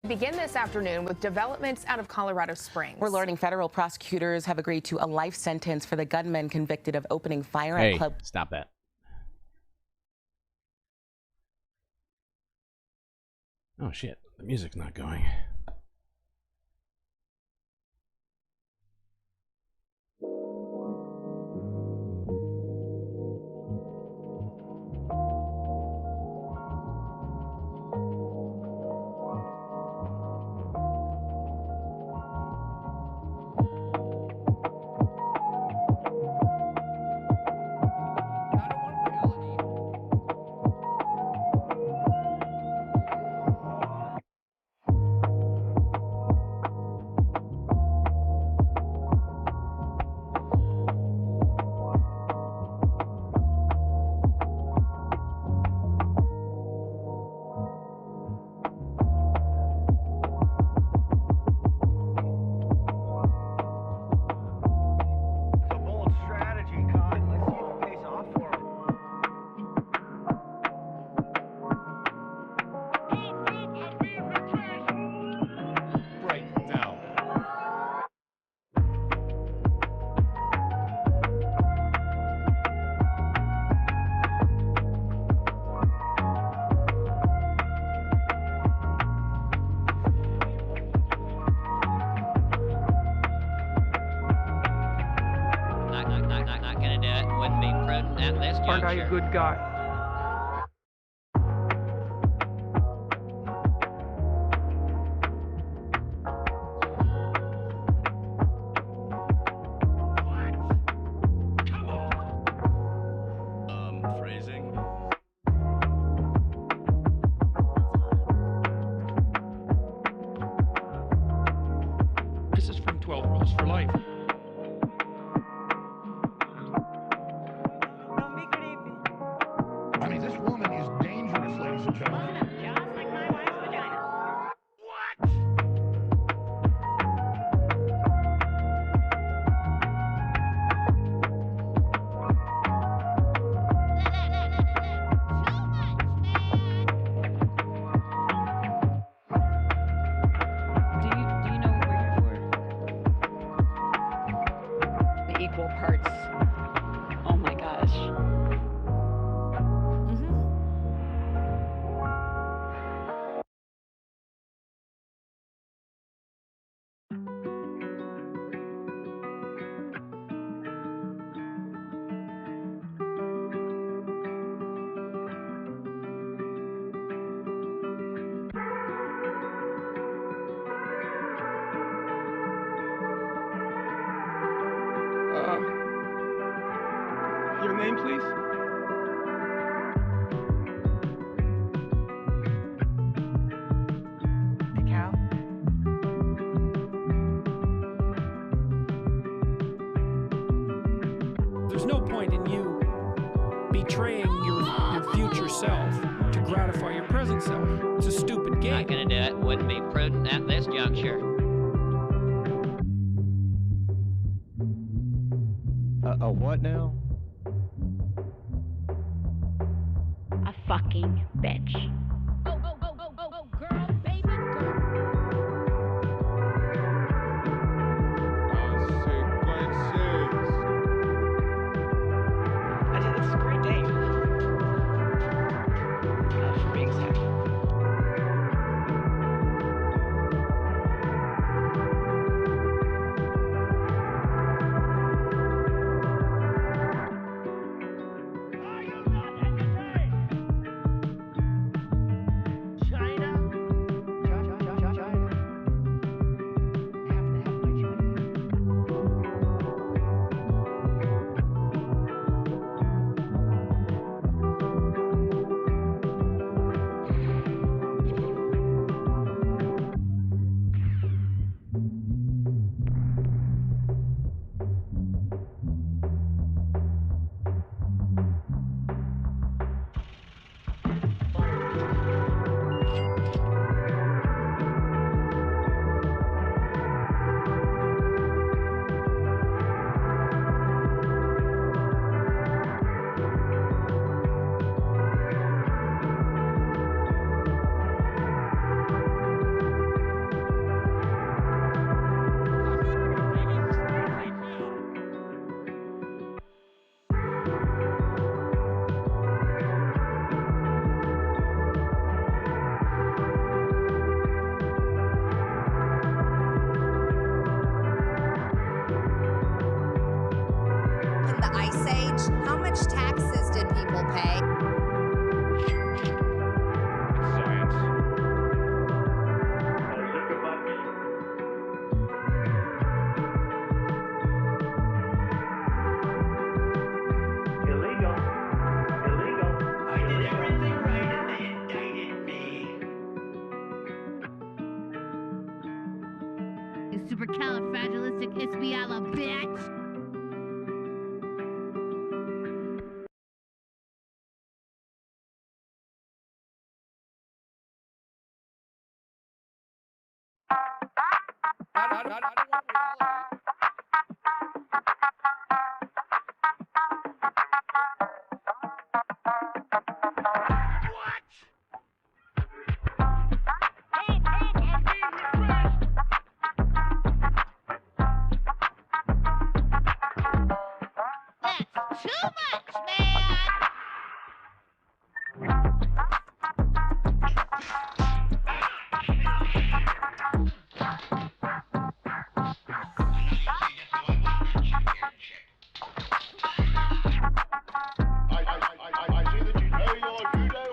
Begin this afternoon with developments out of Colorado Springs. We're learning federal prosecutors have agreed to a life sentence for the gunman convicted of opening fire at club. Stop that. Oh shit, the music's not going. Not gonna do it. Wouldn't be prudent at this juncture. Aren't I a good guy? Phrasing. This is from 12 Rules for Life. I mean, this woman is dangerous, ladies and gentlemen. Just like my wife's vagina. Do you know what we're here for? The equal parts. Oh my gosh. Your name, please? Cacao? There's no point in you betraying your future self to gratify your present self. It's a stupid game. Not gonna do it. Wouldn't be prudent at this juncture. A what now? A fucking bitch. Go, go, go, go, go, go, girl, baby, girl. It's a great day. For being said. much taxes did people pay? Science. Illegal. Illegal. I did everything right and they indicted me. You supercalifragilisticexpialidocious bitch. I see that you know your judo.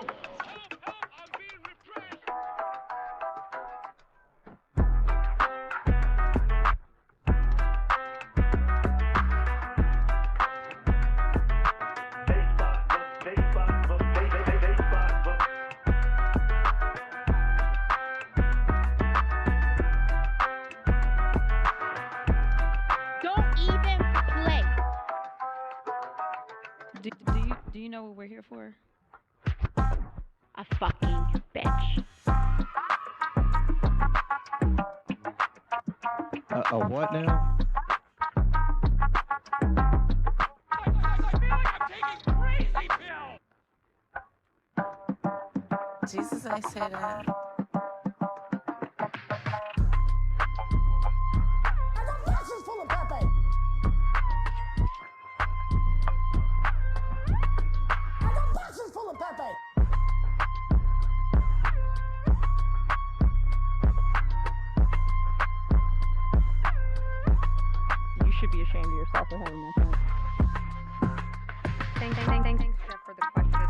Don't even play. Do you know what we're here for? A fucking bitch. A what now? Jesus, I say that. You should be ashamed of yourself for having that thought. Thanks, Jeff, for the question.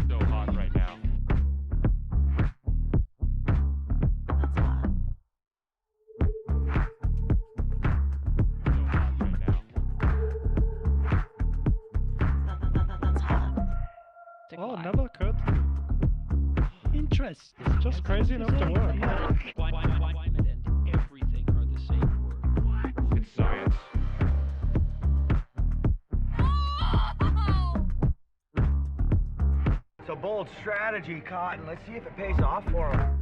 So hot right now. That's hot. So hot right now. That's hot. Oh, never could. Interest. It's just crazy enough to work. Climate and everything are the same word. It's science. It's a bold strategy, Cotton. Let's see if it pays off for him.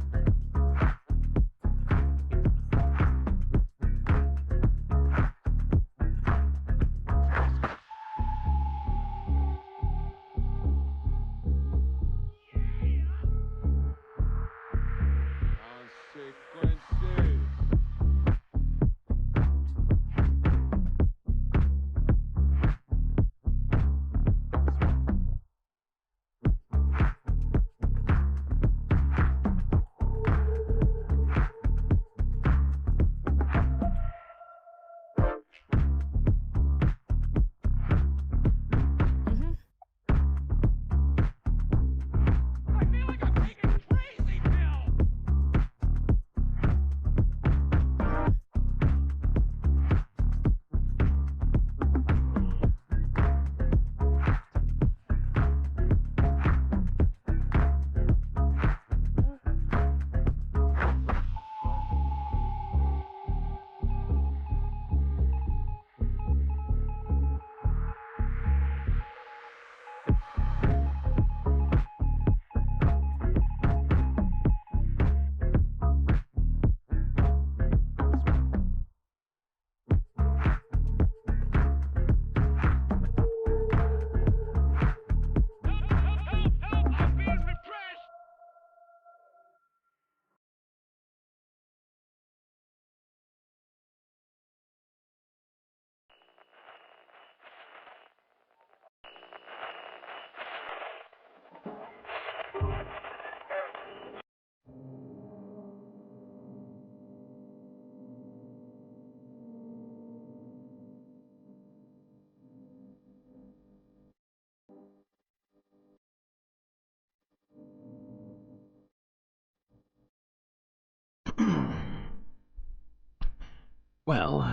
Well,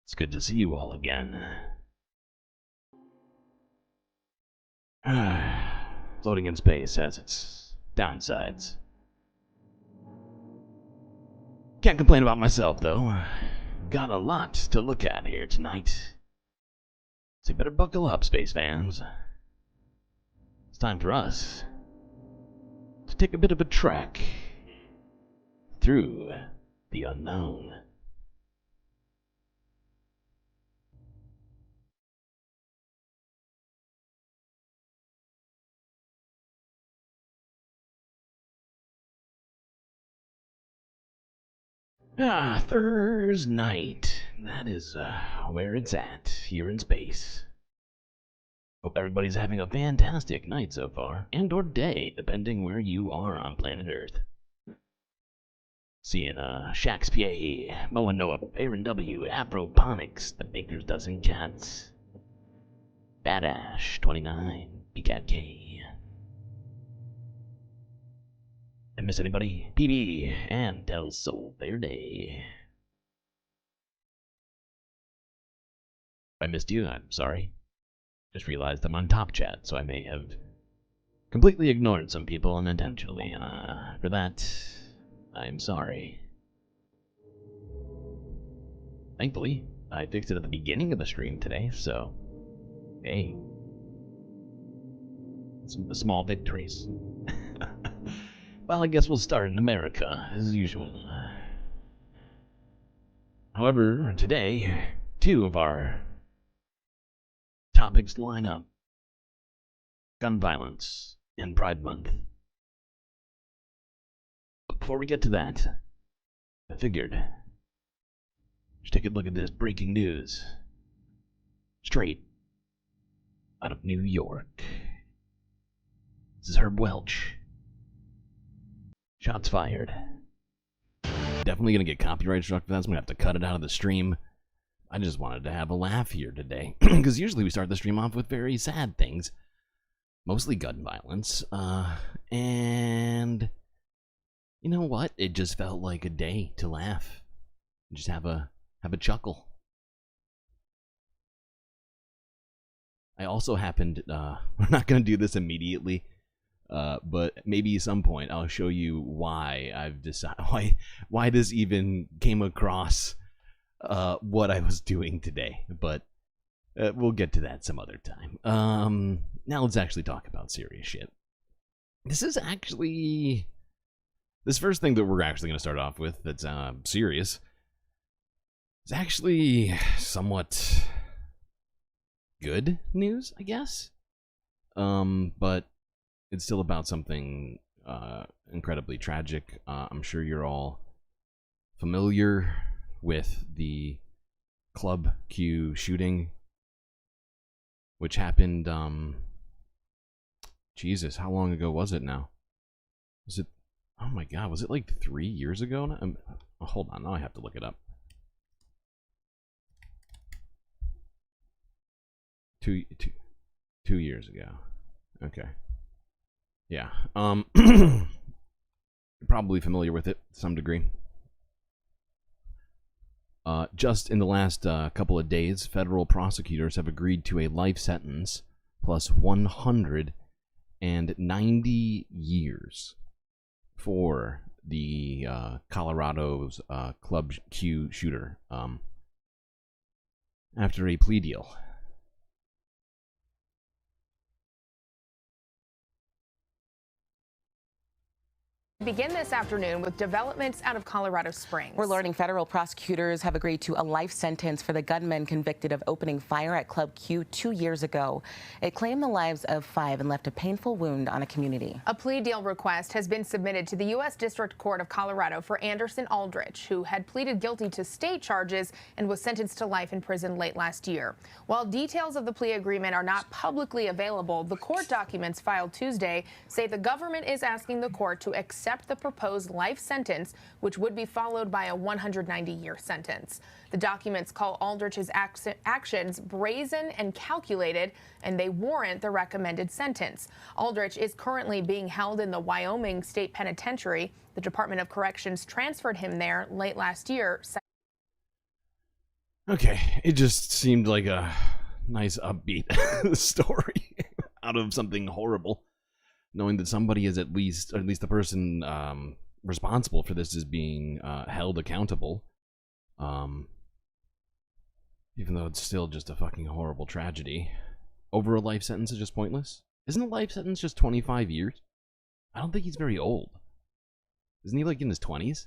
it's good to see you all again. Floating in space has its downsides. Can't complain about myself, though. Got a lot to look at here tonight. So you better buckle up, space fans. It's time for us to take a bit of a trek through the unknown. Thurrrrrssssnight. That is where it's at, here in space. Hope everybody's having a fantastic night so far, and or day, depending where you are on planet Earth. Seeing Shakespeare, Moanoa, Aaron W, Afroponics, The Baker's Dozen Cats, Badash 29, Peacat K. I miss anybody? PB and Del Sol Verde. If I missed you, I'm sorry. Just realized I'm on top chat, so I may have completely ignored some people unintentionally. For that, I'm sorry. Thankfully, I fixed it at the beginning of the stream today, so hey. Some small victories. Well, I guess we'll start in America, as usual. However, today, two of our topics line up. Gun violence and Pride Month. But before we get to that, I figured just take a look at this breaking news. Straight out of New York. This is Herb Welch. Shots fired. Definitely gonna get copyright struck for that, so I'm gonna have to cut it out of the stream. I just wanted to have a laugh here today, because usually we start the stream off with very sad things. Mostly gun violence, and you know what? It just felt like a day to laugh. Just have a chuckle. I also happened, we're not gonna do this immediately, but maybe at some point I'll show you why I've decided why this even came across what I was doing today. But we'll get to that some other time. Now let's actually talk about serious shit. This first thing that we're actually going to start off with that's serious is actually somewhat good news, I guess. But it's still about something incredibly tragic. I'm sure you're all familiar with the Club Q shooting, which happened, Jesus, how long ago was it now? Was it, oh my god, was it like 3 years ago now? Oh, hold on, now I have to look it up. Two years ago. Okay. Yeah. You're probably familiar with it to some degree. Just in the last couple of days, federal prosecutors have agreed to a life sentence plus 190 years for the Colorado's Club Q shooter after a plea deal. Begin this afternoon with developments out of Colorado Springs. We're learning federal prosecutors have agreed to a life sentence for the gunman convicted of opening fire at Club Q 2 years ago. It claimed the lives of 5 and left a painful wound on a community. A plea deal request has been submitted to the U.S. District Court of Colorado for Anderson Aldrich, who had pleaded guilty to state charges and was sentenced to life in prison late last year. While details of the plea agreement are not publicly available, the court documents filed Tuesday say the government is asking the court to accept the proposed life sentence, which would be followed by a 190-year sentence. The documents call Aldrich's actions brazen and calculated, and they warrant the recommended sentence. Aldrich is currently being held in the Wyoming State Penitentiary. The Department of Corrections transferred him there late last year. Okay, it just seemed like a nice upbeat story out of something horrible, knowing that somebody is at least the person responsible for this is being held accountable. Even though it's still just a fucking horrible tragedy. Over a life sentence is just pointless? Isn't a life sentence just 25 years? I don't think he's very old. Isn't he like in his 20s?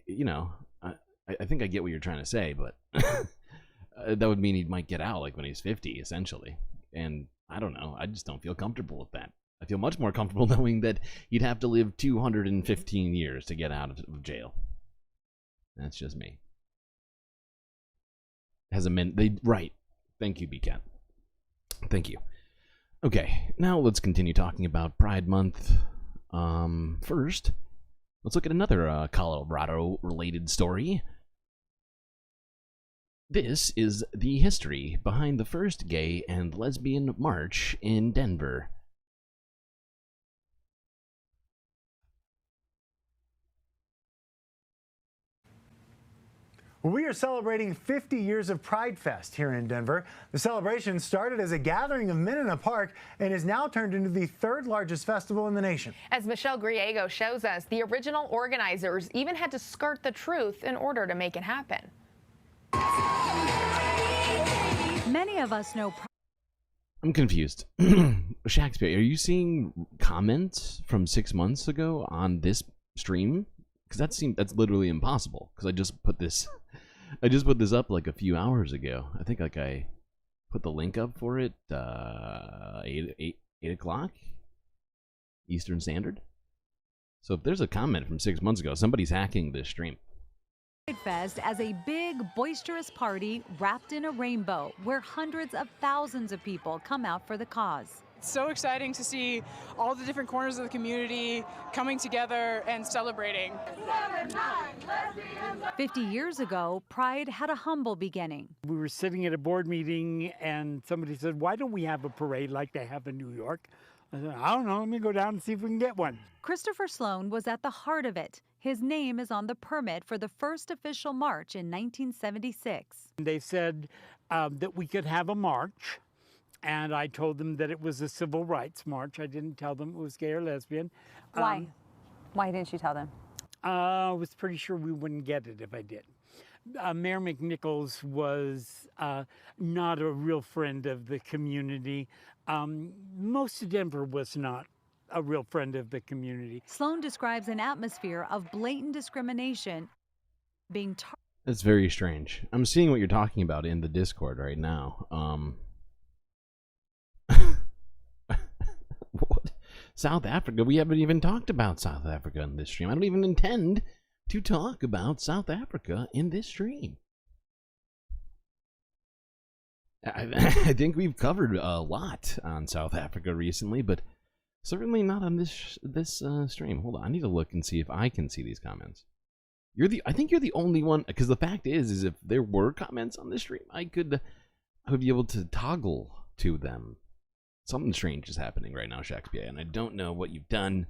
You know, I think I get what you're trying to say, but that would mean he might get out like when he's 50, essentially. And I don't know. I just don't feel comfortable with that. I feel much more comfortable knowing that he'd have to live 215 years to get out of jail. That's just me. Right. Thank you, BCat. Thank you. Okay, now let's continue talking about Pride Month. First, let's look at another Colorado-related story. This is the history behind the first gay and lesbian march in Denver. We are celebrating 50 years of Pride Fest here in Denver. The celebration started as a gathering of men in a park and has now turned into the third largest festival in the nation. As Michelle Griego shows us, the original organizers even had to skirt the truth in order to make it happen. Many of us know. I'm confused. Shakespeare, are you seeing comments from 6 months ago on this stream? Because that's literally impossible. Because I just put this up like a few hours ago. I think like I put the link up for it 8 o'clock Eastern Standard. So if there's a comment from 6 months ago, somebody's hacking this stream. Pride Fest as a big, boisterous party wrapped in a rainbow where hundreds of thousands of people come out for the cause. It's so exciting to see all the different corners of the community coming together and celebrating. 50 years ago, Pride had a humble beginning. We were sitting at a board meeting and somebody said, why don't we have a parade like they have in New York? I said, I don't know, let me go down and see if we can get one. Christopher Sloan was at the heart of it. His name is on the permit for the first official march in 1976. They said that we could have a march. And I told them that it was a civil rights march. I didn't tell them it was gay or lesbian. Why? Why didn't you tell them? I was pretty sure we wouldn't get it if I did. Mayor McNichols was not a real friend of the community. Most of Denver was not a real friend of the community. Sloan describes an atmosphere of blatant discrimination being targeted. That's very strange. I'm seeing what you're talking about in the Discord right now. What? South Africa? We haven't even talked about South Africa in this stream. I don't even intend to talk about South Africa in this stream. I think we've covered a lot on South Africa recently, but certainly not on this stream. Hold on, I need to look and see if I can see these comments. I think you're the only one, because the fact is if there were comments on this stream, I would be able to toggle to them. Something strange is happening right now, Shakespeare, and I don't know what you've done.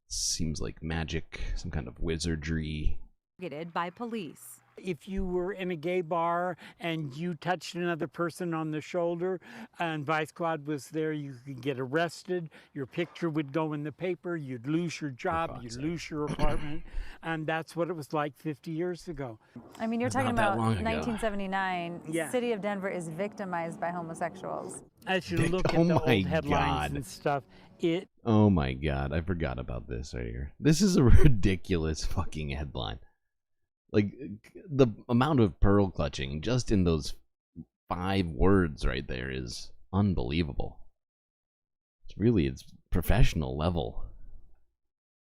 Seems like magic, some kind of wizardry. Targeted by police. If you were in a gay bar and you touched another person on the shoulder and Vice Squad was there, you could get arrested. Your picture would go in the paper. You'd lose your job. You'd lose your apartment. And that's what it was like 50 years ago. I mean, you're talking about 1979. Yeah. City of Denver is victimized by homosexuals. As you look at the old headlines and stuff, Oh my God, I forgot about this right here. This is a ridiculous fucking headline. Like, the amount of pearl clutching just in those 5 words right there is unbelievable. It's professional level.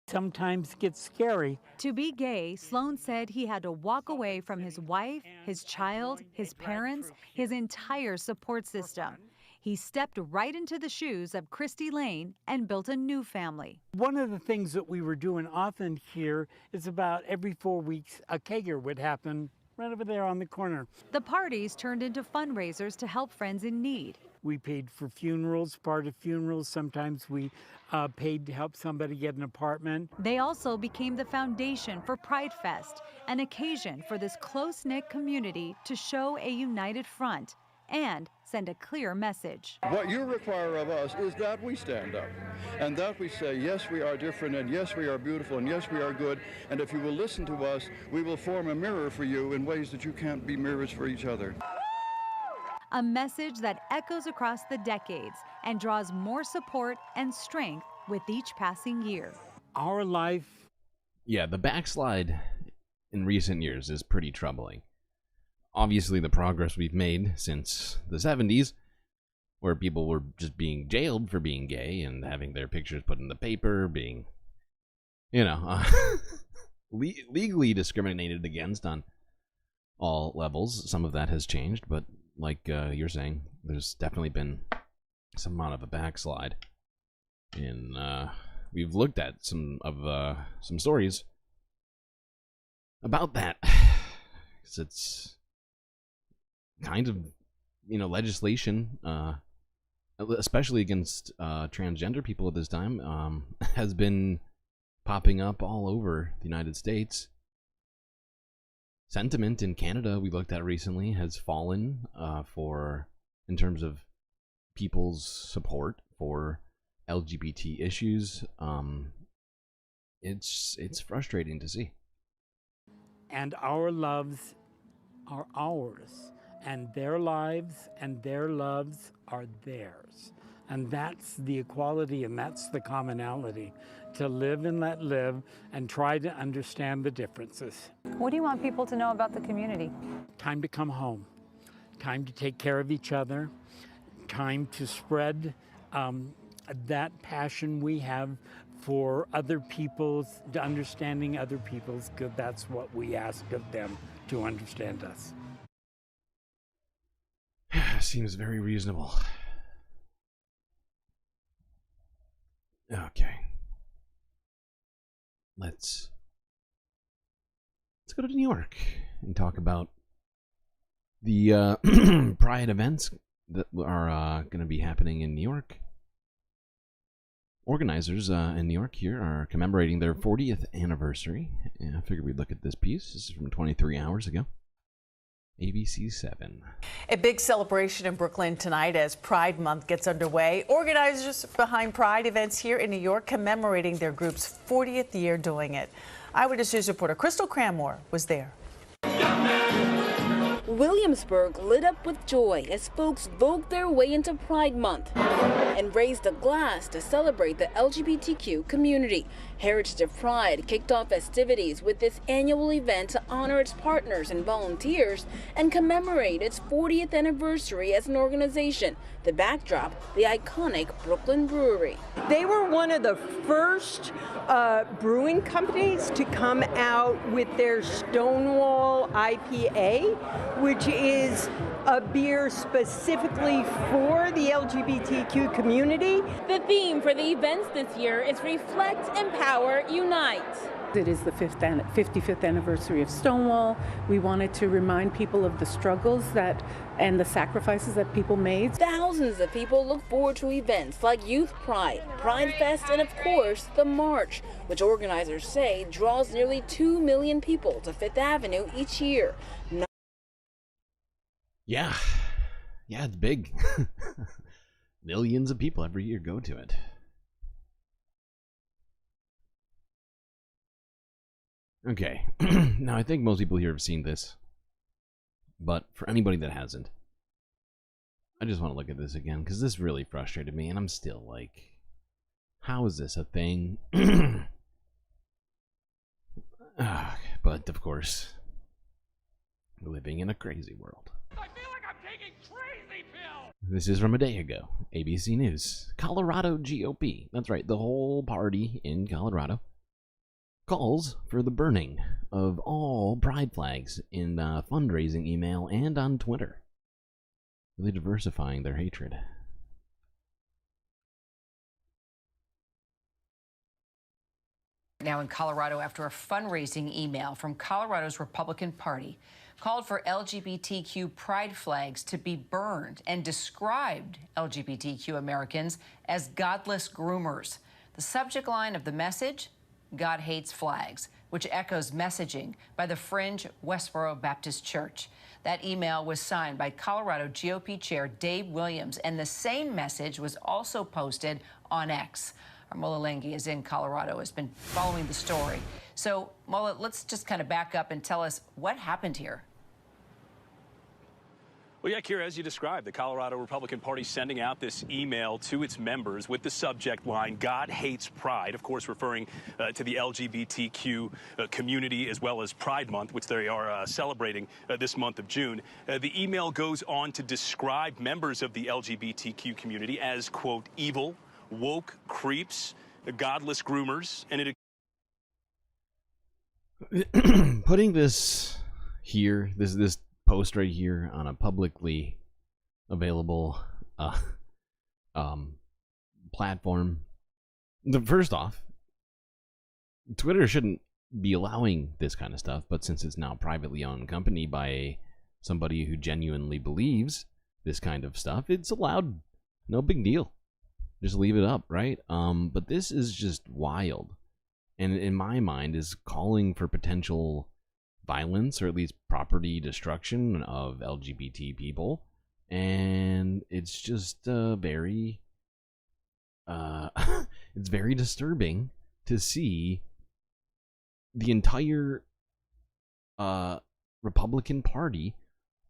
Sometimes gets scary. To be gay, Sloan said he had to walk away from his wife, his child, his parents, his entire support system. He stepped right into the shoes of Christy Lane and built a new family. One of the things that we were doing often here is about every 4 weeks, a kegger would happen right over there on the corner. The parties turned into fundraisers to help friends in need. We paid for funerals, part of funerals. Sometimes we paid to help somebody get an apartment. They also became the foundation for Pride Fest, an occasion for this close-knit community to show a united front and send a clear message. What you require of us is that we stand up and that we say, yes, we are different, and yes, we are beautiful, and yes, we are good, and if you will listen to us, we will form a mirror for you in ways that you can't be mirrors for each other. A message that echoes across the decades and draws more support and strength with each passing year. Our life. Yeah, the backslide in recent years is pretty troubling. Obviously, the progress we've made since the 70s, where people were just being jailed for being gay and having their pictures put in the paper, being, legally discriminated against on all levels. Some of that has changed, but like you're saying, there's definitely been some amount of a backslide. And we've looked at some stories about that. 'Cause it's kind of, legislation, especially against transgender people at this time, has been popping up all over the United States. Sentiment in Canada, we looked at recently, has fallen in terms of people's support for LGBT issues. It's frustrating to see. And our loves are ours, and their lives and their loves are theirs. And that's the equality, and that's the commonality, to live and let live and try to understand the differences. What do you want people to know about the community? Time to come home, time to take care of each other, time to spread that passion we have for other people's, understanding other people's good. That's what we ask of them, to understand us. Seems very reasonable. Okay. Let's go to New York and talk about the Pride events that are going to be happening in New York. Organizers in New York here are commemorating their 40th anniversary. I figured we'd look at this piece. This is from 23 hours ago. ABC 7. A big celebration in Brooklyn tonight as Pride Month gets underway. Organizers behind Pride events here in New York commemorating their group's 40th year doing it. Eyewitness News reporter Crystal Cranmore was there. Williamsburg lit up with joy as folks vogued their way into Pride Month and raised a glass to celebrate the LGBTQ community. Heritage of Pride kicked off festivities with this annual event to honor its partners and volunteers and commemorate its 40th anniversary as an organization. The backdrop, the iconic Brooklyn Brewery. They were one of the first brewing companies to come out with their Stonewall IPA, which is a beer specifically for the LGBTQ community. The theme for the events this year is Reflect, Empower, Unite. It is the 55th anniversary of Stonewall. We wanted to remind people of the struggles and the sacrifices that people made. Thousands of people look forward to events like Youth Pride, Pride Fest, and of course, the March, which organizers say draws nearly 2 million people to Fifth Avenue each year. Yeah, it's big. Millions of people every year go to it. Okay, now I think most people here have seen this, but for anybody that hasn't, I just want to look at this again, because this really frustrated me, and I'm still like, how is this a thing? But, of course, we're living in a crazy world. I feel like I'm taking crazy pills! This is from a day ago. ABC News. Colorado GOP. That's right, the whole party in Colorado calls for the burning of all pride flags in fundraising email and on Twitter. Really diversifying their hatred. Now in Colorado after a fundraising email from Colorado's Republican Party called for LGBTQ pride flags to be burned and described LGBTQ Americans as godless groomers. The subject line of the message, God hates flags, which echoes messaging by the fringe Westboro Baptist Church. That email was signed by Colorado GOP Chair Dave Williams, and the same message was also posted on X. Our Mola Lenghi is in Colorado, has been following the story. So, Mola, let's just kind of back up and tell us what happened here. Well, yeah, Kira, as you described, the Colorado Republican Party sending out this email to its members with the subject line, God hates pride, of course, referring to the LGBTQ community as well as Pride Month, which they are celebrating this month of June. The email goes on to describe members of the LGBTQ community as, quote, evil, woke creeps, godless groomers, and it... Putting this here, this post right here on a publicly available platform. First off, Twitter shouldn't be allowing this kind of stuff, but since it's now a privately owned company by somebody who genuinely believes this kind of stuff, it's allowed. No big deal. Just leave it up, right? But this is just wild. And in my mind is calling for potential violence or at least property destruction of LGBT people, and it's just very it's very disturbing to see the entire Republican Party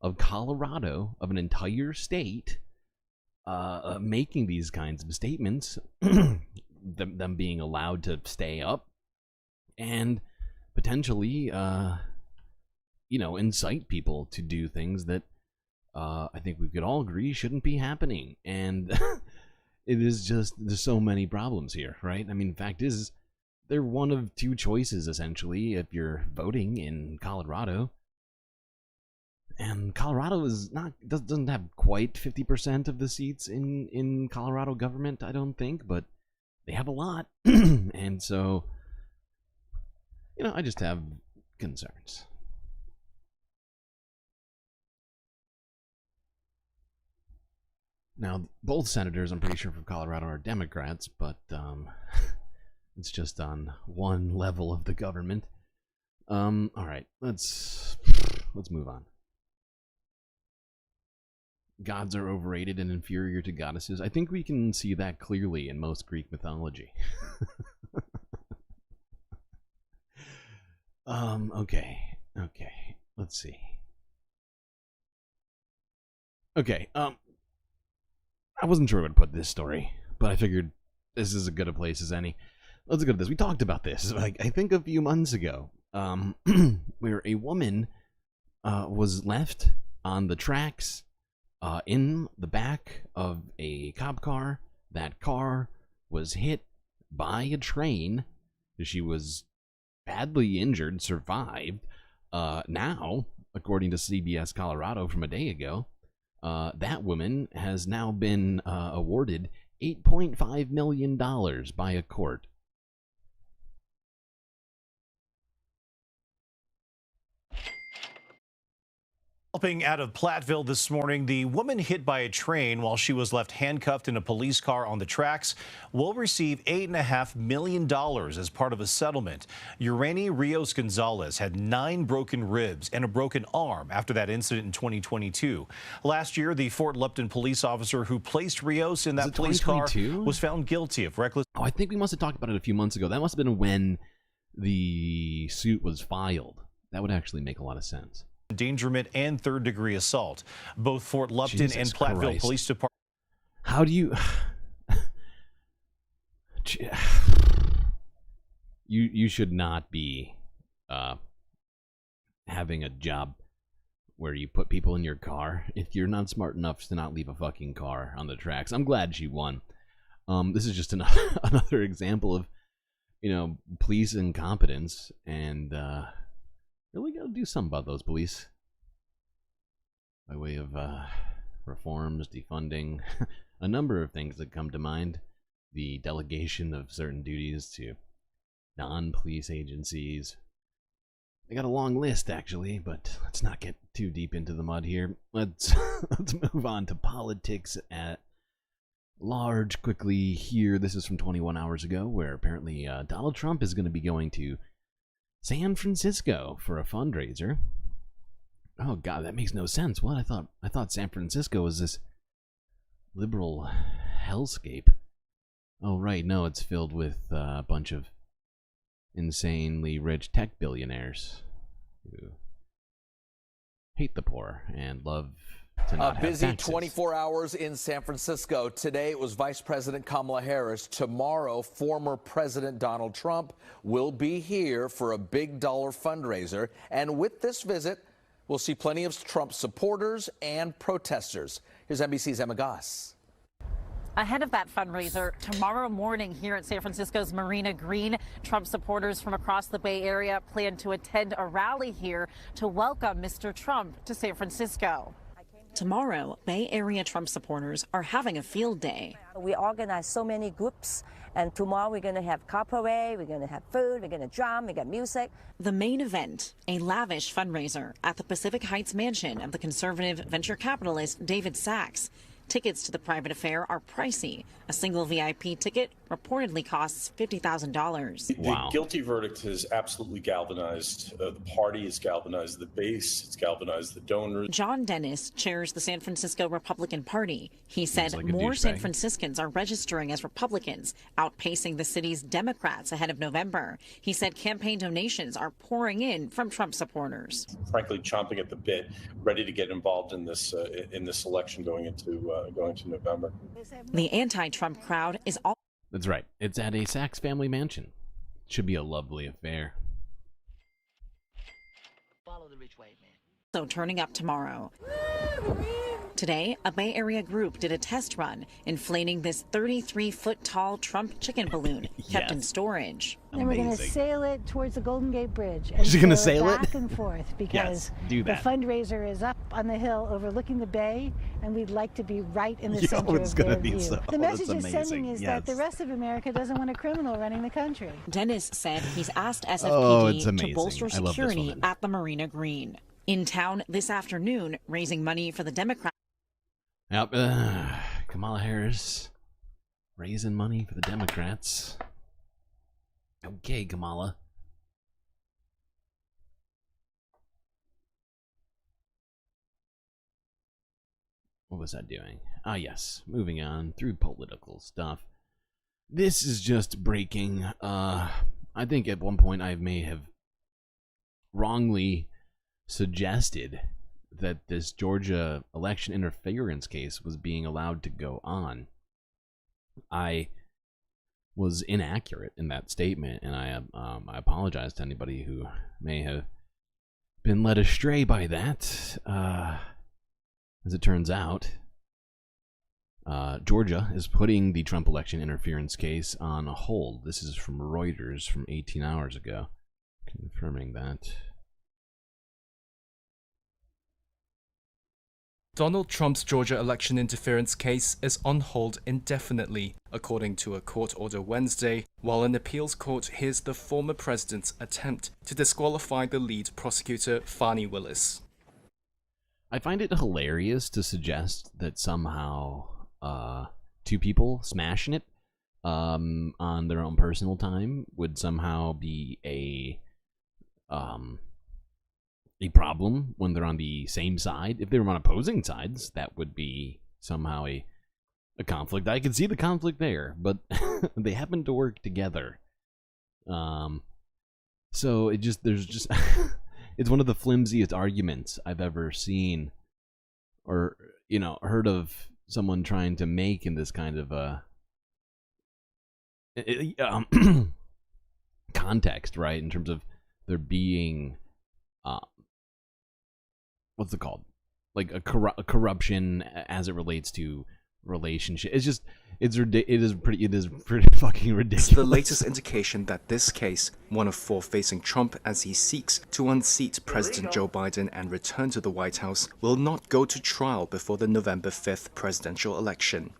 of Colorado, of an entire state, making these kinds of statements, them being allowed to stay up and potentially incite people to do things that I think we could all agree shouldn't be happening. And it is just, there's so many problems here, right? I mean, the fact is, they're one of two choices, essentially, if you're voting in Colorado. And Colorado is doesn't have quite 50% of the seats in Colorado government, I don't think, but they have a lot. And so, I just have concerns. Now, both senators, I'm pretty sure, from Colorado are Democrats, but it's just on one level of the government. All right, let's move on. Gods are overrated and inferior to goddesses. I think we can see that clearly in most Greek mythology. Okay, let's see. Okay, I wasn't sure where to put this story, but I figured this is as good a place as any. Let's go to this. We talked about this, I think a few months ago, where a woman was left on the tracks in the back of a cop car. That car was hit by a train. She was badly injured, survived. Now, according to CBS Colorado from a day ago, that woman has now been awarded $8.5 million by a court. Helping out of Platteville this morning, the woman hit by a train while she was left handcuffed in a police car on the tracks will receive $8.5 million as part of a settlement. Urani Rios Gonzalez had 9 broken ribs and a broken arm after that incident in 2022. Last year, the Fort Lupton police officer who placed Rios in that police car was found guilty of reckless. Oh, I think we must have talked about it a few months ago. That must have been when the suit was filed. That would actually make a lot of sense. Endangerment and third-degree assault. Both Fort Lupton and Platteville Police Department. How do you... you should not be having a job where you put people in your car if you're not smart enough to not leave a fucking car on the tracks. I'm glad she won. This is just another example of, police incompetence, and really got to do something about those police by way of reforms, defunding, a number of things that come to mind. The delegation of certain duties to non-police agencies. I got a long list, actually, but let's not get too deep into the mud here. Let's move on to politics at large quickly here. This is from 21 hours ago, where apparently Donald Trump is going to be going to San Francisco for a fundraiser. Oh God, that makes no sense. What? I thought San Francisco was this liberal hellscape. Oh right, no, it's filled with a bunch of insanely rich tech billionaires who hate the poor and love to not A have busy taxes. 24 hours in San Francisco. Today it was Vice President Kamala Harris. Tomorrow, former President Donald Trump will be here for a big dollar fundraiser. And with this visit, we'll see plenty of Trump supporters and protesters. Here's NBC's Emma Goss. Ahead of that fundraiser, tomorrow morning here at San Francisco's Marina Green, Trump supporters from across the Bay Area plan to attend a rally here to welcome Mr. Trump to San Francisco. Tomorrow, Bay Area Trump supporters are having a field day. We organize so many groups, and tomorrow we're going to have car parade, we're going to have food, we're going to drum, we got music. The main event, a lavish fundraiser at the Pacific Heights mansion of the conservative venture capitalist David Sachs. Tickets to the private affair are pricey. A single VIP ticket reportedly costs $50,000. The guilty verdict has absolutely galvanized the party, it's galvanized the base, it's galvanized the donors. John Dennis chairs the San Francisco Republican Party. He said like a more douchebag. San Franciscans are registering as Republicans, outpacing the city's Democrats ahead of November. He said campaign donations are pouring in from Trump supporters. Frankly, chomping at the bit, ready to get involved in this election going into November. The anti-Trump crowd is all. That's right. It's at a Sachs family mansion. Should be a lovely affair. So turning up tomorrow. Today, a Bay Area group did a test run, inflating this 33-foot-tall Trump chicken balloon kept in storage. Then we're going to sail it towards the Golden Gate Bridge. And She's gonna sail it? back and forth because Yes, do that. the fundraiser is up on the hill overlooking the bay, and we'd like to be right in the Yo, center it's of gonna their be view. so- the that's message it's amazing. sending is that the rest of America doesn't want a criminal running the country. Dennis said he's asked SFPD Oh, it's to amazing. bolster I love this security woman. at the Marina Green. In town this afternoon, raising money for the Democrats. Yep, Kamala Harris raising money for the Democrats. Okay, Kamala. What was I doing? Ah, yes. Moving on through political stuff. This is just breaking. I think at one point I may have wrongly suggested that this Georgia election interference case was being allowed to go on. I was inaccurate in that statement, and I apologize to anybody who may have been led astray by that. As it turns out, Georgia is putting the Trump election interference case on hold. This is from Reuters from 18 hours ago, confirming that. Donald Trump's Georgia election interference case is on hold indefinitely, according to a court order Wednesday, while an appeals court hears the former president's attempt to disqualify the lead prosecutor, Fani Willis. I find it hilarious to suggest that somehow two people smashing it on their own personal time would somehow be a problem when they're on the same side. If they were on opposing sides, that would be somehow a conflict. I could see the conflict there, but they happen to work together. So there's just it's one of the flimsiest arguments I've ever seen or heard of someone trying to make in this kind of context, right? In terms of there being what's it called? Like a corruption as it relates to relationship. It is pretty fucking ridiculous. It's the latest indication that this case, one of four facing Trump as he seeks to unseat President Joe Biden and return to the White House, will not go to trial before the November 5th presidential election.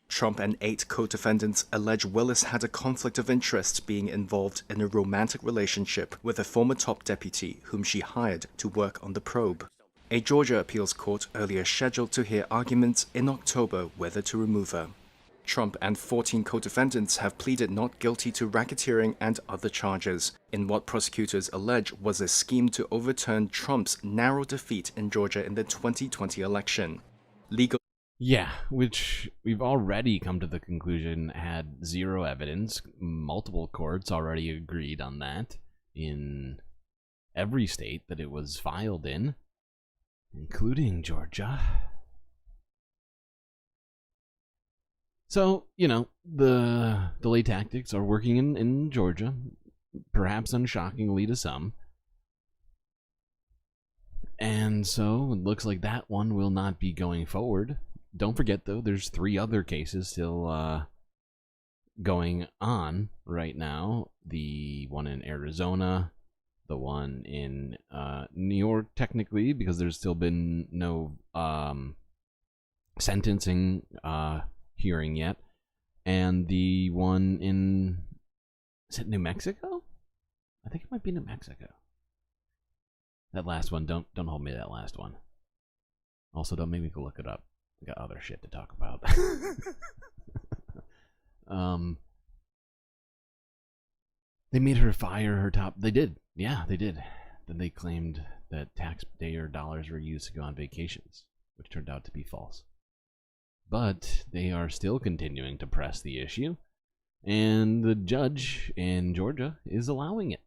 Trump and 8 co-defendants allege Willis had a conflict of interest being involved in a romantic relationship with a former top deputy whom she hired to work on the probe. A Georgia appeals court earlier scheduled to hear arguments in October whether to remove her. Trump and 14 co-defendants have pleaded not guilty to racketeering and other charges in what prosecutors allege was a scheme to overturn Trump's narrow defeat in Georgia in the 2020 election. Yeah, which we've already come to the conclusion had zero evidence. Multiple courts already agreed on that in every state that it was filed in, including Georgia. So, you know, the delay tactics are working in Georgia, perhaps unshockingly to some. And so it looks like that one will not be going forward. Don't forget, though, there's 3 other cases still going on right now. The one in Arizona, the one in New York, technically, because there's still been no sentencing hearing yet, and the one in, is it New Mexico? I think it might be New Mexico. That last one, don't hold me to that last one. Also, don't make me go look it up. We got other shit to talk about. They made her fire her top. They did. Yeah, they did. Then they claimed that taxpayer dollars were used to go on vacations, which turned out to be false. But they are still continuing to press the issue, and the judge in Georgia is allowing it.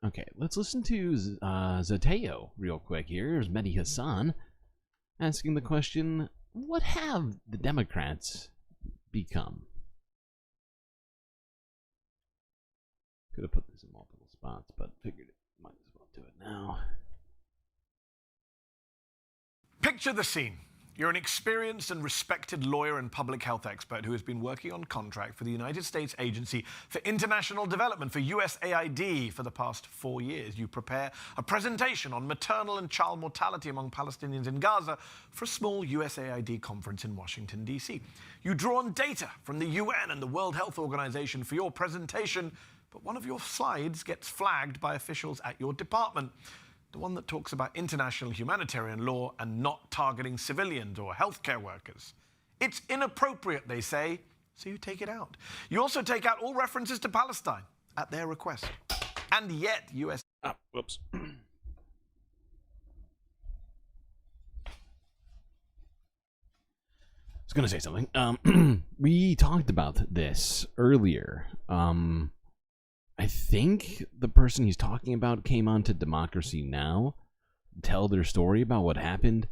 Okay, let's listen to Zateo real quick here. Here's Mehdi Hassan asking the question, what have the Democrats become? Could have put this in multiple spots, but figured it might as well do it now. Picture the scene. You're an experienced and respected lawyer and public health expert who has been working on contract for the United States Agency for International Development, for USAID, for the past 4 years. You prepare a presentation on maternal and child mortality among Palestinians in Gaza for a small USAID conference in Washington, D.C. You draw on data from the UN and the World Health Organization for your presentation, but one of your slides gets flagged by officials at your department. The one that talks about international humanitarian law and not targeting civilians or healthcare workers. It's inappropriate, they say, so you take it out. You also take out all references to Palestine at their request. And yet, US... whoops. I was going to say something. We talked about this earlier. I think the person he's talking about came on to Democracy Now! Tell their story about what happened.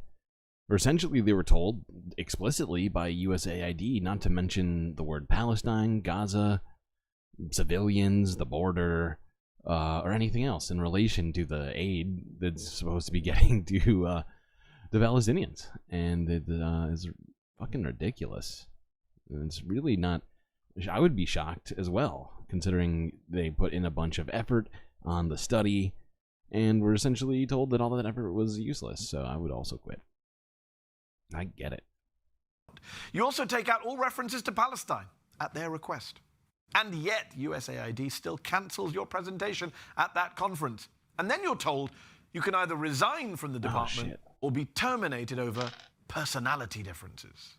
Or essentially, they were told explicitly by USAID not to mention the word Palestine, Gaza, civilians, the border, or anything else in relation to the aid that's supposed to be getting to the Palestinians. And it is fucking ridiculous. It's really not... I would be shocked as well, considering they put in a bunch of effort on the study and were essentially told that all that effort was useless. So I would also quit. I get it. You also take out all references to Palestine at their request. And yet, USAID still cancels your presentation at that conference. And then you're told you can either resign from the department or be terminated over personality differences.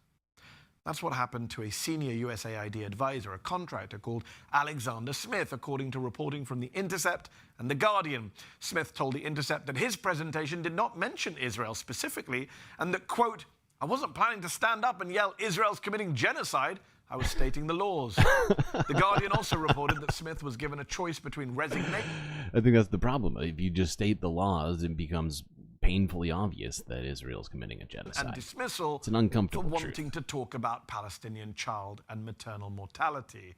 That's what happened to a senior USAID advisor, a contractor called Alexander Smith, according to reporting from The Intercept and The Guardian. Smith told The Intercept that his presentation did not mention Israel specifically, and that, quote, I wasn't planning to stand up and yell, Israel's committing genocide. I was stating the laws. The Guardian also reported that Smith was given a choice between resignation. I think that's the problem. If you just state the laws, it becomes painfully obvious that Israel's committing a genocide. And dismissal it's an uncomfortable for wanting to talk about Palestinian child and maternal mortality.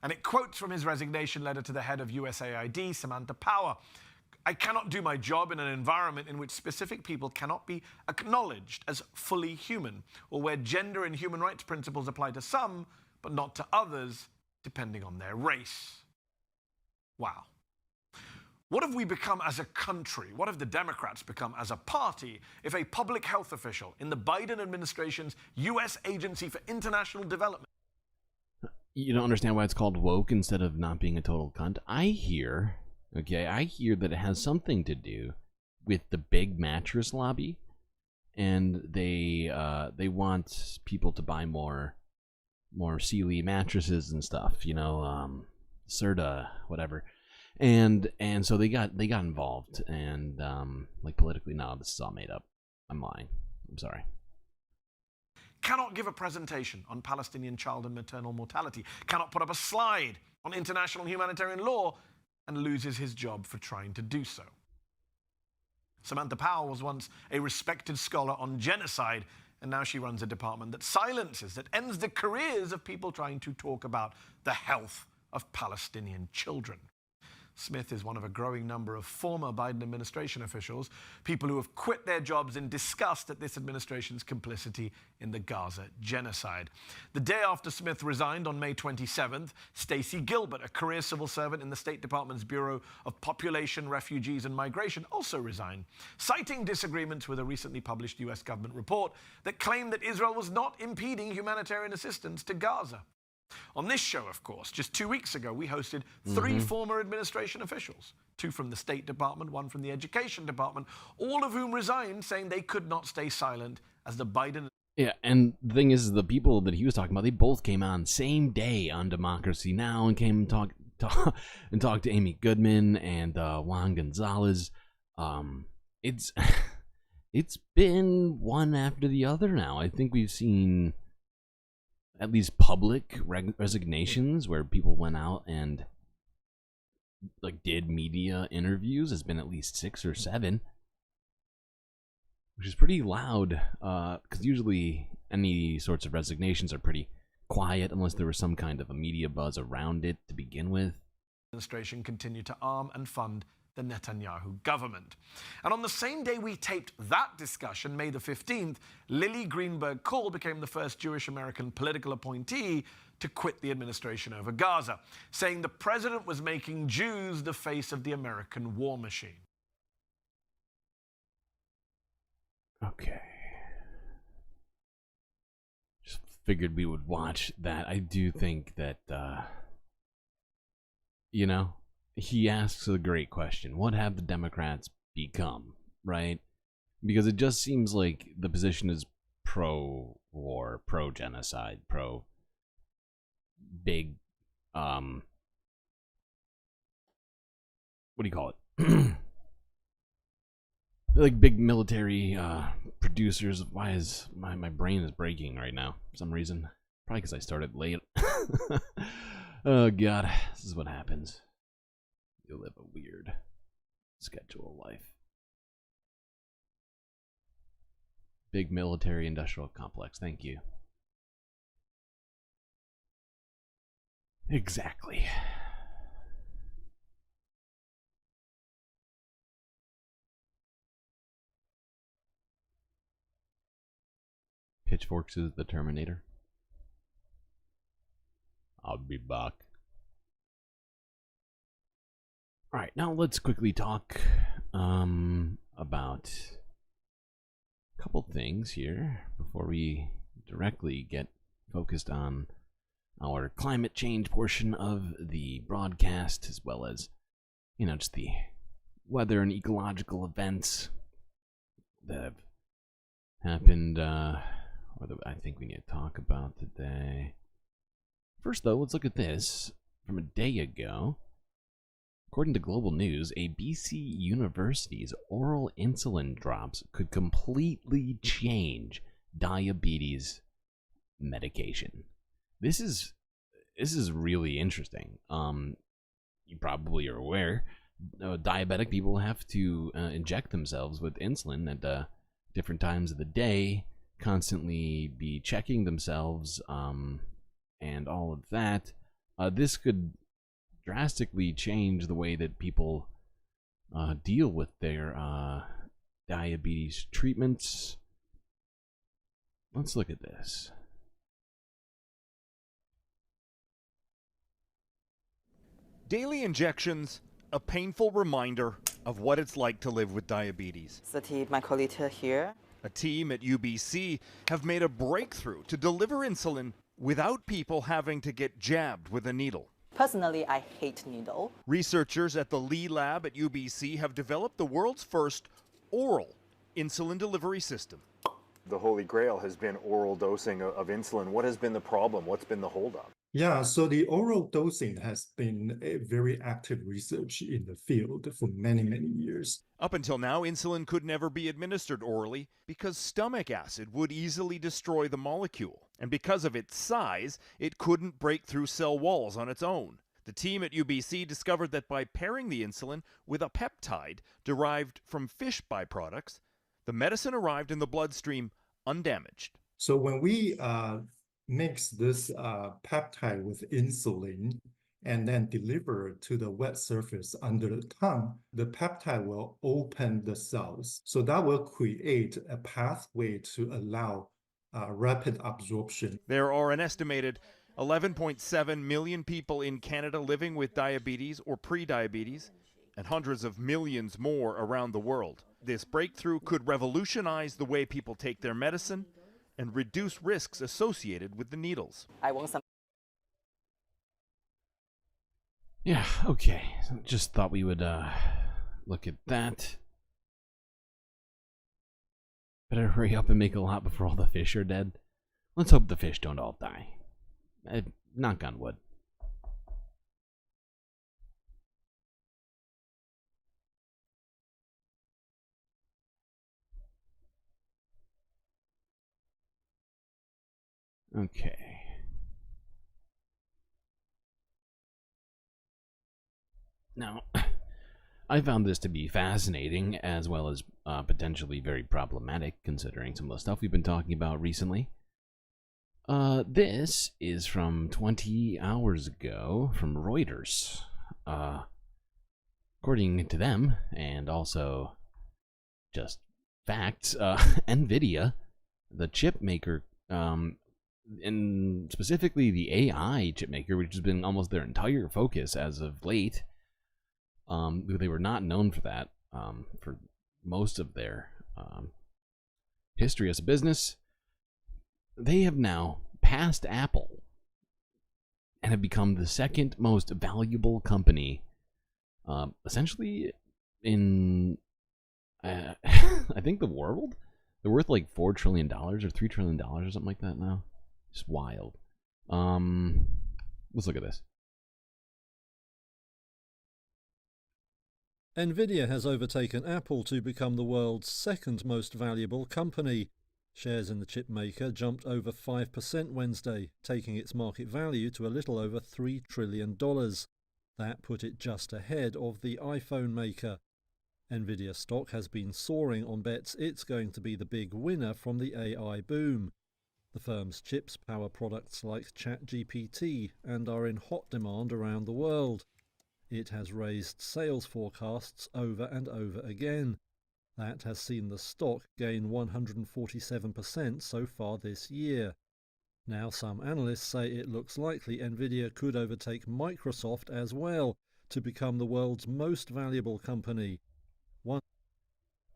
And it quotes from his resignation letter to the head of USAID, Samantha Power. I cannot do my job in an environment in which specific people cannot be acknowledged as fully human, or where gender and human rights principles apply to some, but not to others, depending on their race. Wow. What have we become as a country? What have the Democrats become as a party if a public health official in the Biden administration's U.S. Agency for International Development... You don't understand why it's called woke instead of not being a total cunt? I hear that it has something to do with the big mattress lobby, and they want people to buy more Sealy mattresses and stuff, you know, Serta, whatever. And so they got involved, and like politically, no, this is all made up. I'm lying. I'm sorry. Cannot give a presentation on Palestinian child and maternal mortality, cannot put up a slide on international humanitarian law, and loses his job for trying to do so. Samantha Powell was once a respected scholar on genocide, and now she runs a department that silences, that ends the careers of people trying to talk about the health of Palestinian children. Smith is one of a growing number of former Biden administration officials, people who have quit their jobs in disgust at this administration's complicity in the Gaza genocide. The day after Smith resigned on May 27th, Stacey Gilbert, a career civil servant in the State Department's Bureau of Population, Refugees and Migration, also resigned, citing disagreements with a recently published U.S. government report that claimed that Israel was not impeding humanitarian assistance to Gaza. On this show, of course, just 2 weeks ago, we hosted three former administration officials, 2 from the State Department, 1 from the Education Department, all of whom resigned, saying they could not stay silent as the Biden... Yeah, and the thing is, the people that he was talking about, they both came on same day on Democracy Now! And came and talked to Amy Goodman and Juan Gonzalez. It's been one after the other now. I think we've seen at least public resignations where people went out and like did media interviews. Has been at least 6 or 7, which is pretty loud, because usually any sorts of resignations are pretty quiet unless there was some kind of a media buzz around it to begin with. Administration continued to arm and fund the Netanyahu government. And on the same day we taped that discussion, May the 15th, Lily Greenberg Cole became the first Jewish American political appointee to quit the administration over Gaza, saying the president was making Jews the face of the American war machine. Okay. Just figured we would watch that. I do think that, you know, he asks a great question. What have the Democrats become, right? Because it just seems like the position is pro-war, pro-genocide, pro-big, what do you call it? Like big military producers. Why is my brain is breaking right now for some reason? Probably because I started late. Oh God, this is what happens. You live a weird schedule life. Big military industrial complex. Thank you. Exactly. Pitchforks is the Terminator. I'll be back. All right, now let's quickly talk about a couple things here before we directly get focused on our climate change portion of the broadcast, as well as, you know, just the weather and ecological events that have happened, or that I think we need to talk about today. First, though, let's look at this from a day ago. According to Global News, a BC university's oral insulin drops could completely change diabetes medication. This is really interesting. You probably are aware, diabetic people have to inject themselves with insulin at different times of the day, constantly be checking themselves, and all of that. This could drastically change the way that people deal with their diabetes treatments. Let's look at this. Daily injections a painful reminder of what it's like to live with diabetes. My colleague here. A team at UBC have made a breakthrough to deliver insulin without people having to get jabbed with a needle. Personally, I hate needle. Researchers at the Lee Lab at UBC have developed the world's first oral insulin delivery system. The holy grail has been oral dosing of insulin. What has been the problem? What's been the holdup? Yeah, so the oral dosing has been a very active research in the field for many, many years. Up until now, insulin could never be administered orally because stomach acid would easily destroy the molecule. And because of its size, it couldn't break through cell walls on its own. The team at UBC discovered that by pairing the insulin with a peptide derived from fish byproducts, the medicine arrived in the bloodstream undamaged. So when we mix this peptide with insulin and then deliver it to the wet surface under the tongue, the peptide will open the cells. So that will create a pathway to allow rapid absorption. There are an estimated 11.7 million people in Canada living with diabetes or pre-diabetes, and hundreds of millions more around the world. This breakthrough could revolutionize the way people take their medicine and reduce risks associated with the needles. I want some. Yeah, okay. Just thought we would look at that. Better hurry up and make a lot before all the fish are dead. Let's hope the fish don't all die. Knock on wood. Okay. Now, I found this to be fascinating as well as potentially very problematic considering some of the stuff we've been talking about recently. This is from 20 hours ago from Reuters. According to them, and also just facts, Nvidia, the chip maker, and specifically the AI chip maker, which has been almost their entire focus as of late. They were not known for that for most of their history as a business. They have now passed Apple and have become the second most valuable company, essentially in I think the world. They're worth like $4 trillion or $3 trillion or something like that now. Just wild. Let's look at this. Nvidia has overtaken Apple to become the world's second most valuable company. Shares in the chip maker jumped over 5% Wednesday, taking its market value to a little over $3 trillion. That put it just ahead of the iPhone maker. Nvidia stock has been soaring on bets it's going to be the big winner from the AI boom. The firm's chips power products like ChatGPT and are in hot demand around the world. It has raised sales forecasts over and over again. That has seen the stock gain 147% so far this year. Now some analysts say it looks likely Nvidia could overtake Microsoft as well to become the world's most valuable company.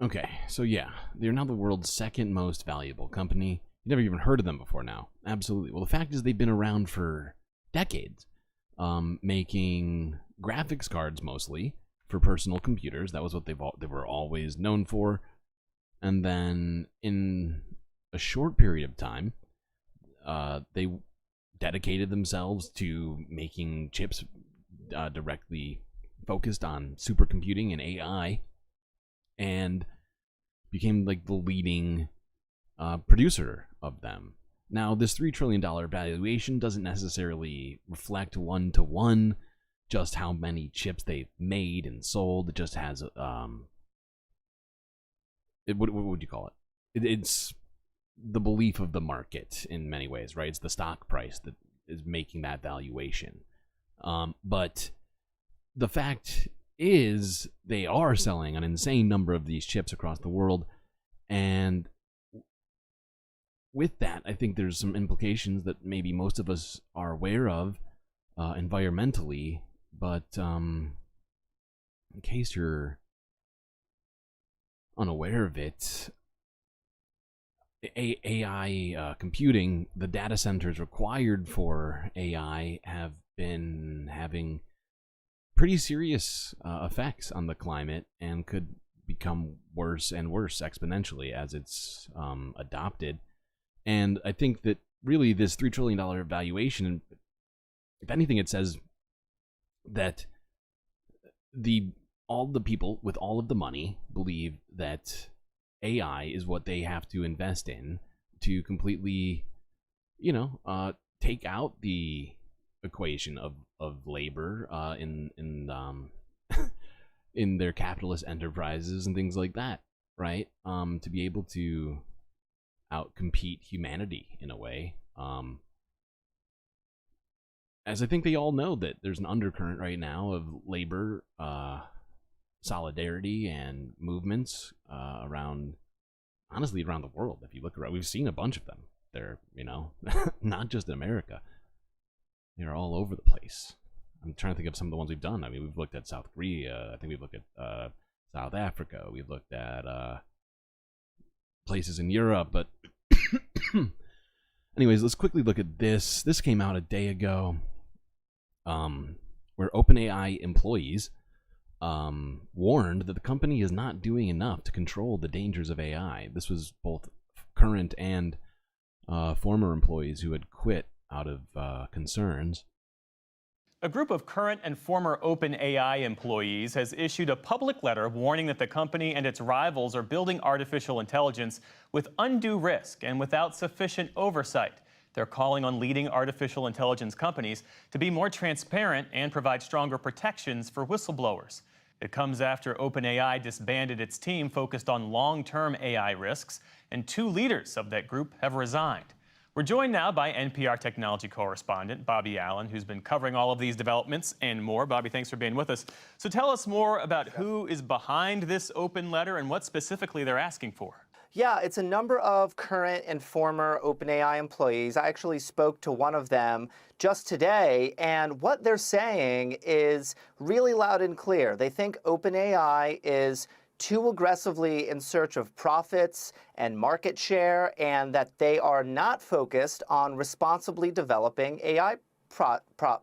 Okay, so yeah, they're now the world's second most valuable company. You've never even heard of them before now. Absolutely. Well, the fact is they've been around for decades, making graphics cards mostly for personal computers. That was what they were always known for. And then in a short period of time, they dedicated themselves to making chips directly focused on supercomputing and AI, and became like the leading producer of them. Now, this $3 trillion valuation doesn't necessarily reflect one-to-one just how many chips they've made and sold. It just has what would you call it? It's the belief of the market in many ways, right? It's the stock price that is making that valuation. But the fact is they are selling an insane number of these chips across the world, and with that, I think there's some implications that maybe most of us are aware of environmentally, but in case you're unaware of it, AI computing, the data centers required for AI have been having pretty serious effects on the climate and could become worse and worse exponentially as it's adopted. And I think that really this $3 trillion valuation, if anything, it says that all the people with all of the money believe that AI is what they have to invest in to completely, take out the equation of labor in in their capitalist enterprises and things like that, right? To be able to outcompete humanity in a way. As I think they all know that there's an undercurrent right now of labor solidarity and movements around the world. If you look around, we've seen a bunch of them. They're, not just in America. They're all over the place. I'm trying to think of some of the ones we've done. I mean, we've looked at South Korea. I think we've looked at South Africa. We've looked at places in Europe. But anyways, let's quickly look at this. This came out a day ago, where OpenAI employees warned that the company is not doing enough to control the dangers of AI. This was both current and former employees who had quit out of concerns. A group of current and former OpenAI employees has issued a public letter warning that the company and its rivals are building artificial intelligence with undue risk and without sufficient oversight. They're calling on leading artificial intelligence companies to be more transparent and provide stronger protections for whistleblowers. It comes after OpenAI disbanded its team focused on long-term AI risks, and 2 leaders of that group have resigned. We're joined now by NPR technology correspondent Bobby Allen, who's been covering all of these developments and more. Bobby, thanks for being with us. So tell us more about who is behind this open letter and what specifically they're asking for. Yeah, it's a number of current and former OpenAI employees. I actually spoke to one of them just today, and what they're saying is really loud and clear. They think OpenAI is too aggressively in search of profits and market share, and that they are not focused on responsibly developing AI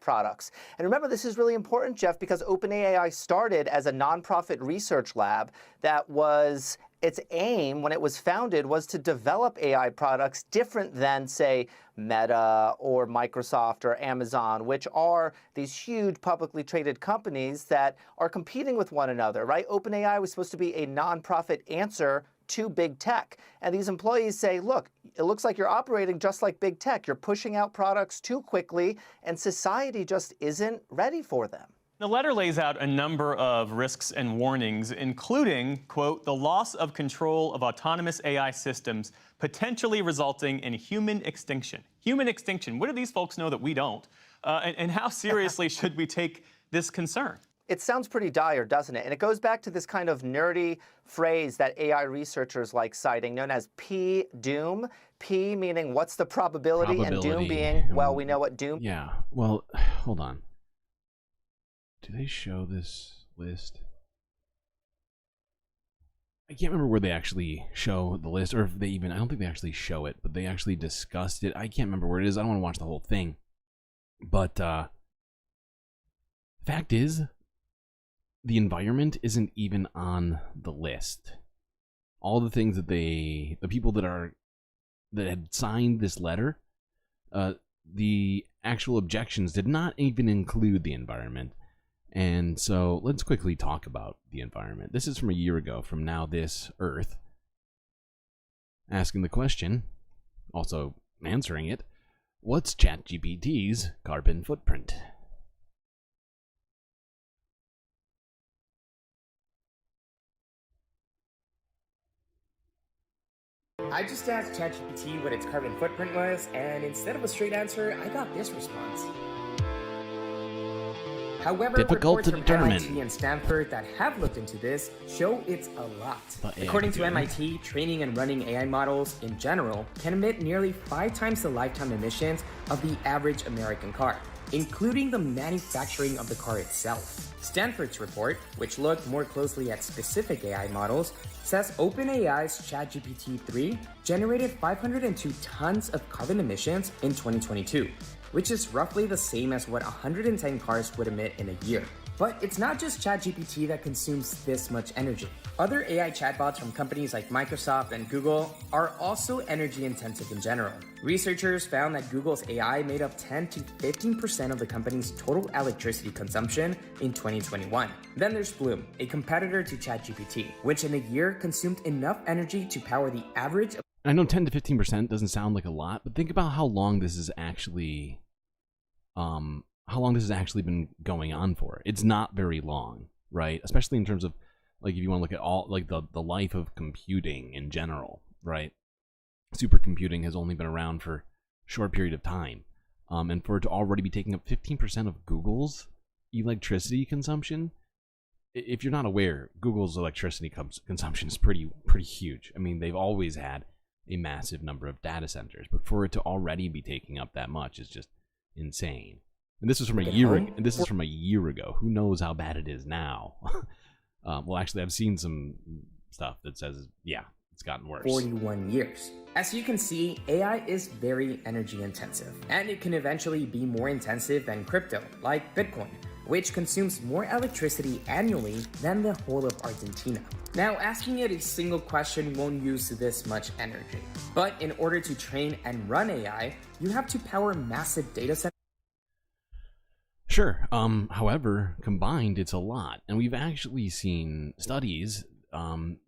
products. And remember, this is really important, Jeff, because OpenAI started as a nonprofit research lab that was its aim when it was founded was to develop AI products different than, say, Meta or Microsoft or Amazon, which are these huge publicly traded companies that are competing with one another, right? OpenAI was supposed to be a nonprofit answer to big tech. And these employees say, look, it looks like you're operating just like big tech. You're pushing out products too quickly, and society just isn't ready for them. The letter lays out a number of risks and warnings, including, quote, the loss of control of autonomous AI systems, potentially resulting in human extinction. Human extinction. What do these folks know that we don't? And how seriously should we take this concern? It sounds pretty dire, doesn't it? And it goes back to this kind of nerdy phrase that AI researchers like citing, known as P-doom. P meaning what's the probability, and doom being, well, we know what doom... Yeah, well, hold on. Do they show this list? I can't remember where they actually show the list, or if they even, I don't think they actually show it, but they actually discussed it. I can't remember where it is. I don't want to watch the whole thing. But, fact is, the environment isn't even on the list. All the things that the people that had signed this letter, the actual objections did not even include the environment. And so let's quickly talk about the environment. This is from a year ago, from Now This Earth, asking the question, also answering it, what's ChatGPT's carbon footprint? I just asked ChatGPT what its carbon footprint was, and instead of a straight answer, I got this response. However, Difficult reports to determine. from MIT and Stanford that have looked into this show it's a lot. According to MIT, training and running AI models in general can emit nearly 5 times the lifetime emissions of the average American car. including the manufacturing of the car itself. Stanford's report, which looked more closely at specific AI models, says OpenAI's ChatGPT-3 generated 502 tons of carbon emissions in 2022, which is roughly the same as what 110 cars would emit in a year. But it's not just ChatGPT that consumes this much energy. Other AI chatbots from companies like Microsoft and Google are also energy intensive in general. Researchers found that Google's AI made up 10 to 15% of the company's total electricity consumption in 2021. Then there's Bloom, a competitor to ChatGPT, which in a year consumed enough energy to power the average. I know 10 to 15% doesn't sound like a lot, but think about how long this is actually been going on for. It's not very long, right? Especially in terms of, like, if you want to look at all, like, the life of computing in general, right? Supercomputing has only been around for a short period of time. And for it to already be taking up 15% of Google's electricity consumption, if you're not aware, Google's electricity consumption is pretty huge. I mean, they've always had a massive number of data centers, but for it to already be taking up that much is just insane. And this is from a year ago. And this is from a year ago. Who knows how bad it is now? Well, actually, I've seen some stuff that says, yeah, it's gotten worse. 41 years. As you can see, AI is very energy intensive, and it can eventually be more intensive than crypto, like Bitcoin, which consumes more electricity annually than the whole of Argentina. Now, asking it a single question won't use this much energy. But in order to train and run AI, you have to power massive data centers. Sure. However, combined, it's a lot. And we've actually seen studies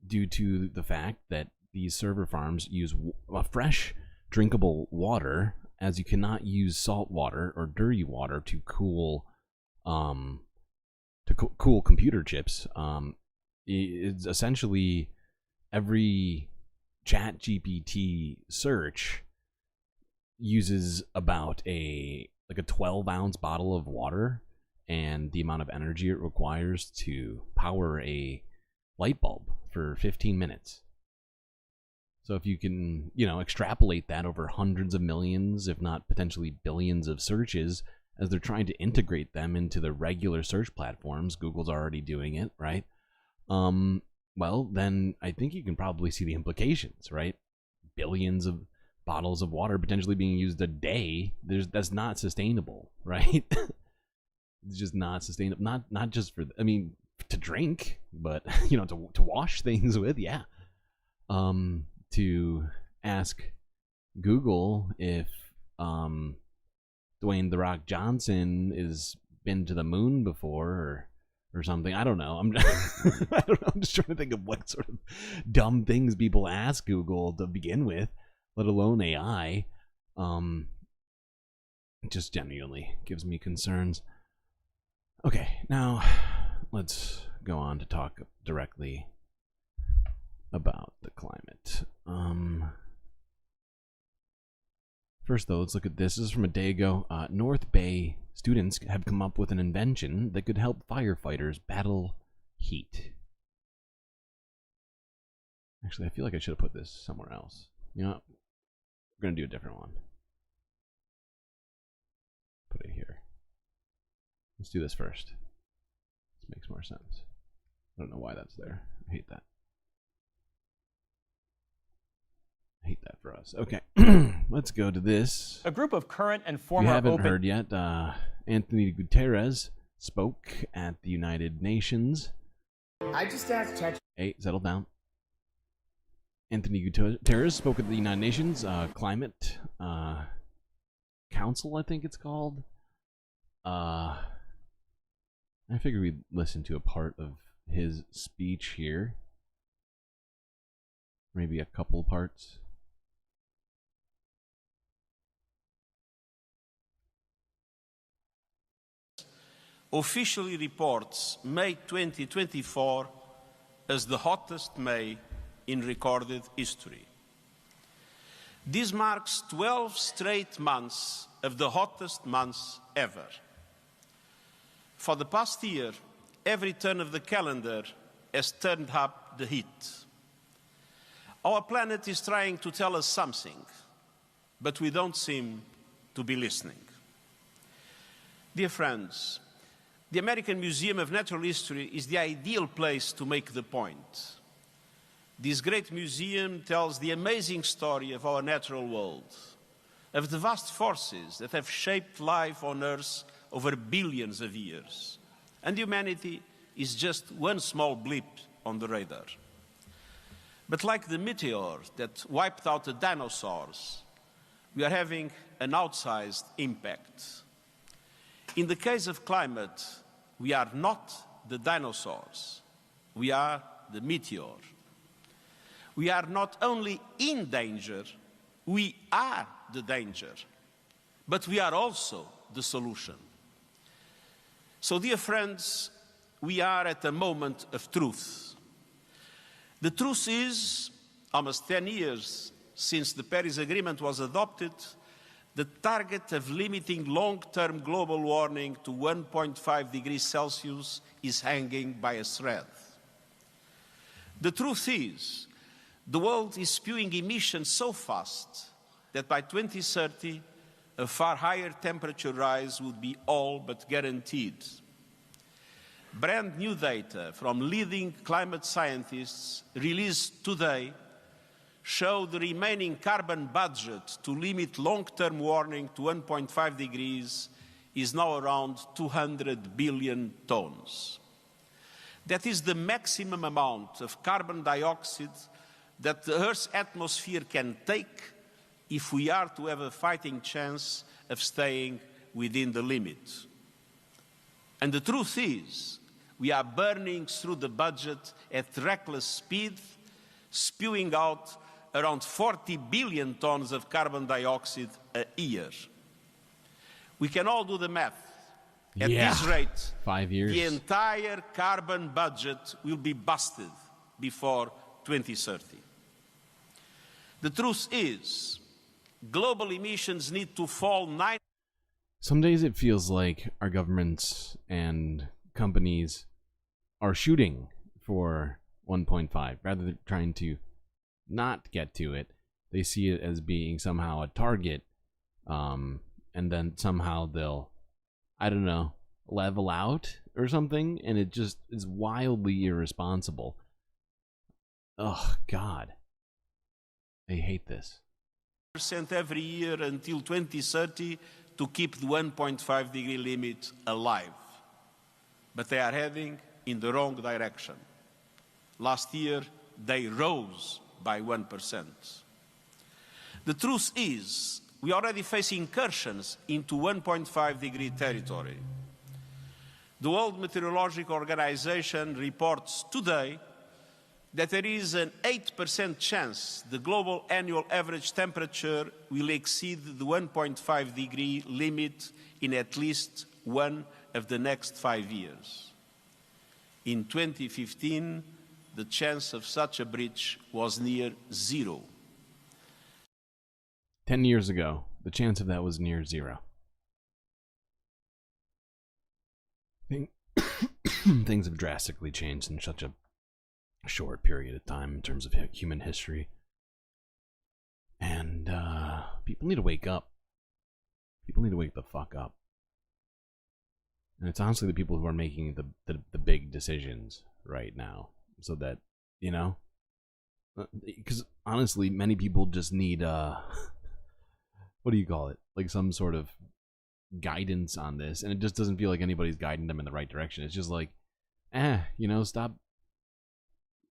due to the fact that these server farms use fresh, drinkable water, as you cannot use salt water or dirty water to cool computer chips. It's essentially every ChatGPT search uses about a 12-ounce bottle of water, and the amount of energy it requires to power a light bulb for 15 minutes. So if you can, extrapolate that over hundreds of millions, if not potentially billions of searches, as they're trying to integrate them into the regular search platforms, Google's already doing it, right? Well, then I think you can probably see the implications, right? Billions of bottles of water potentially being used a day. That's not sustainable, right? It's just not sustainable. Not just for, to drink, but to wash things with, yeah. To ask Google if Dwayne "The Rock" Johnson has been to the moon before or something. I don't know. I don't know. I'm just trying to think of what sort of dumb things people ask Google to begin with, let alone AI. It just genuinely gives me concerns. Okay, now let's go on to talk directly about the climate. First, though, let's look at this. This is from a day ago. North Bay students have come up with an invention that could help firefighters battle heat. Actually, I feel like I should have put this somewhere else. You know what? We're going to do a different one. Put it here. Let's do this first. This makes more sense. I don't know why that's there. I hate that. I hate that for us. Okay, let's go to this. A group of current and former you haven't heard yet. Anthony Guterres spoke at the United Nations. I just asked Chat. Hey, settle down. Anthony Guterres spoke at the United Nations Climate Council, I think it's called. I figured we'd listen to a part of his speech here. Maybe a couple parts. Officially reports May 2024 as the hottest May in recorded history. This marks 12 straight months of the hottest months ever. For the past year, every turn of the calendar has turned up the heat. Our planet is trying to tell us something, but we don't seem to be listening. Dear friends, the American Museum of Natural History is the ideal place to make the point. This great museum tells the amazing story of our natural world, of the vast forces that have shaped life on Earth over billions of years. And humanity is just one small blip on the radar. But like the meteor that wiped out the dinosaurs, we are having an outsized impact. In the case of climate, we are not the dinosaurs. We are the meteor. We are not only in danger, we are the danger. But we are also the solution. So, dear friends, we are at a moment of truth. The truth is, almost 10 years since the Paris Agreement was adopted, the target of limiting long-term global warming to 1.5 degrees Celsius is hanging by a thread. The truth is, the world is spewing emissions so fast that by 2030, a far higher temperature rise would be all but guaranteed. Brand new data from leading climate scientists released today show the remaining carbon budget to limit long-term warming to 1.5 degrees is now around 200 billion tons. That is the maximum amount of carbon dioxide that the Earth's atmosphere can take if we are to have a fighting chance of staying within the limit. And the truth is, we are burning through the budget at reckless speed, spewing out around 40 billion tons of carbon dioxide a year. We can all do the math. At this rate, 5 years. The entire carbon budget will be busted before 2030. The truth is, global emissions need to fall 9. Some days it feels like our governments and companies are shooting for 1.5 rather than trying to not get to it. They see it as being somehow a target, and then somehow they'll, I don't know, level out or something, and it just is wildly irresponsible. Oh God, I hate this. % every year until 2030 to keep the 1.5 degree limit alive. But they are heading in the wrong direction. Last year, they rose by 1%. The truth is, we already face incursions into 1.5 degree territory. The World Meteorological Organization reports today that there is an 8% chance the global annual average temperature will exceed the 1.5 degree limit in at least one of the next 5 years. In 2015, the chance of such a breach was near 0. 10 years ago, the chance of that was near 0. Things have drastically changed in such a short period of time in terms of human history. And people need to wake up. People need to wake the fuck up. And it's honestly the people who are making the big decisions right now. So that, you know, because honestly, many people just need, what do you call it? Like some sort of guidance on this. And it just doesn't feel like anybody's guiding them in the right direction. It's just like, you know, stop,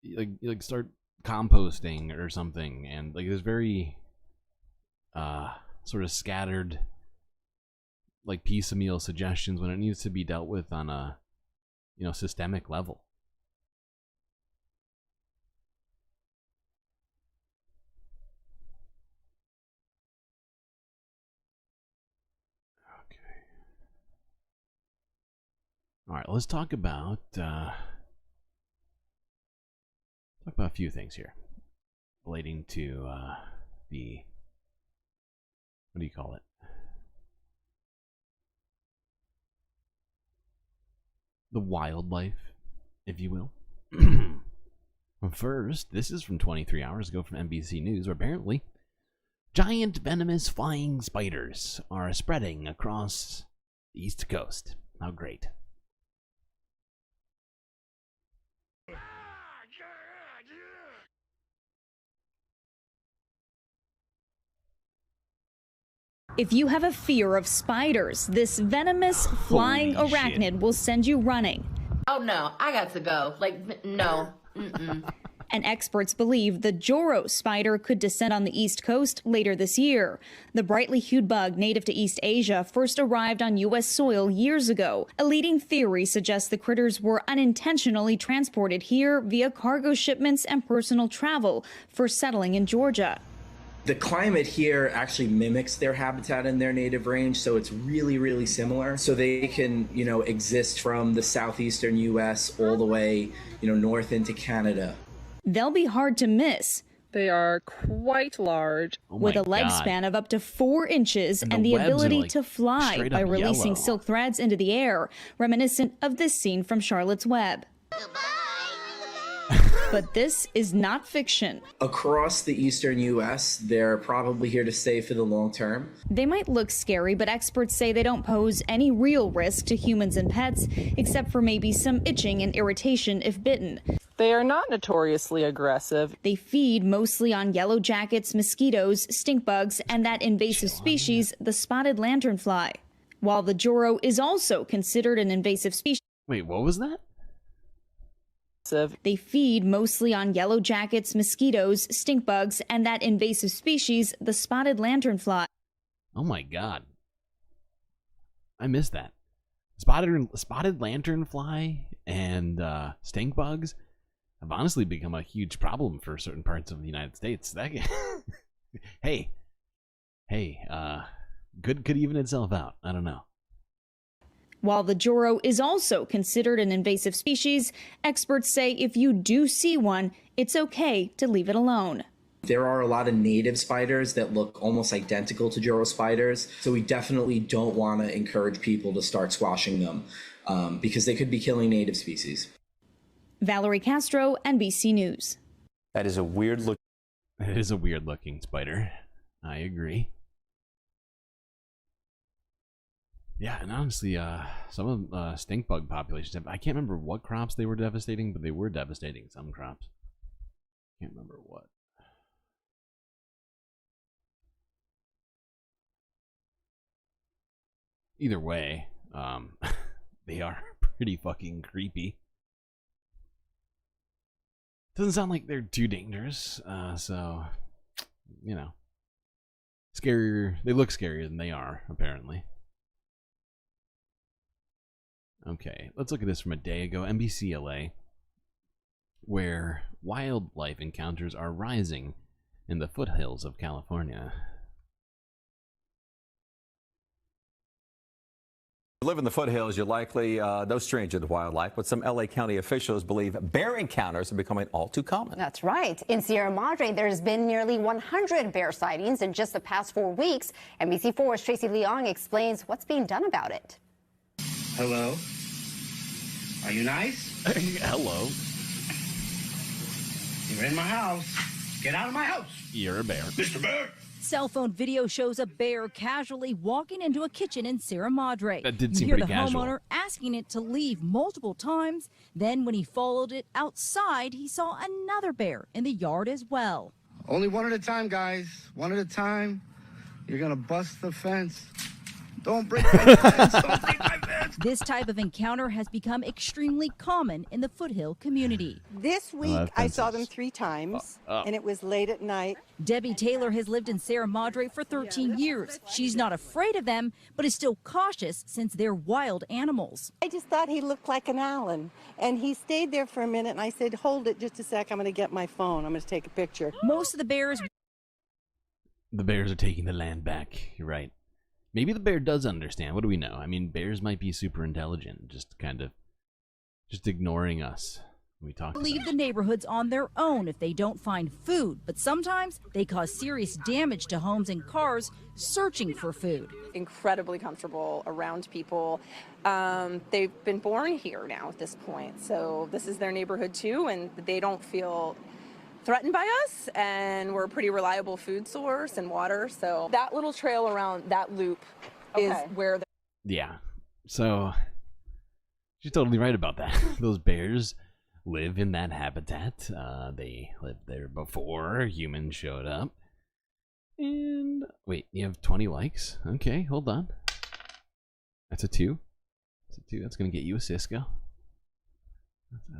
like start composting or something. And like there's very, sort of scattered, like piecemeal suggestions when it needs to be dealt with on a, you know, systemic level. All right, let's talk about a few things here relating to the, what do you call it? The wildlife, if you will. First, this is from 23 hours ago from NBC News, where apparently giant venomous flying spiders are spreading across East Coast. How great. If you have a fear of spiders, this venomous flying Holy arachnid shit. will send you running. Oh no, I got to go. Like, no. Mm-mm. And experts believe the Joro spider could descend on the East Coast later this year. The brightly hued bug native to East Asia first arrived on U.S. soil years ago. A leading theory suggests the critters were unintentionally transported here via cargo shipments and personal travel, first settling in Georgia. The climate here actually mimics their habitat in their native range, so it's really, really similar. So they can, exist from the southeastern U.S. all the way, north into Canada. They'll be hard to miss. They are quite large. With a lifespan of up to 4 inches and the webs are, ability like, to fly straight by up releasing yellow. silk threads into the air, reminiscent of this scene from Charlotte's Web. But this is not fiction. Across the eastern U.S., they're probably here to stay for the long term. They might look scary, but experts say they don't pose any real risk to humans and pets, except for maybe some itching and irritation if bitten. They are not notoriously aggressive. They feed mostly on yellow jackets, mosquitoes, stink bugs, and that invasive species, the spotted lanternfly. While the Joro is also considered an invasive species. Wait, what was that? They feed mostly on yellow jackets, mosquitoes, stink bugs, and that invasive species, the spotted lanternfly. Oh my god. I missed that. Spotted lanternfly and stink bugs have honestly become a huge problem for certain parts of the United States. That hey, could even itself out. I don't know. While the Joro is also considered an invasive species, experts say if you do see one, it's okay to leave it alone. There are a lot of native spiders that look almost identical to Joro spiders, so we definitely don't want to encourage people to start squashing them because they could be killing native species. Valerie Castro, NBC News. That is a weird look. It is a weird looking spider. I agree. Yeah, and honestly, some of stink bug populations I can't remember what crops they were devastating, but they were devastating some crops. Can't remember what. Either way, they are pretty fucking creepy. Doesn't sound like they're too dangerous, so, scarier. They look scarier than they are, apparently. Okay, let's look at this from a day ago. NBC LA, where wildlife encounters are rising in the foothills of California. You live in the foothills, you're likely no stranger to wildlife, but some LA County officials believe bear encounters are becoming all too common. That's right. In Sierra Madre, there's been nearly 100 bear sightings in just the past 4 weeks. NBC4's Tracy Leong explains what's being done about it. Hello? Are you nice? Hello. You're in my house. Get out of my house. You're a bear. Mr. Bear. Cell phone video shows a bear casually walking into a kitchen in Sierra Madre. That did You seem hear pretty the casual. homeowner asking it to leave multiple times. Then when he followed it outside, he saw another bear in the yard as well. Only one at a time, guys. One at a time. You're going to bust the fence. Don't break my fence. Don't break my fence. This type of encounter has become extremely common in the foothill community. This week, I saw them 3 times, and it was late at night. Debbie Taylor has lived in Sierra Madre for 13 years. She's not afraid of them, but is still cautious since they're wild animals. I just thought he looked like an Allen, and he stayed there for a minute, and I said, hold it just a sec, I'm going to get my phone. I'm going to take a picture. Most of the bears are taking the land back. You're right. Maybe the bear does understand. What do we know? I mean, bears might be super intelligent, just ignoring us when we talk. leave the neighborhoods on their own if they don't find food, but sometimes they cause serious damage to homes and cars searching for food. Incredibly comfortable around people. They've been born here now at this point, so this is their neighborhood too, and they don't feel threatened by us, and we're a pretty reliable food source and water, so that little trail around that loop is where Yeah, So she's totally right about that. Those bears live in that habitat. They lived there before humans showed up. And wait, you have 20 likes? Okay, hold on. That's a 2. That's a 2. That's gonna get you a Cisco.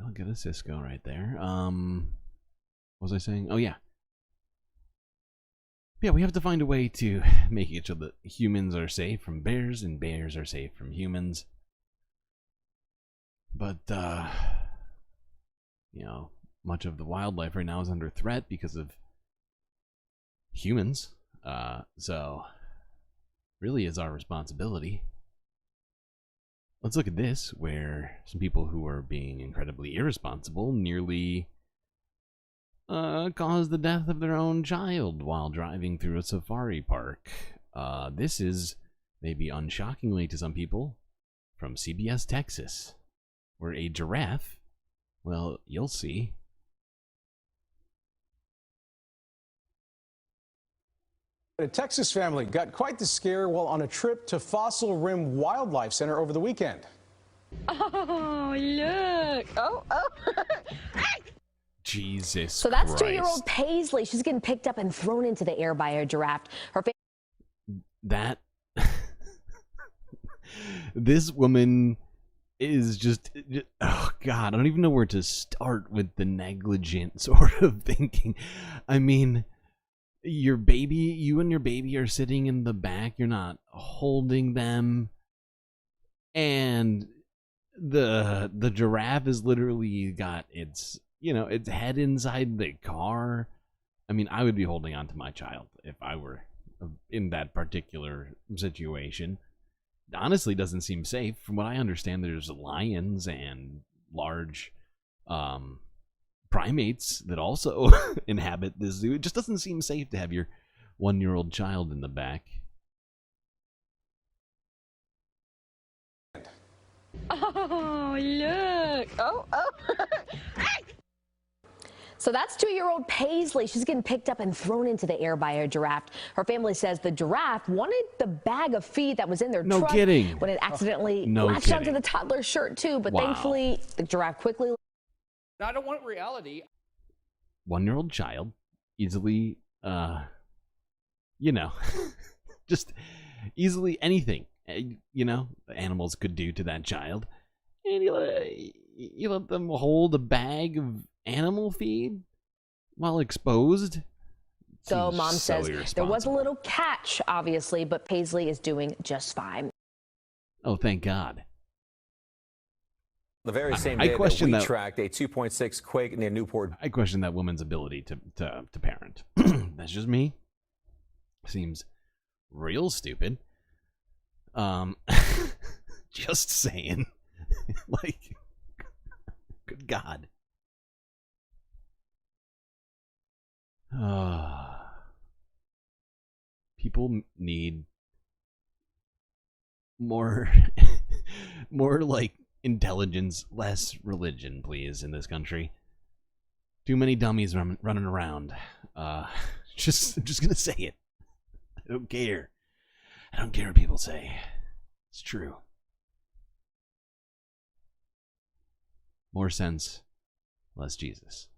I'll get a Cisco right there. What was I saying? Oh yeah. Yeah, we have to find a way to make it so that humans are safe from bears and bears are safe from humans. But, you know, much of the wildlife right now is under threat because of humans. So, really is our responsibility. Let's look at this, where some people who are being incredibly irresponsible nearly caused the death of their own child while driving through a safari park. This is, maybe unshockingly to some people, from CBS Texas, where a giraffe, well, you'll see. A Texas family got quite the scare while on a trip to Fossil Rim Wildlife Center over the weekend. Oh, look. Oh. Jesus So that's Christ. 2-year-old Paisley. She's getting picked up and thrown into the air by a giraffe. That this woman is just, oh God, I don't even know where to start with the negligent sort of thinking. I mean, you and your baby are sitting in the back, you're not holding them, and the giraffe is literally got its, you know, its head inside the car. I mean, I would be holding on to my child if I were in that particular situation. It honestly doesn't seem safe. From what I understand, there's lions and large primates that also inhabit this zoo. It just doesn't seem safe to have your 1-year-old child in the back. Oh, look. Oh. So that's 2-year-old Paisley. She's getting picked up and thrown into the air by a giraffe. Her family says the giraffe wanted the bag of feed that was in their truck. No kidding. When it accidentally No latched kidding. onto the toddler's shirt too. But Wow. thankfully, the giraffe quickly. I don't want reality. 1-year-old child, easily, you know, just easily anything, you know, animals could do to that child. And you let them hold a bag of animal feed while exposed? So Seems mom so says there was a little catch, obviously, but Paisley is doing just fine. Oh, thank God. The very same I day question that we that- tracked a 2.6 quake near Newport. I question that woman's ability to parent. That's just me. Seems real stupid. Just saying. Like, good God. People need more like intelligence, less religion, please, in this country. Too many dummies running around. I'm just gonna say it. I don't care. I don't care what people say. It's true. More sense, less Jesus.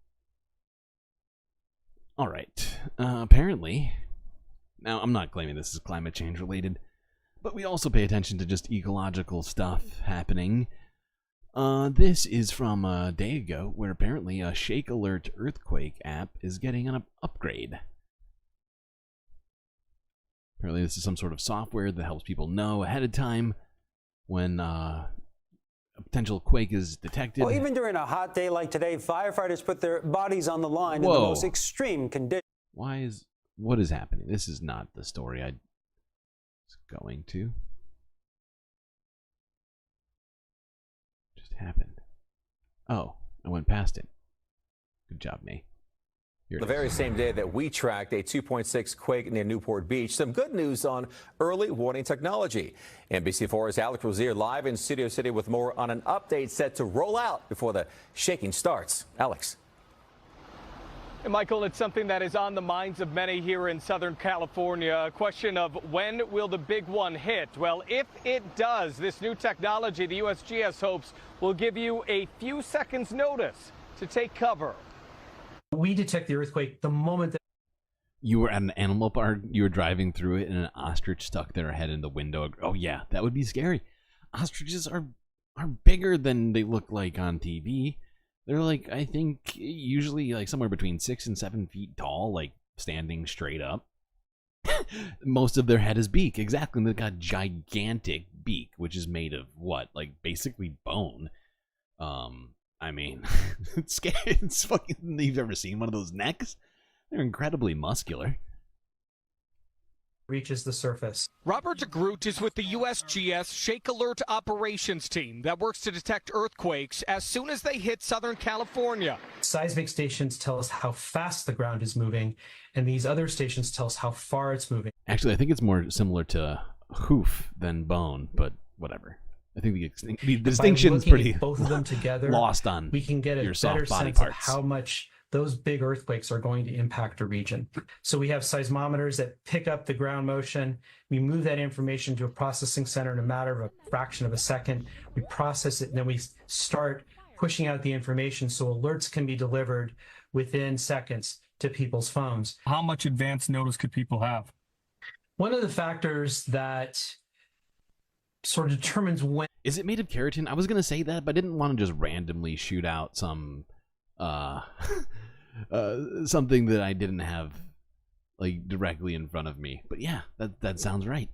All right. Apparently, now I'm not claiming this is climate change related, but we also pay attention to just ecological stuff happening. This is from a day ago, where apparently a Shake Alert earthquake app is getting an upgrade. Apparently this is some sort of software that helps people know ahead of time when a potential quake is detected. Well, even during a hot day like today, firefighters put their bodies on the line in the Whoa. most extreme conditions. What is happening? This is not the story I was going to. Just happened. Oh, I went past it. Good job, me. Here it The is. very same day that we tracked a 2.6 quake near Newport Beach. Some good news on early warning technology. NBC4's Alex Rozier live in Studio City with more on an update set to roll out before the shaking starts. Alex. And Michael, it's something that is on the minds of many here in Southern California. A question of when will the big one hit? Well, if it does, this new technology, the USGS hopes, will give you a few seconds notice to take cover. We detect the earthquake the moment that You were at an animal park, you were driving through it, and an ostrich stuck their head in the window. Oh yeah, that would be scary. Ostriches are bigger than they look like on TV. They're like, I think, usually like somewhere between 6 and 7 feet tall, like standing straight up. Most of their head is beak, exactly. And they've got gigantic beak, which is made of what? Like basically bone. I mean, it's scary. It's fucking. You've ever seen one of those necks? They're incredibly muscular. reaches the surface. Robert DeGroot is with the USGS Shake Alert Operations Team that works to detect earthquakes as soon as they hit Southern California. Seismic stations tell us how fast the ground is moving, and these other stations tell us how far it's moving. Actually, I think it's more similar to hoof than bone, but whatever. I think the distinction's pretty both of them together, lost on we can get a your soft better body sense parts. of how much those big earthquakes are going to impact a region. So we have seismometers that pick up the ground motion. We move that information to a processing center in a matter of a fraction of a second. We process it, and then we start pushing out the information so alerts can be delivered within seconds to people's phones. How much advance notice could people have? One of the factors that sort of determines when... Is it made of keratin? I was going to say that, but I didn't want to just randomly shoot out some... something that I didn't have like directly in front of me. But yeah, that sounds right.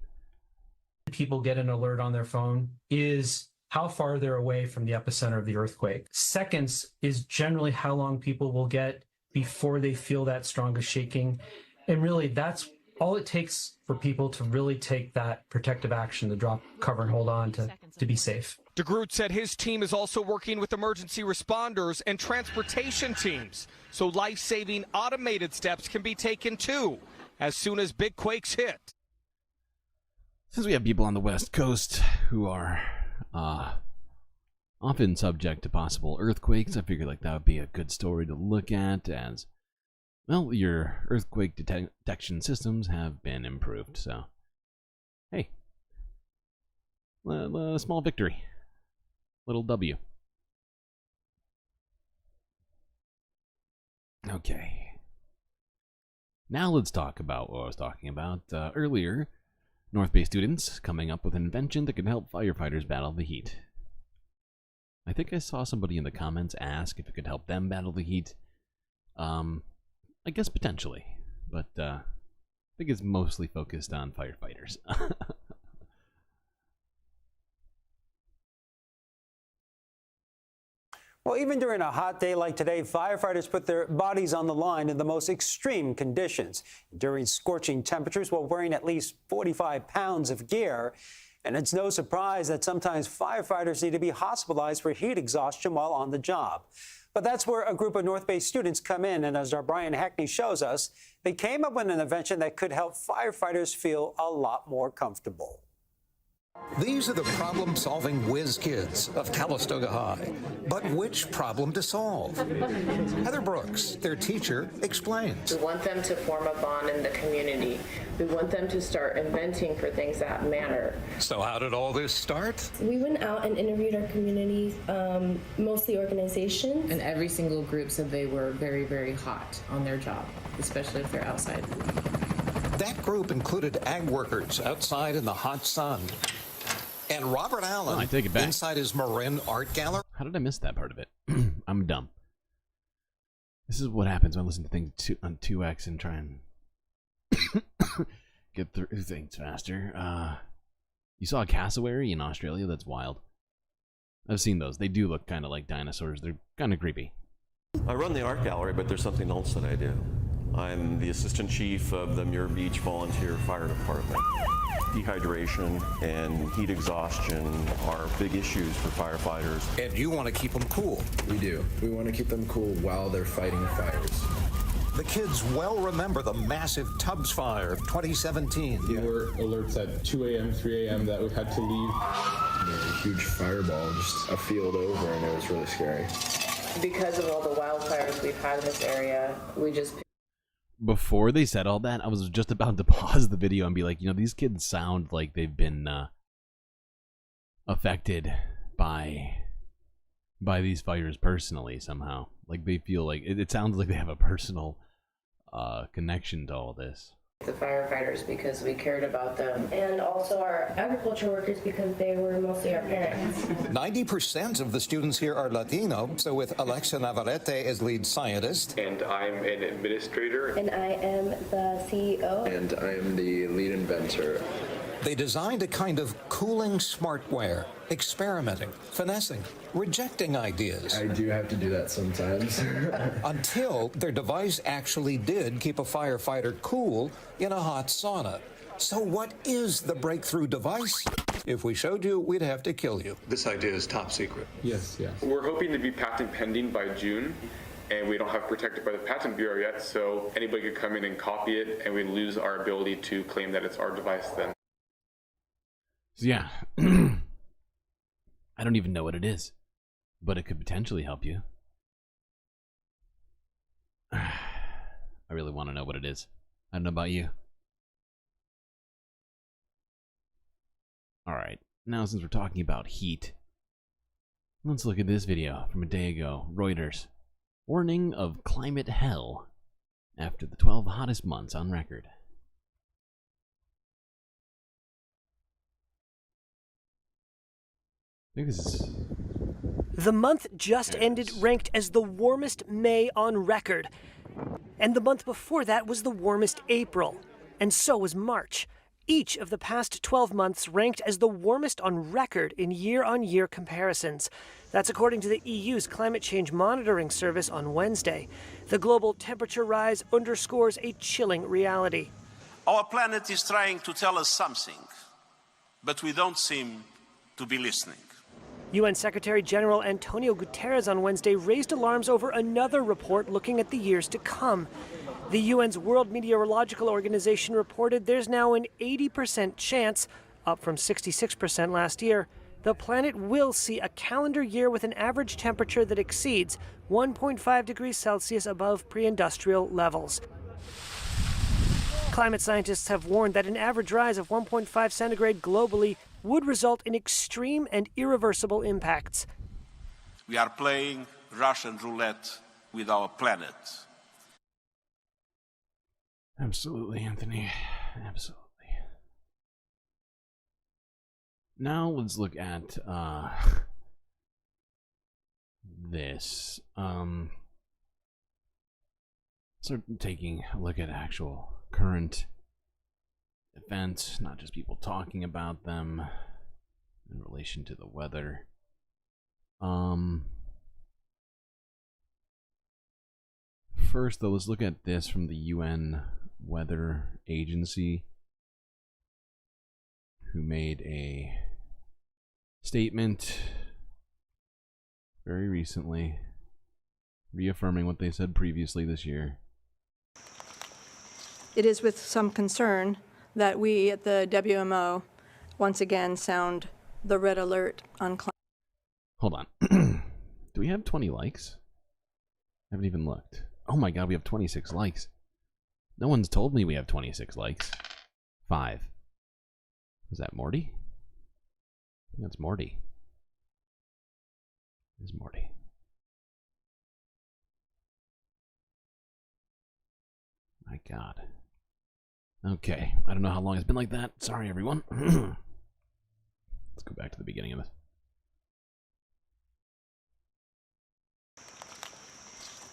People get an alert on their phone is how far they're away from the epicenter of the earthquake. Seconds is generally how long people will get before they feel that strongest shaking. And really, that's all it takes for people to really take that protective action, to drop cover and hold on to be safe. DeGroot said his team is also working with emergency responders and transportation teams, so life-saving automated steps can be taken too, as soon as big quakes hit. Since we have people on the West Coast who are often subject to possible earthquakes, I figured like that would be a good story to look at, as well, your earthquake detection systems have been improved. So, hey, a small victory. Little W. Okay. Now let's talk about what I was talking about earlier. North Bay students coming up with an invention that can help firefighters battle the heat. I think I saw somebody in the comments ask if it could help them battle the heat. I guess potentially, but I think it's mostly focused on firefighters. Well, even during a hot day like today, firefighters put their bodies on the line in the most extreme conditions. During scorching temperatures while wearing at least 45 pounds of gear. And it's no surprise that sometimes firefighters need to be hospitalized for heat exhaustion while on the job. But that's where a group of North Bay students come in, and as our Brian Hackney shows us, they came up with an invention that could help firefighters feel a lot more comfortable. These are the problem-solving whiz kids of Calistoga High. But which problem to solve? Heather Brooks, their teacher, explains. We want them to form a bond in the community. We want them to start inventing for things that matter. So how did all this start? We went out and interviewed our community, mostly organizations. And every single group said they were very, very hot on their job, especially if they're outside. That group included ag workers outside in the hot sun. And Robert Allen, I take it back. Inside his Marin art gallery. How did I miss that part of it? I'm dumb. This is what happens when I listen to things on 2x and try and get through things faster. You saw a cassowary in Australia? That's wild. I've seen those. They do look kind of like dinosaurs. They're kind of creepy. I run the art gallery, but there's something else that I do. I'm the assistant chief of the Muir Beach Volunteer Fire Department. Dehydration and heat exhaustion are big issues for firefighters. And you want to keep them cool. We do. We want to keep them cool while they're fighting fires. The kids well remember the massive Tubbs fire of 2017. There were alerts at 2 a.m., 3 a.m. that we had to leave. There was a huge fireball, just a field over, and it was really scary. Because of all the wildfires we've had in this area, we just... Before they said all that, I was just about to pause the video and be like, you know, these kids sound like they've been affected by these fires personally somehow. Like they feel like it sounds like they have a personal connection to all this. The firefighters because we cared about them. And also our agriculture workers because they were mostly our parents. 90% of the students here are Latino, so with Alexa Navarrete as lead scientist. And I'm an administrator. And I am the CEO. And I am the lead inventor. They designed a kind of cooling smartware, experimenting, finessing, rejecting ideas. I do have to do that sometimes. Until their device actually did keep a firefighter cool in a hot sauna. So what is the breakthrough device? If we showed you, we'd have to kill you. This idea is top secret. Yes. We're hoping to be patent pending by June, and we don't have protected by the Patent Bureau yet, so anybody could come in and copy it, and we lose our ability to claim that it's our device then. So yeah, I don't even know what it is, but it could potentially help you. I really want to know what it is. I don't know about you. Alright, now since we're talking about heat, let's look at this video from a day ago. Reuters. Warning of climate hell after the 12 hottest months on record. I think this is... The month just ended ranked as the warmest May on record. And the month before that was the warmest April. And so was March. Each of the past 12 months ranked as the warmest on record in year-on-year comparisons. That's according to the EU's Climate Change Monitoring Service on Wednesday. The global temperature rise underscores a chilling reality. Our planet is trying to tell us something, but we don't seem to be listening. UN Secretary General Antonio Guterres on Wednesday raised alarms over another report looking at the years to come. The UN's World Meteorological Organization reported there's now an 80% chance, up from 66% last year, the planet will see a calendar year with an average temperature that exceeds 1.5 degrees Celsius above pre-industrial levels. Climate scientists have warned that an average rise of 1.5 centigrade globally would result in extreme and irreversible impacts. We are playing Russian roulette with our planet. Absolutely, Anthony. Absolutely. Now let's look at this. Start taking a look at actual current events, not just people talking about them in relation to the weather. First, though, let's look at this from the UN Weather Agency, who made a statement very recently, reaffirming what they said previously this year. It is with some concern that we at the WMO once again sound the red alert on climate. Hold on. Do we have 20 likes? I haven't even looked. Oh my god, we have 26 likes. No one's told me we have 26 likes. 5. Is that Morty? I think that's Morty. It's Morty. My god. Okay, I don't know how long it's been like that. Sorry, everyone. Let's go back to the beginning of this.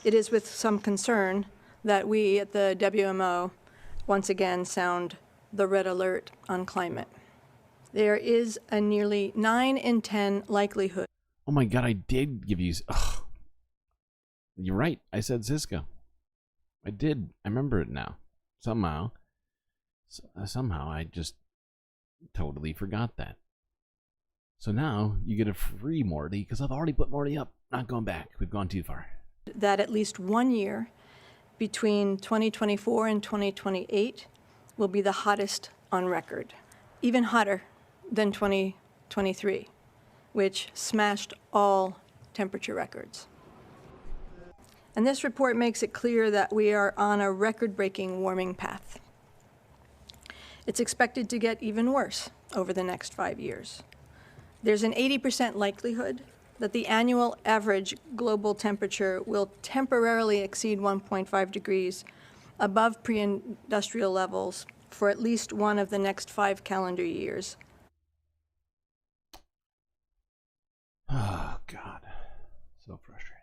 It is with some concern that we at the WMO once again sound the red alert on climate. There is a nearly 9 in 10 likelihood. Oh my god, I did give you... Ugh. You're right, I said Cisco. I did. I remember it now. Somehow. Somehow I just totally forgot that. So now you get a free Morty because I've already put Morty up. Not going back. We've gone too far. That at least 1 year between 2024 and 2028 will be the hottest on record. Even hotter than 2023, which smashed all temperature records. And this report makes it clear that we are on a record-breaking warming path. It's expected to get even worse over the next 5 years. There's an 80% likelihood that the annual average global temperature will temporarily exceed 1.5 degrees above pre-industrial levels for at least one of the next 5 calendar years. Oh, God. So frustrating.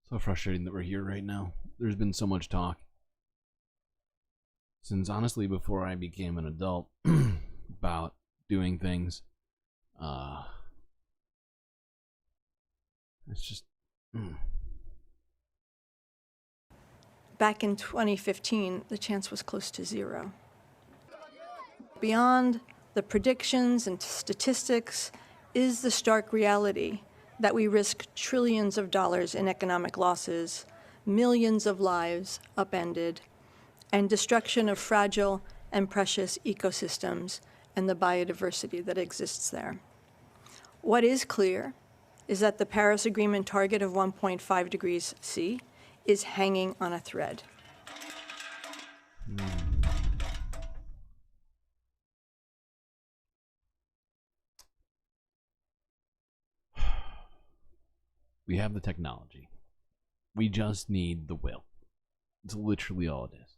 So frustrating that we're here right now. There's been so much talk. Since honestly, before I became an adult, about doing things, it's just... Back in 2015, the chance was close to 0. Beyond the predictions and statistics is the stark reality that we risk trillions of dollars in economic losses, millions of lives upended, and destruction of fragile and precious ecosystems and the biodiversity that exists there. What is clear is that the Paris Agreement target of 1.5 degrees C is hanging on a thread. We have the technology. We just need the will. It's literally all it is.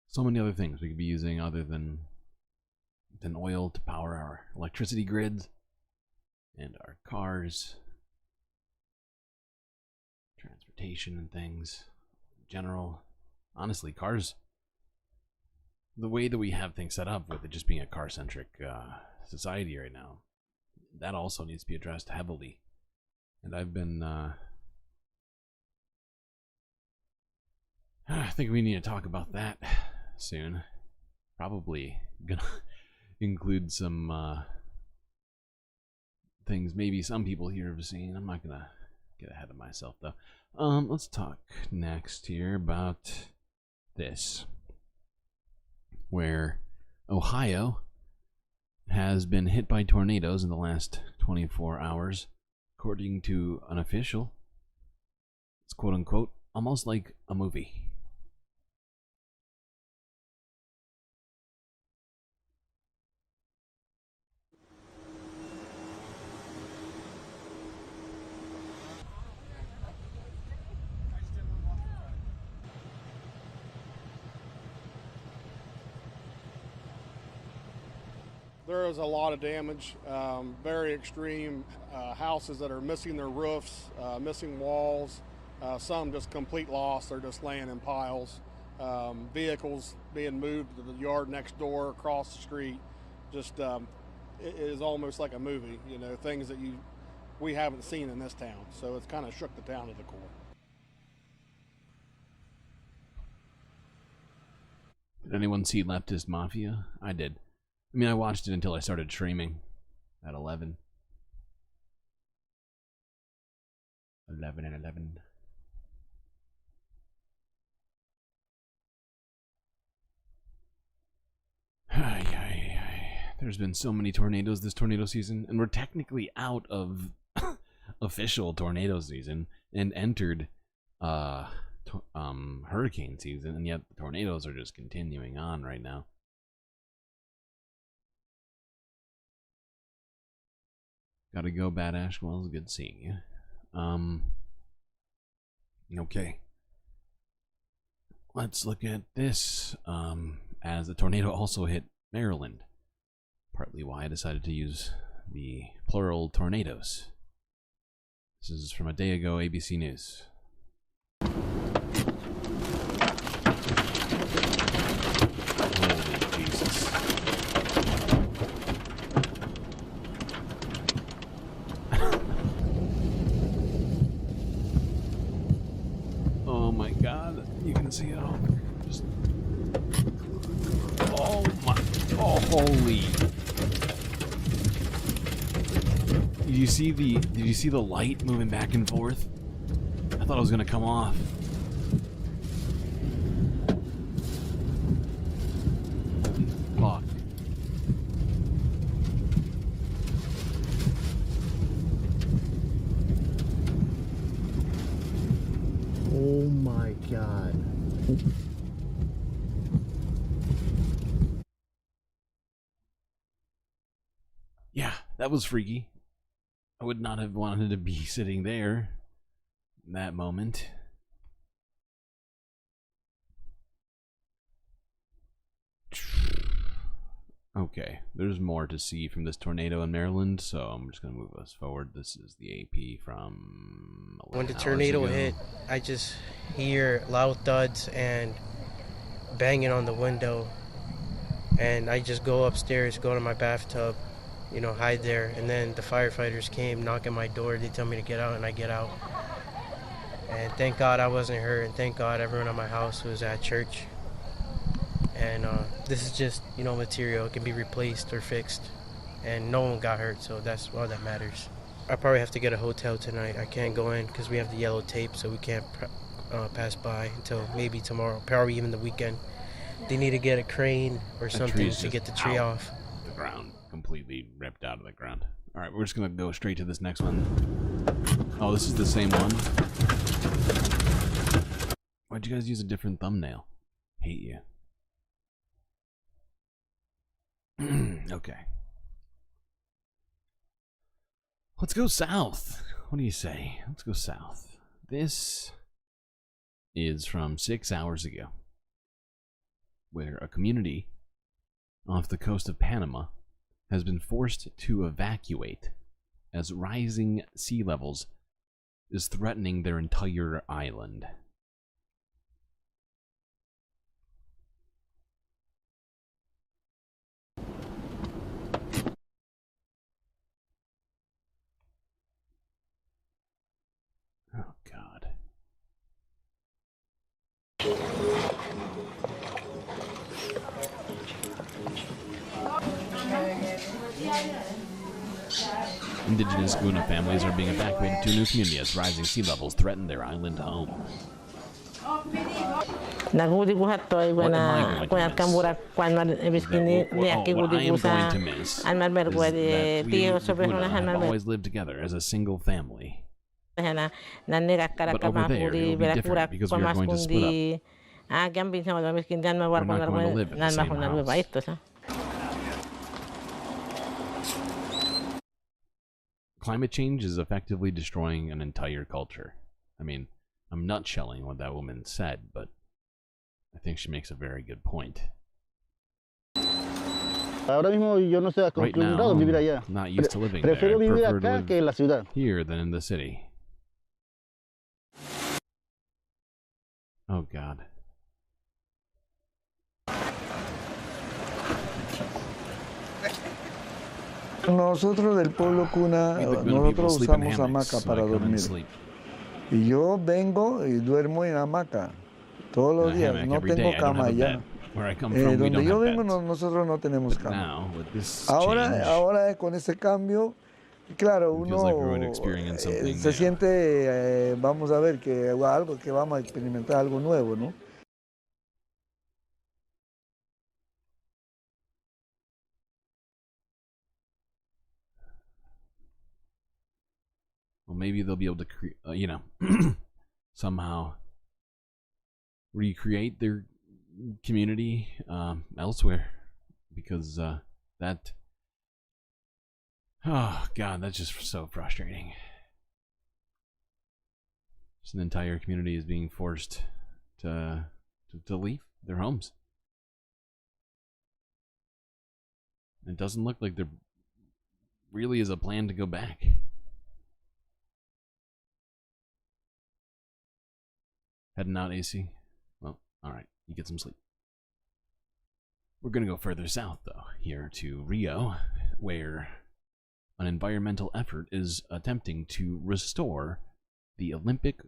So many other things we could be using other than oil to power our electricity grids and our cars, transportation and things in general. Honestly, cars, the way that we have things set up with it just being a car-centric society right now, that also needs to be addressed heavily. And I've been I think we need to talk about that soon. Probably gonna include some things maybe some people here have seen. I'm not gonna get ahead of myself though. Let's talk next here about this, where Ohio has been hit by tornadoes in the last 24 hours. According to an official, it's quote unquote almost like a movie. There is a lot of damage, very extreme houses that are missing their roofs, missing walls, some just complete loss. They're just laying in piles. Vehicles being moved to the yard next door, across the street. Just it is almost like a movie, you know, things that we haven't seen in this town. So it's kind of shook the town to the core. Did anyone see Leftist Mafia? I did. I mean, I watched it until I started streaming at 11. 11 and 11. There's been so many tornadoes this tornado season, and we're technically out of official tornado season and entered hurricane season, and yet the tornadoes are just continuing on right now. Gotta go, Bad Ash. Well, it's good seeing you. Okay. Let's look at this. As the tornado also hit Maryland. Partly why I decided to use the plural tornadoes. This is from a day ago, ABC News. Holy Jesus. Oh my God, you can see it all. Just... Oh my, oh holy. Did you see the light moving back and forth? I thought it was gonna come off. Fuck. God. Yeah, that was freaky. I would not have wanted to be sitting there in that moment. Okay, there's more to see from this tornado in Maryland, so I'm just going to move us forward. This is the AP from 11 When the hours tornado ago. hit, I just hear loud thuds and banging on the window. And I just go upstairs, go to my bathtub, you know, hide there. And then the firefighters came, knock on my door. They tell me to get out, and I get out. And thank God I wasn't hurt, and thank God everyone at my house was at church. And this is just, you know, material. It can be replaced or fixed. And no one got hurt, so that's all that matters. I probably have to get a hotel tonight. I can't go in because we have the yellow tape, so we can't pass by until maybe tomorrow, probably even the weekend. They need to get a crane or something to get the tree off. The ground completely ripped out of the ground. All right, we're just gonna go straight to this next one. Oh, this is the same one. Why'd you guys use a different thumbnail? Hate you. Okay. Let's go south. What do you say? Let's go south. This is from 6 hours ago, where a community off the coast of Panama has been forced to evacuate as rising sea levels is threatening their entire island. Oh, God. Indigenous Guna families are being evacuated to a new community as rising sea levels threaten their island home. What am I going to miss is that we have always lived together as a single family. But over there, it will be different because we are going to split up. We're not going to live in the same house. Climate change is effectively destroying an entire culture. I mean, I'm nutshelling what that woman said, but I think she makes a very good point. Ahora mismo yo no estoy Right acostumbrado a now, vivir allá. I'm not used to living there. I Prefiero vivir prefer to acá que en la ciudad. live here than in the city. Oh, God. Nosotros del pueblo Cuna, nosotros usamos hamaca para dormir. Y yo vengo y duermo en hamaca todos los días. No tengo cama allá. Donde yo vengo nosotros no tenemos cama. Ahora con ese cambio, claro, uno se siente, vamos a ver, que algo que vamos a experimentar algo nuevo, ¿no? Well, maybe they'll be able to, somehow recreate their community elsewhere, because that, oh God, that's just so frustrating. Just an entire community is being forced to leave their homes. It doesn't look like there really is a plan to go back. Heading out, AC? Well, alright, you get some sleep. We're gonna go further south, though, here to Rio, where an environmental effort is attempting to restore the Olympic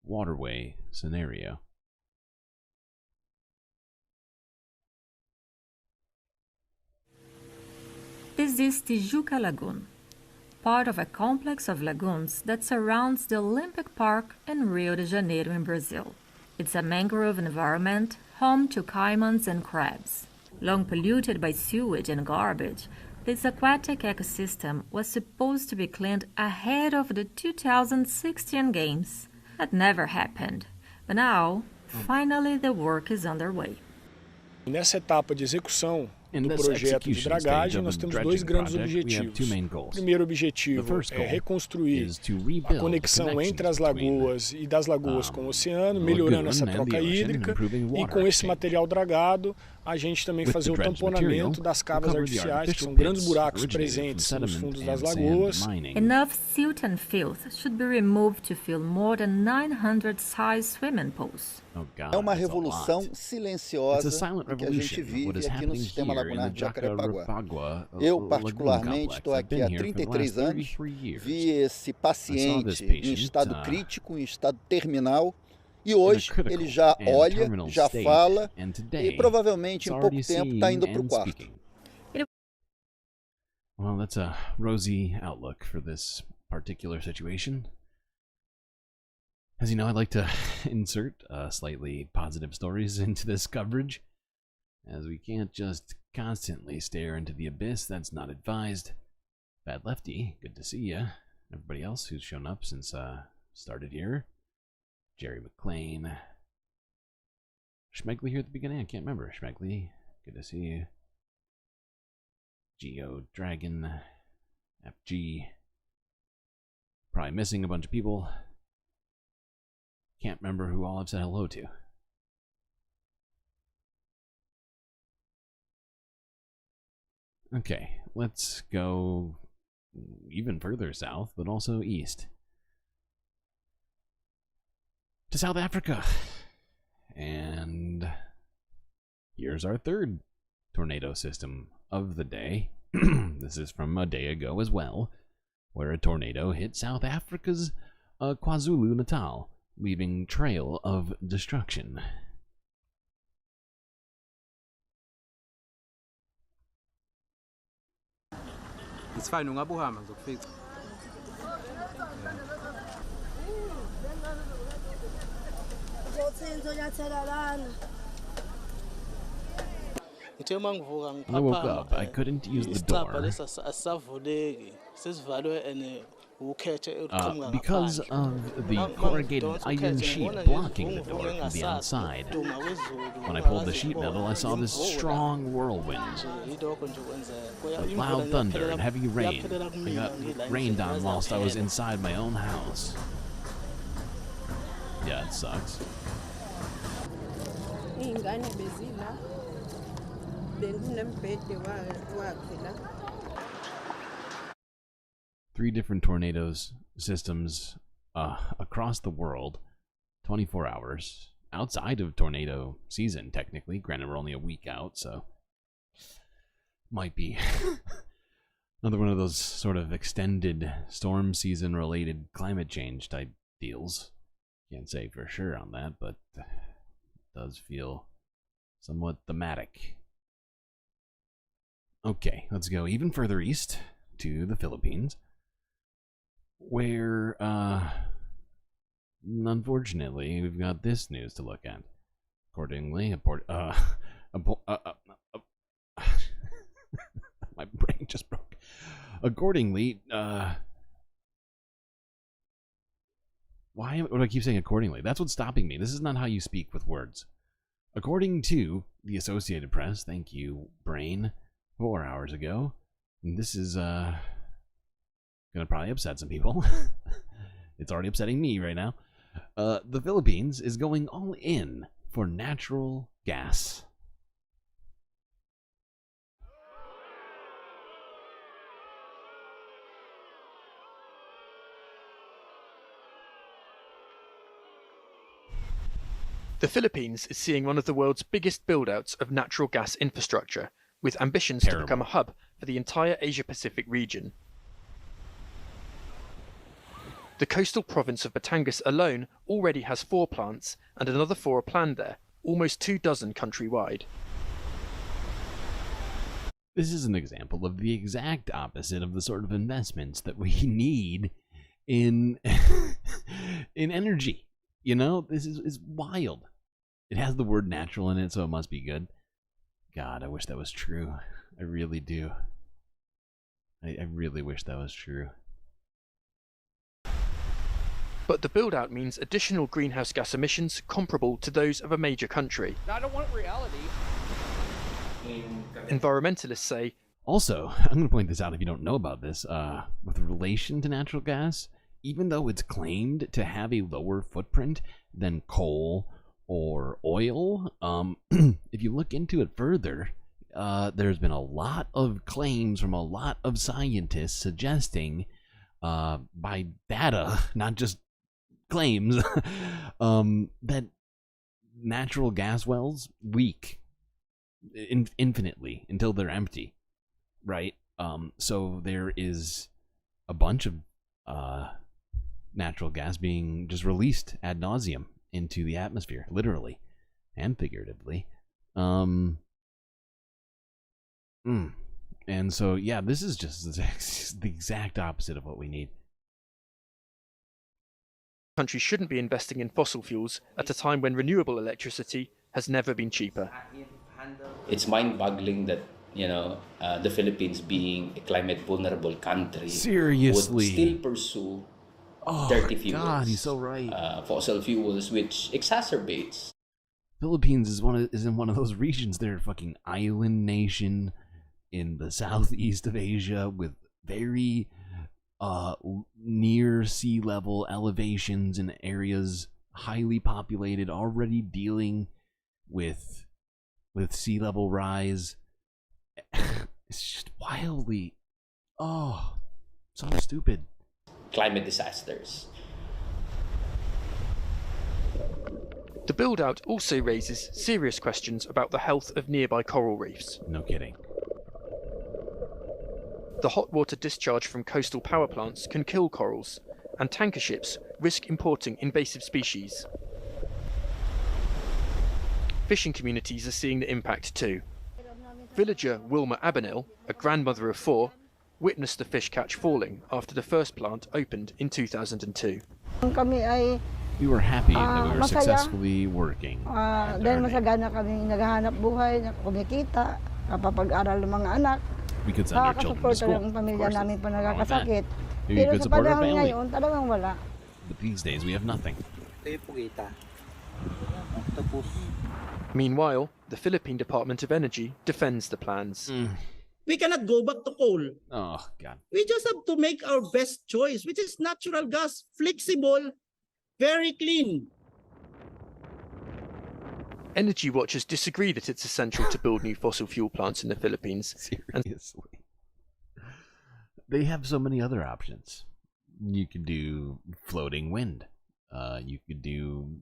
waterway scenario. This is Tijuca Lagoon, part of a complex of lagoons that surrounds the Olympic Park in Rio de Janeiro in Brazil. It's a mangrove environment home to caimans and crabs. Long polluted by sewage and garbage, this aquatic ecosystem was supposed to be cleaned ahead of the 2016 Games. That never happened, But now, finally the work is underway. Nessa etapa de execução In do this projeto de execution stage dragagem, of nós the temos dredging dois grandes project, we have two objetivos. main O goals. primeiro The objetivo first é goal reconstruir is to a rebuild conexão the entre as lagoas e das lagoas com o oceano, the melhorando lagoon essa and troca the ocean, hídrica, improving e water com esse exchange. material dragado, a gente também With fazer the o dredged tamponamento material, das cavas we'll cover the artificiais, que artificial são grandes pits buracos originating presentes from nos sediment fundos das and sand lagoas. mining. Enough silt and filth should be removed to fill more than 900 size swimming pools. Oh God, É uma that's a revolução lot. silenciosa It's a silent que a gente revolution, what is vive aqui no happening sistema here in lagunar the de Jacarepaguá. Jacarepaguá Eu, lagoon particularmente, complex. estou I've aqui been há here for the 33 last anos, 33 years. vi esse paciente patient, em estado crítico, em estado terminal, e in a hoje critical ele já and olha, terminal já state, fala, and e today provavelmente it's em pouco already tempo está seeing indo para o and quarto. speaking. Well, that's a rosy outlook for this particular situation. As you know, I like to insert slightly positive stories into this coverage, as we can't just constantly stare into the abyss. That's not advised. Bad Lefty, good to see ya. Everybody else who's shown up since started here. Jerry McLean. Schmegley here at the beginning? I can't remember. Schmegley, good to see you. Geo Dragon. FG. Probably missing a bunch of people. Can't remember who all I've said hello to. Okay, let's go even further south, but also east. To South Africa. And here's our third tornado system of the day. This is from a day ago as well, where a tornado hit South Africa's KwaZulu-Natal, leaving trail of destruction. It's fine, ungabuhamba ngizokufica. When I woke up, I couldn't use the door because of the corrugated iron sheet blocking the door from the outside. When I pulled the sheet metal, I saw this strong whirlwind, loud thunder, and heavy rain. I got rained on whilst I was inside my own house. Yeah, it sucks. Three different tornadoes systems across the world, 24 hours outside of tornado season. Technically, granted, we're only a week out, so might be another one of those sort of extended storm season related climate change type deals. Can't say for sure on that, but it does feel somewhat thematic. Okay, let's go even further east to the Philippines, where, unfortunately, we've got this news to look at. Accordingly, my brain just broke. Accordingly, why do I keep saying accordingly? That's what's stopping me. This is not how you speak with words. According to the Associated Press, thank you, brain, 4 hours ago, this is gonna probably upset some people. It's already upsetting me right now. The Philippines is going all in for natural gas. The Philippines is seeing one of the world's biggest build-outs of natural gas infrastructure, with ambitions to become a hub for the entire Asia-Pacific region. The coastal province of Batangas alone already has 4 plants, and another 4 are planned there, almost 24 countrywide. This is an example of the exact opposite of the sort of investments that we need in in energy. You know, this is wild. It has the word natural in it, so it must be good. God, I wish that was true. I really do. I really wish that was true. But the build-out means additional greenhouse gas emissions comparable to those of a major country. I don't want reality. Environmentalists say... Also, I'm going to point this out if you don't know about this, with relation to natural gas, even though it's claimed to have a lower footprint than coal or oil, if you look into it further, there's been a lot of claims from a lot of scientists suggesting, by data, not just claims, that natural gas wells leak infinitely until they're empty, right? So there is a bunch of natural gas being just released ad nauseum into the atmosphere, literally and figuratively. And so, yeah, this is just the exact opposite of what we need. Countries shouldn't be investing in fossil fuels at a time when renewable electricity has never been cheaper. It's mind-boggling that, you know, the Philippines, being a climate vulnerable country, seriously would still pursue dirty fuels. God, he's so right. Fossil fuels, which exacerbates. Philippines is in one of those regions. They're a fucking island nation in the southeast of Asia with very near sea level elevations in areas highly populated, already dealing with sea level rise. It's just wildly, so stupid. Climate disasters. The build-out also raises serious questions about the health of nearby coral reefs. No kidding. The hot water discharge from coastal power plants can kill corals, and tanker ships risk importing invasive species. Fishing communities are seeing the impact too. Villager Wilma Abenil, a grandmother of 4, witnessed the fish catch falling after the first plant opened in 2002. We were happy that we were successfully working. Dahil masagana kami naghahanap buhay, kumikita, kapapag-aral ng mga anak. We could send our children to school. Ang pamilya namin pa nagkakasakit. Maybe we Pero could sa support our panahon family. ngayon, talagang wala. But these days we have nothing. Meanwhile, the Philippine Department of Energy defends the plans. We cannot go back to coal. Oh, God. We just have to make our best choice, which is natural gas, flexible, very clean. Energy watchers disagree that it's essential to build new fossil fuel plants in the Philippines. Seriously. They have so many other options. You could do floating wind. You could do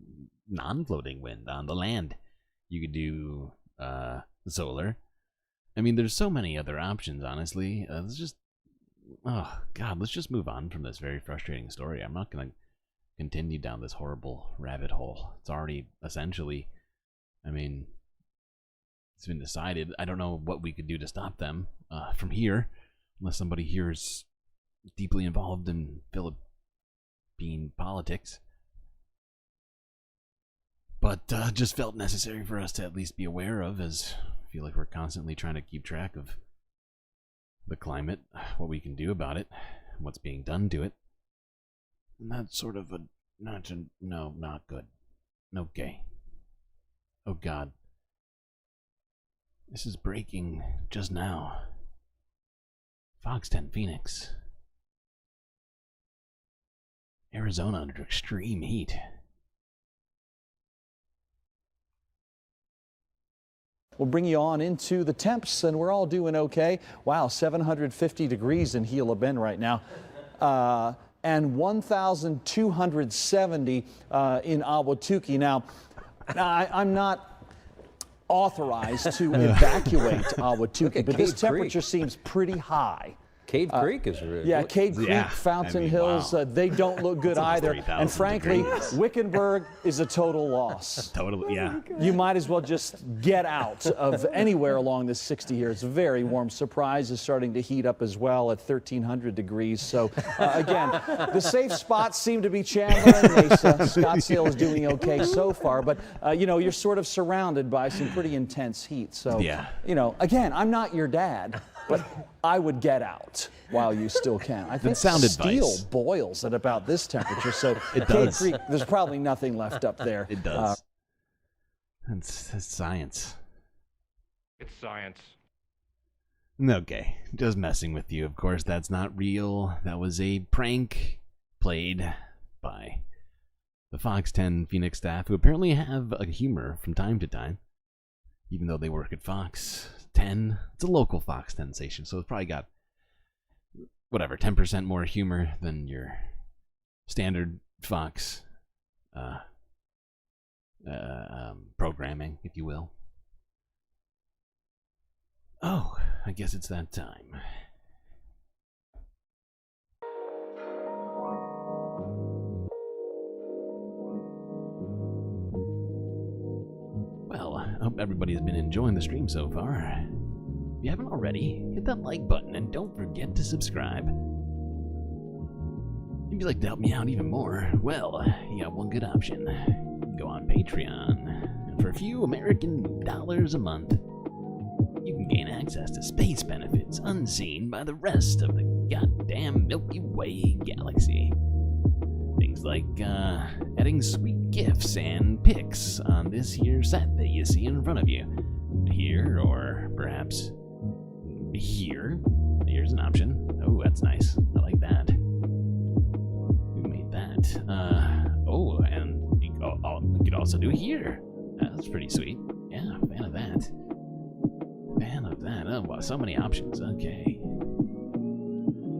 non-floating wind on the land. You could do solar. I mean, there's so many other options, honestly. Let's just... Oh, God, let's just move on from this very frustrating story. I'm not going to continue down this horrible rabbit hole. It's already essentially... I mean, it's been decided. I don't know what we could do to stop them from here, unless somebody here is deeply involved in Philippine politics. But just felt necessary for us to at least be aware of, as I feel like we're constantly trying to keep track of the climate, what we can do about it, what's being done to it. And that's sort of not good. Okay. Oh, God. This is breaking just now. Fox 10 Phoenix. Arizona under extreme heat. We'll bring you on into the temps, and we're all doing okay. Wow, 750 degrees in Gila Bend right now. And 1,270 in Ahwatukee. Now, I'm not authorized to evacuate Ahwatukee, but this temperature seems pretty high. Cade Creek is really... Yeah, Cade Creek, Fountain Hills, they don't look good either. And frankly, Wickenburg is a total loss. Totally, yeah. You might as well just get out of anywhere along this 60 here. It's very warm. Surprise is starting to heat up as well at 1,300 degrees. So, again, the safe spots seem to be Chandler and Mesa. Scottsdale is doing okay so far. But, you know, you're sort of surrounded by some pretty intense heat. So, yeah. you know, again, I'm not your dad. But I would get out while you still can. I think sound steel advice. boils at about this temperature, so It Cave does. Creek, there's probably nothing left up there. It does. That's science. It's science. Okay, just messing with you. Of course, that's not real. That was a prank played by the Fox 10 Phoenix staff, who apparently have a humor from time to time, even though they work at Fox 10. It's a local Fox 10 station, so it's probably got, whatever, 10% more humor than your standard Fox programming, if you will. Oh, I guess it's that time. Well, I hope everybody's been enjoying the stream so far. If you haven't already, hit that like button and don't forget to subscribe. If you'd like to help me out even more, well, you got one good option. Go on Patreon, and for a few American dollars a month, you can gain access to space benefits unseen by the rest of the goddamn Milky Way galaxy. Things like adding sweet gifts and pics on this here set that you see in front of you. Here, or perhaps here. Here's an option. Oh, that's nice. I like that. Who made that? Oh, and you could also do here. That's pretty sweet. Yeah, fan of that. Fan of that. Oh, wow, so many options. Okay.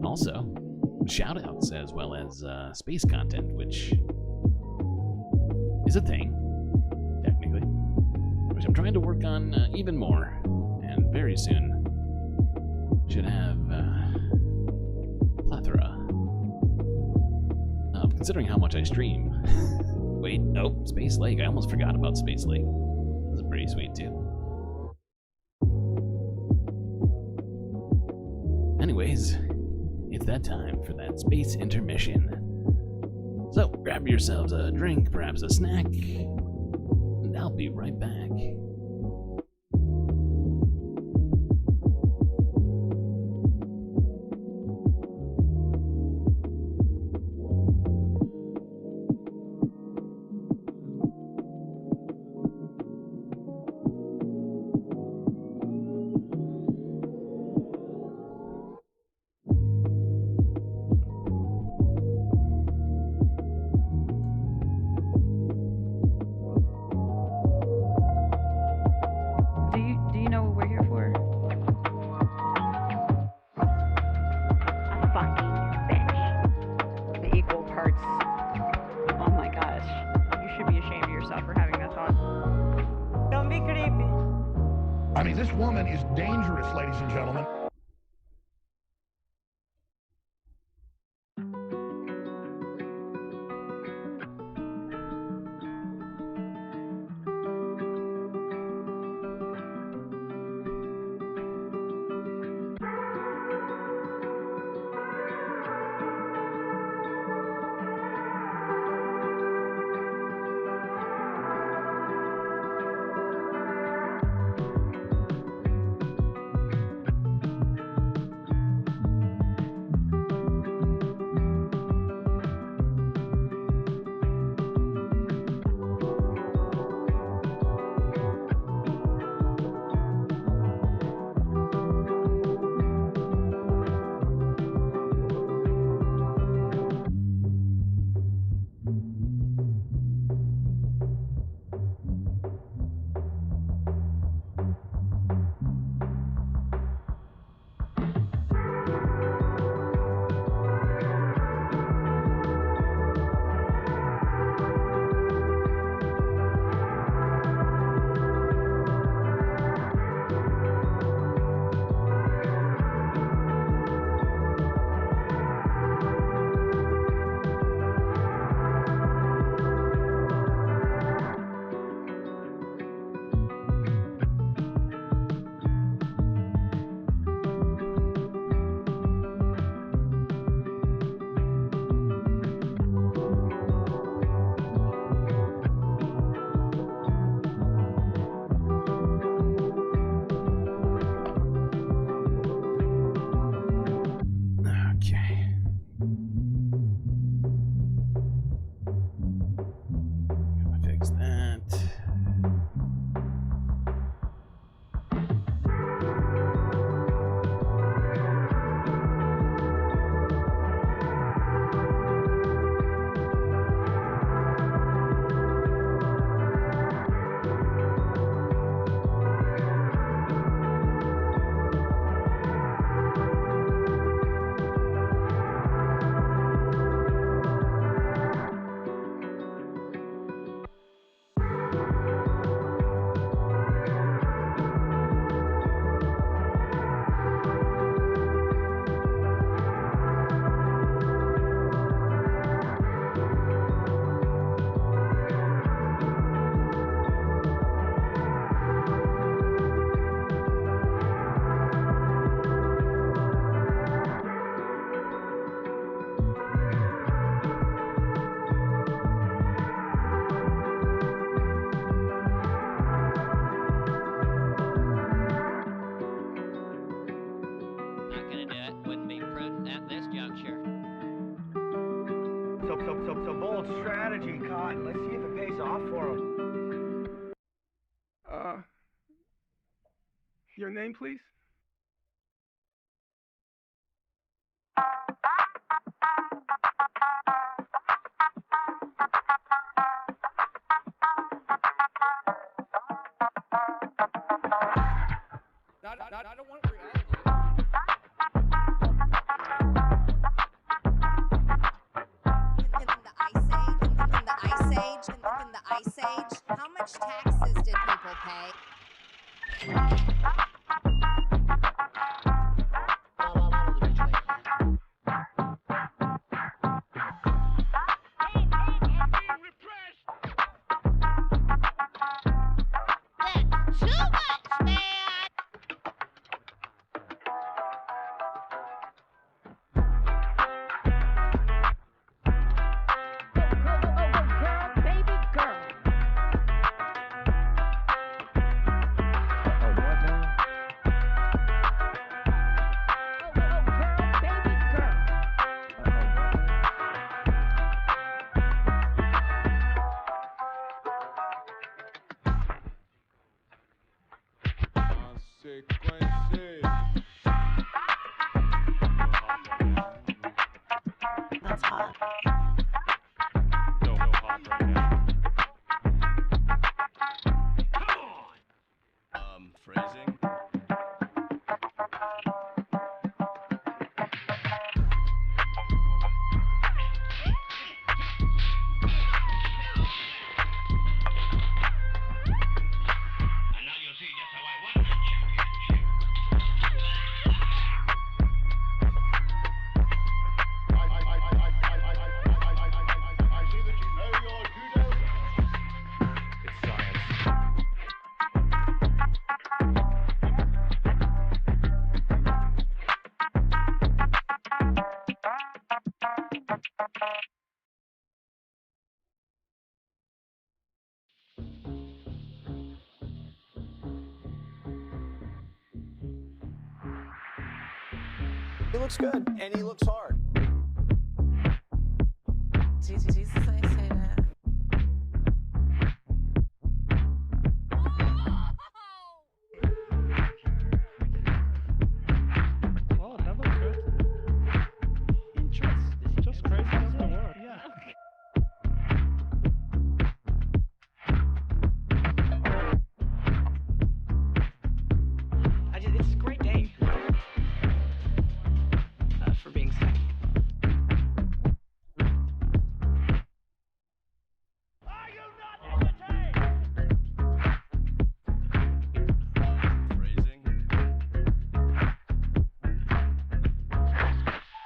Also, shoutouts as well as space content, which is a thing, technically, which I'm trying to work on even more, and very soon should have plethora of, considering how much I stream. Wait, oh, Space Lake. I almost forgot about Space Lake. This is pretty sweet too. Anyways, it's that time for that space intermission. So grab yourselves a drink, perhaps a snack, and I'll be right back. Do you know what we're here for? A fucking bitch. The equal parts. Oh my gosh. You should be ashamed of yourself for having that thought. Don't be creepy. I mean, this woman is dangerous, ladies and gentlemen. So bold strategy, Cotton. Let's see if it pays off for him. Your name, please? I don't want reality. In the Ice Age, how much taxes did people pay? That's too much, man! That's hot. No hot right now. Phrasing. He looks good, and he looks hard. Jesus, I say that. Oh, that was good. It's just crazy as the word, yeah. It's a great day for being sick.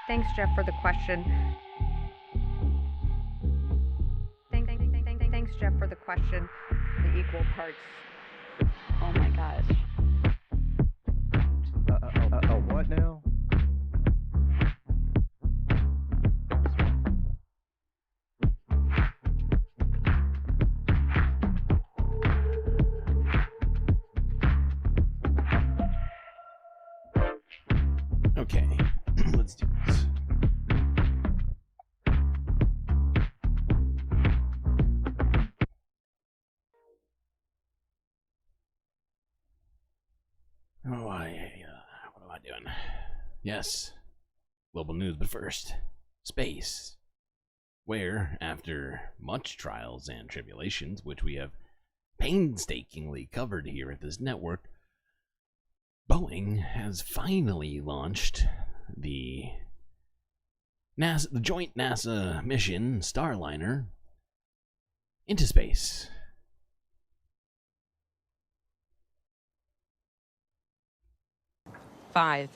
Thanks, Jeff, for the question. Thanks, Jeff, for the question. The equal parts. Oh my gosh. What now? Okay, let's do this. Oh, what am I doing? Yes, global news, but first, space. Where, after much trials and tribulations, which we have painstakingly covered here at this network, Boeing has finally launched the joint NASA mission Starliner into space. Five,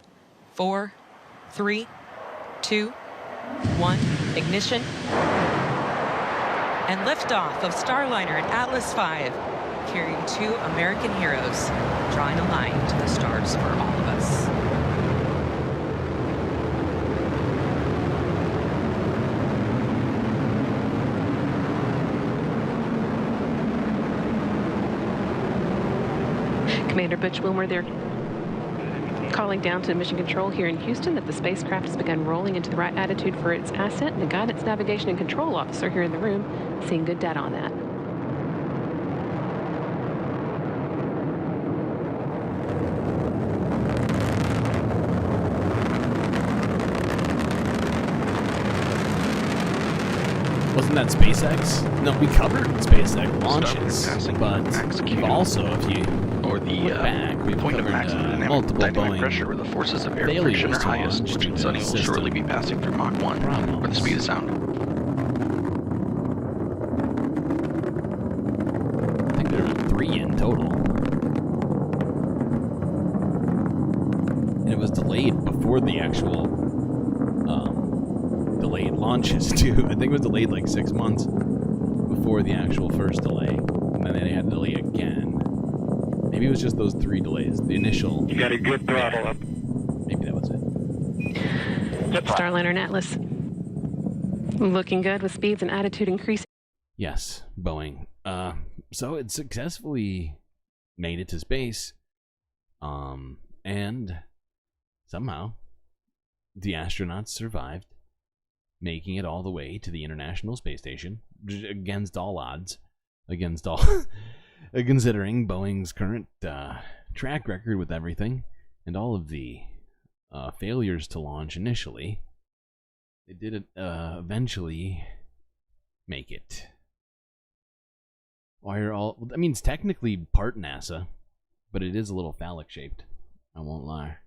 4, 3, 2, 1, ignition, and liftoff of Starliner and Atlas V, carrying 2 American heroes, drawing a line to the stars for all of us. Commander Butch Wilmer there. Calling down to Mission Control here in Houston that the spacecraft has begun rolling into the right attitude for its ascent. The Guidance Navigation and Control Officer here in the room seeing good data on that. Wasn't that SpaceX? No, we covered SpaceX launches, but we've also, if you look back, we've covered multiple Boeing pressure where the forces of air failures friction are to highest, launch which due means to Sunny will system shortly be passing through Mach 1, or the speed of sound. I think there were 3 in total. And it was delayed before the actual delayed launches too. I think it was delayed like 6 months before the actual first delay, and then they had to delay again. Maybe it was just those 3 delays. The initial. You got a good throttle up. Maybe that was it. Starliner and Atlas looking good with speeds and attitude increasing. Yes, Boeing. So it successfully made it to space, and somehow the astronauts survived, making it all the way to the International Space Station against all odds, against all, considering Boeing's current track record with everything and all of the failures to launch initially. They did eventually make it. Why are all? I mean, it's technically part NASA, but it is a little phallic shaped. I won't lie.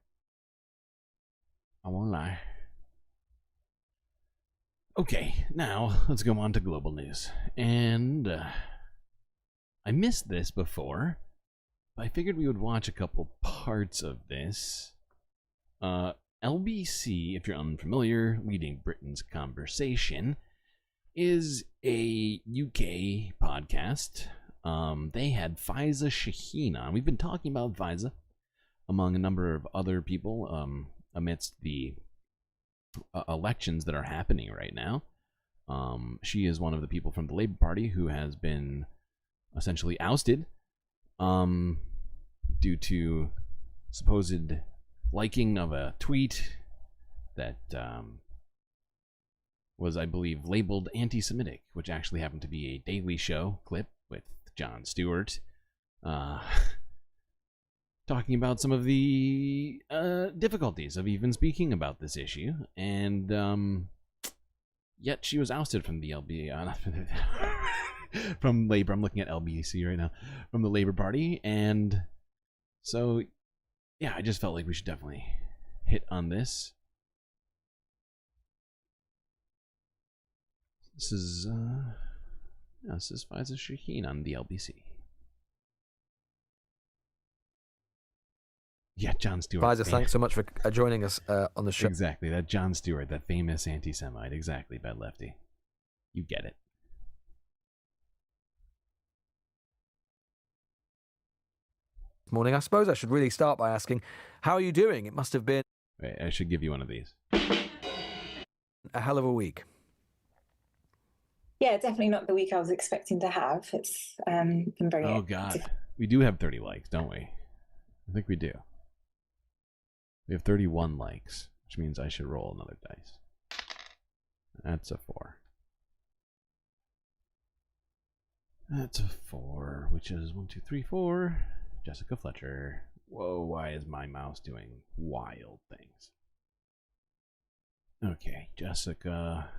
I won't lie. Okay, now let's go on to global news. And I missed this before, but I figured we would watch a couple parts of this. LBC, if you're unfamiliar, Leading Britain's Conversation, is a UK podcast. They had Faiza Shaheen on. We've been talking about Faiza among a number of other people amidst the elections that are happening right now. She is one of the people from the Labour Party who has been essentially ousted due to supposed liking of a tweet that was, I believe, labeled anti-Semitic, which actually happened to be a Daily Show clip with Jon Stewart talking about some of the difficulties of even speaking about this issue, and yet she was ousted from the from Labour. I'm looking at LBC right now, from the Labour Party, and so yeah, I just felt like we should definitely hit on this. This is Faiza Shaheen on the LBC. Yeah, Jon Stewart. Faiza, thanks so much for joining us on the show. Exactly, that Jon Stewart, that famous anti-Semite. Exactly, Bad Lefty. You get it. Morning. I suppose I should really start by asking, how are you doing? It must have been... Wait, I should give you one of these. A hell of a week. Yeah, definitely not the week I was expecting to have. It's been very... Oh, God. We do have 30 likes, don't we? I think we do. We have 31 likes, which means I should roll another dice. That's a 4. That's a 4, which is 1, 2, 3, 4. Jessica Fletcher. Whoa, why is my mouse doing wild things? Okay, Jessica.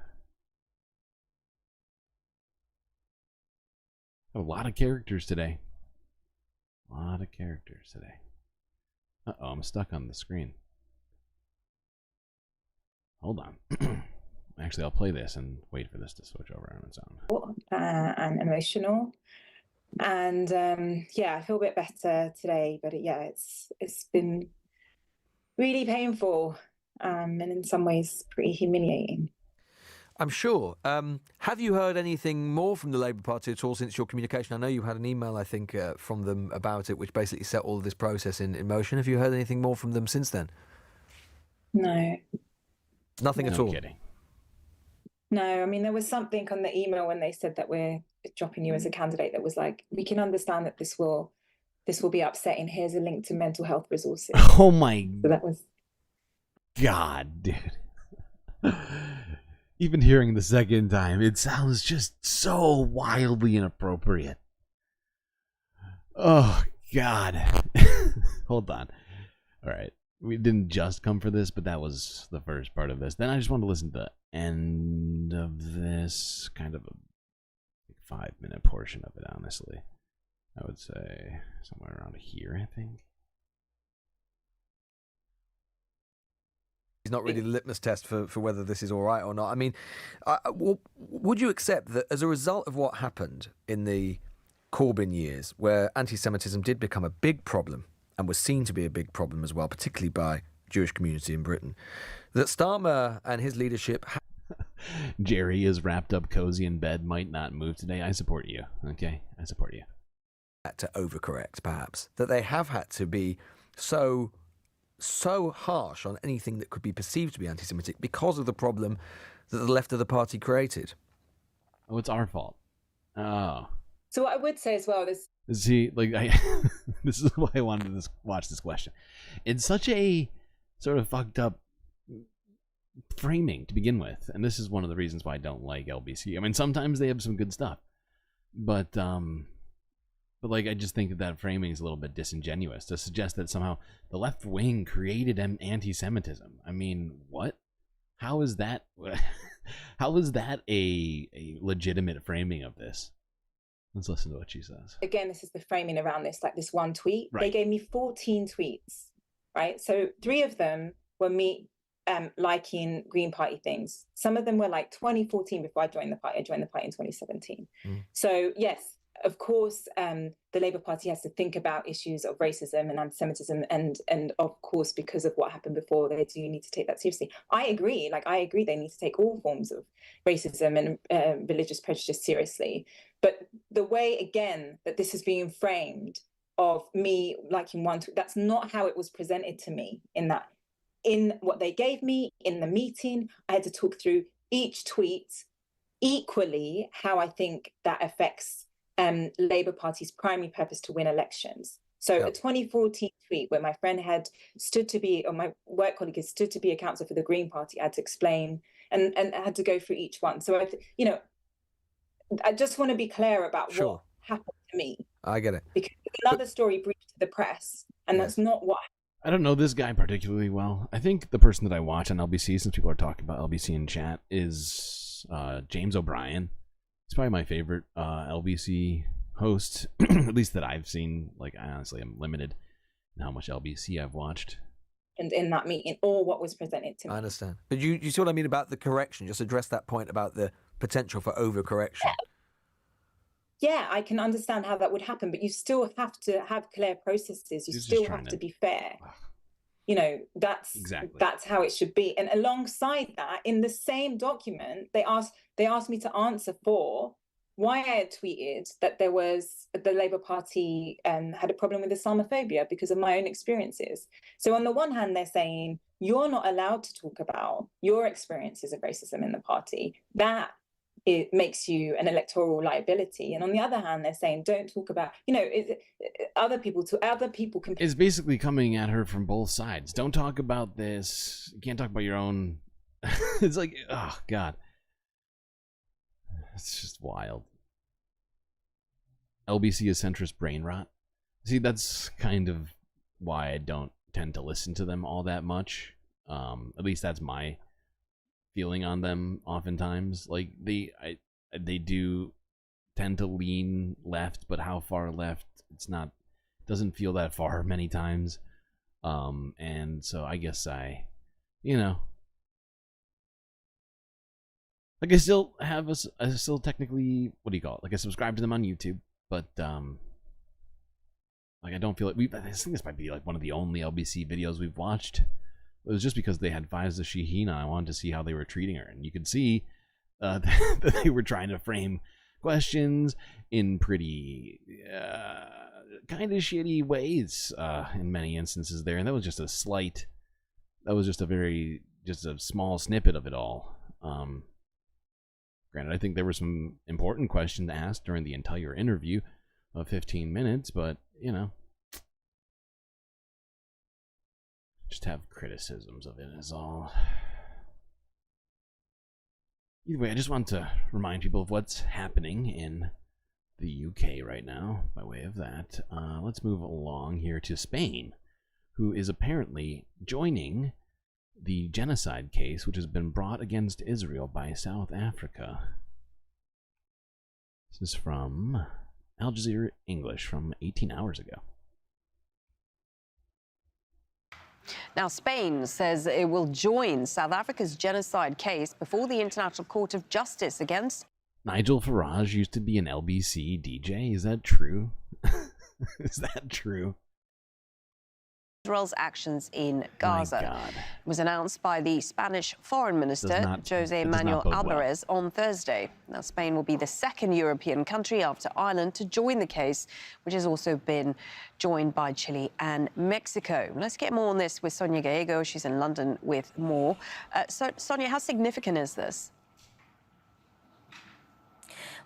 A lot of characters today. A lot of characters today. Uh-oh, I'm stuck on the screen. Hold on. Actually, I'll play this and wait for this to switch over on its own. And emotional. And yeah, I feel a bit better today, but yeah, it's been really painful and in some ways pretty humiliating. I'm sure. Have you heard anything more from the Labour Party at all since your communication? I know you had an email, I think, from them about it, which basically set all of this process in motion. Have you heard anything more from them since then? No. Nothing at all? No kidding. No, I mean, there was something on the email when they said that we're dropping you as a candidate that was like, we can understand that this will this will be upsetting. Here's a link to mental health resources. Oh my So that was God, dude. Even hearing the second time, it sounds just so wildly inappropriate. Oh, God. Hold on. All right. We didn't just come for this, but that was the first part of this. Then I just wanted to listen to the end of this, kind of a 5-minute portion of it, honestly. I would say somewhere around here, I think. It's not really the litmus test for whether this is all right or not. I mean, would you accept that as a result of what happened in the Corbyn years, where anti-Semitism did become a big problem and was seen to be a big problem as well, particularly by Jewish community in Britain, that Starmer and his leadership... Jerry is wrapped up cozy in bed, might not move today. I support you, okay? I support you. ...had to overcorrect, perhaps. That they have had to be so harsh on anything that could be perceived to be anti-Semitic because of the problem that the left of the party created. Oh, it's our fault. Oh. So what I would say as well is... See, like, this is why I wanted to watch this question. It's such a sort of fucked up framing to begin with, and this is one of the reasons why I don't like LBC. I mean, sometimes they have some good stuff, but like, I just think that framing is a little bit disingenuous to suggest that somehow the left wing created anti-Semitism. I mean, what? How is that? How is that a legitimate framing of this? Let's listen to what she says. Again, this is the framing around this, like this one tweet. Right. They gave me 14 tweets, right? So 3 of them were me liking Green Party things. Some of them were like 2014 before I joined the party. I joined the party in 2017. So yes, of course, the Labour Party has to think about issues of racism and anti-Semitism, and of course, because of what happened before, they do need to take that seriously. I agree. Like, I agree they need to take all forms of racism and religious prejudice seriously. But the way, again, that this is being framed of me liking one, that's not how it was presented to me. In what they gave me in the meeting, I had to talk through each tweet equally, how I think that affects Labour Party's primary purpose to win elections. So a 2014 tweet where my friend had stood to be, or my work colleague had stood to be a councillor for the Green Party, I had to explain and I had to go through each one. So I just want to be clear about what happened to me. I get it. Because another story briefed to the press, and that's not what. I don't know this guy particularly well. I think the person that I watch on LBC, since people are talking about LBC in chat, is James O'Brien. He's probably my favorite LBC host, at least that I've seen. Like, I honestly am limited in how much LBC I've watched. And in that meeting, or what was presented to me. I understand. But you see what I mean about the correction? Just address that point about the potential for overcorrection. Yeah, I can understand how that would happen, but you still have to have clear processes. You still have to be fair. That's how it should be. And alongside that, in the same document, they asked me to answer for why I had tweeted that the Labour Party had a problem with Islamophobia because of my own experiences. So on the one hand, they're saying you're not allowed to talk about your experiences of racism in the party. That it makes you an electoral liability. And on the other hand, they're saying don't talk about, other people can. It's basically coming at her from both sides. Don't talk about this. You can't talk about your own. It's like, oh God. It's just wild. LBC is centrist brain rot. See, that's kind of why I don't tend to listen to them all that much. At least that's my feeling on them oftentimes. Like, they do tend to lean left, but how far left, doesn't feel that far many times. And so I guess I still have I still technically, what do you call it? Like, I subscribe to them on YouTube, but like, I don't feel like I think this might be like one of the only LBC videos we've watched. It was just because they had Faiza Shaheen on. I wanted to see how they were treating her, and you could see that they were trying to frame questions in pretty kind of shitty ways in many instances there, and that was just a small snippet of it all. Granted, I think there were some important questions asked during the entire interview of 15 minutes, but just have criticisms of it is all. Either way, I just want to remind people of what's happening in the UK right now, by way of that. Let's move along here to Spain, who is apparently joining the genocide case which has been brought against Israel by South Africa. This is from Al Jazeera English from 18 hours ago. Now, Spain says it will join South Africa's genocide case before the International Court of Justice against... Nigel Farage used to be an LBC DJ. Is that true? Is that true? Israel's actions in Gaza. It was announced by the Spanish Foreign Minister, Jose Manuel Alvarez, on Thursday. Now, Spain will be the second European country after Ireland to join the case, which has also been joined by Chile and Mexico. Let's get more on this with Sonia Gallego. She's in London with more. So, Sonia, how significant is this?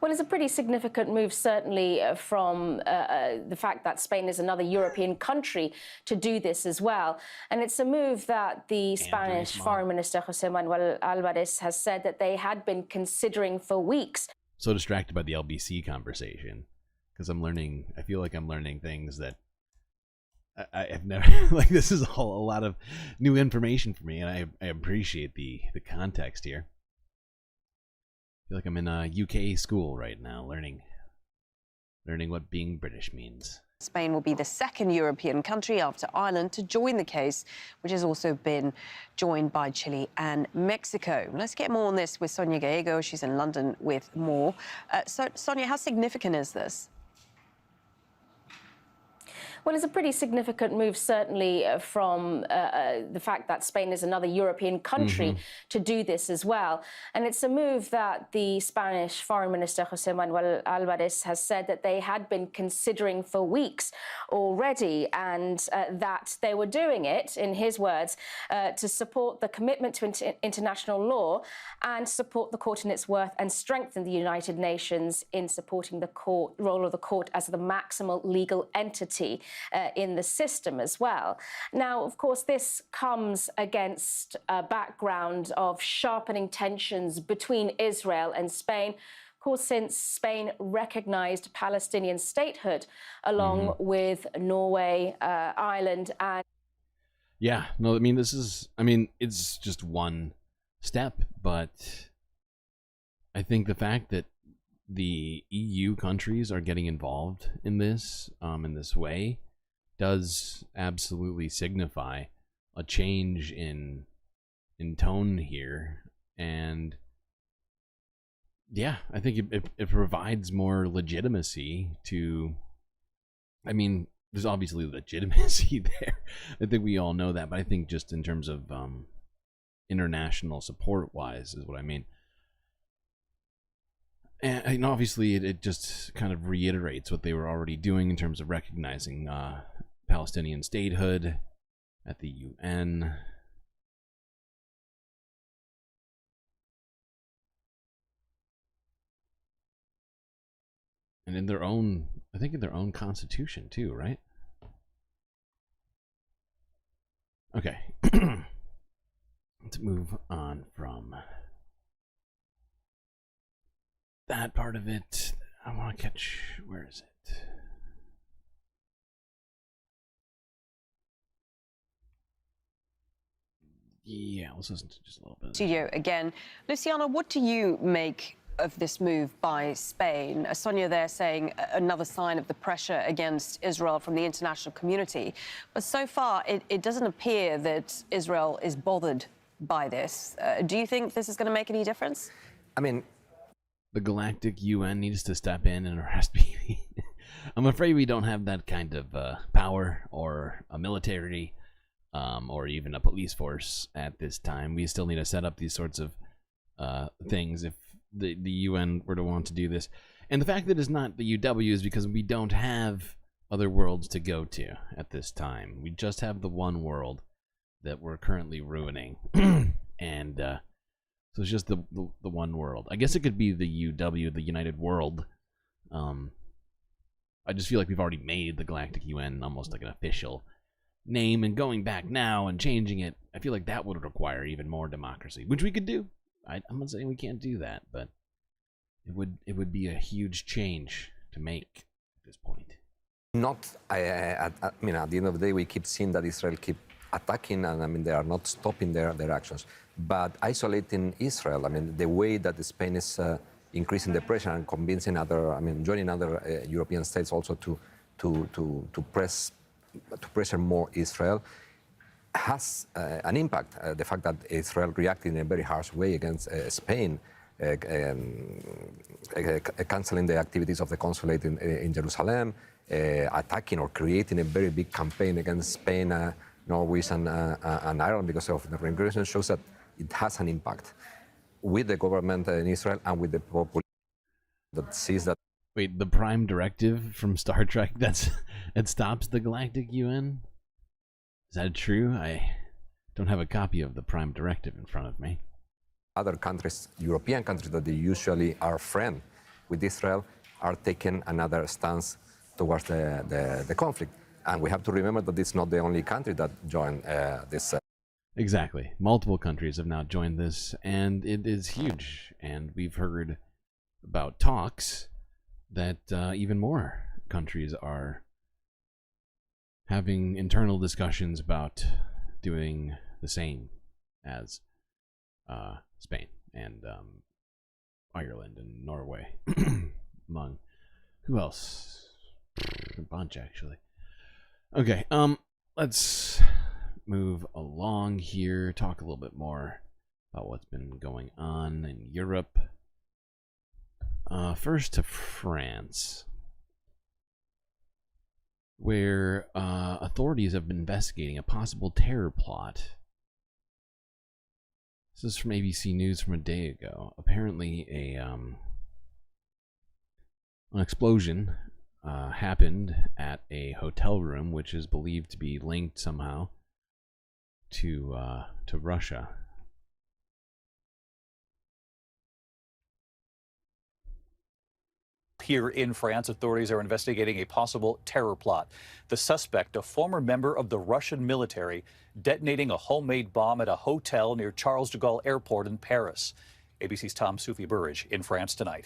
Well, it's a pretty significant move, certainly, from the fact that Spain is another European country to do this as well. And it's a move that the Spanish Foreign Minister, Jose Manuel Alvarez, has said that they had been considering for weeks. So distracted by the LBC conversation, because I'm learning, I feel like I'm learning things that I have never, like, this is a lot of new information for me, and I appreciate the context here. I feel like I'm in a UK school right now, learning what being British means. Spain will be the second European country after Ireland to join the case, which has also been joined by Chile and Mexico. Let's get more on this with Sonia Gallego. She's in London with more. So, Sonia, how significant is this? Well, it's a pretty significant move, certainly, from the fact that Spain is another European country to do this as well. And it's a move that the Spanish Foreign Minister, Jose Manuel Alvarez, has said that they had been considering for weeks already, and that they were doing it, in his words, to support the commitment to international law and support the court in its worth and strengthen the United Nations in supporting the court, role of the court as the maximal legal entity in the system as well. Now, of course, this comes against a background of sharpening tensions between Israel and Spain, of course, since Spain recognized Palestinian statehood along with Norway, Ireland, and... Yeah, no, I mean, it's just one step, but I think the fact that the EU countries are getting involved in this way does absolutely signify a change in tone here. And yeah, I think it provides more legitimacy to, I mean, there's obviously legitimacy there. I think we all know that, but I think just in terms of international support wise is what I mean. And obviously it just kind of reiterates what they were already doing in terms of recognizing Palestinian statehood at the UN. And in their own, I think in their own constitution too, right? Okay. Let's move on from that part of it. I want to catch, where is it? Yeah, let's listen to just a little bit. Studio again. Luciana, what do you make of this move by Spain? Sonia there saying another sign of the pressure against Israel from the international community. But so far, it doesn't appear that Israel is bothered by this. Do you think this is going to make any difference? I mean, the Galactic UN needs to step in and arrest me. I'm afraid we don't have that kind of power or a military or even a police force at this time. We still need to set up these sorts of things if the UN were to want to do this. And the fact that it's not the UW is because we don't have other worlds to go to at this time. We just have the one world that we're currently ruining. And so it's just the one world. I guess it could be the UW, the United World. I just feel like we've already made the Galactic UN almost like an official name and going back now and changing it, I feel like that would require even more democracy, which we could do. I'm not saying we can't do that, but it would be a huge change to make at this point. I mean, at the end of the day, we keep seeing that Israel keep attacking, and I mean, they are not stopping their actions. But isolating Israel, I mean, the way that Spain is increasing the pressure and convincing joining other European states also to pressure more Israel, has an impact. The fact that Israel reacted in a very harsh way against Spain, canceling the activities of the consulate in Jerusalem, attacking or creating a very big campaign against Spain, Norway, and Ireland because of the regression, shows that it has an impact with the government in Israel and with the population that sees that. Wait, the prime directive from Star Trek it stops the Galactic UN? Is that true? I don't have a copy of the prime directive in front of me. Other countries, European countries that they usually are friend with Israel, are taking another stance towards the conflict. And we have to remember that it's not the only country that joined this. Exactly. Multiple countries have now joined this, and it is huge. And we've heard about talks that even more countries are having internal discussions about doing the same as Spain and Ireland and Norway, among who else? A bunch, actually. Okay, let's move along here, talk a little bit more about what's been going on in Europe. First to France, where authorities have been investigating a possible terror plot. This is from ABC News from a day ago. Apparently, an explosion happened at a hotel room, which is believed to be linked somehow to Russia. Here in France, authorities are investigating a possible terror plot. The suspect, a former member of the Russian military, detonating a homemade bomb at a hotel near Charles de Gaulle Airport in Paris. ABC's Tom Soufi Burridge in France tonight.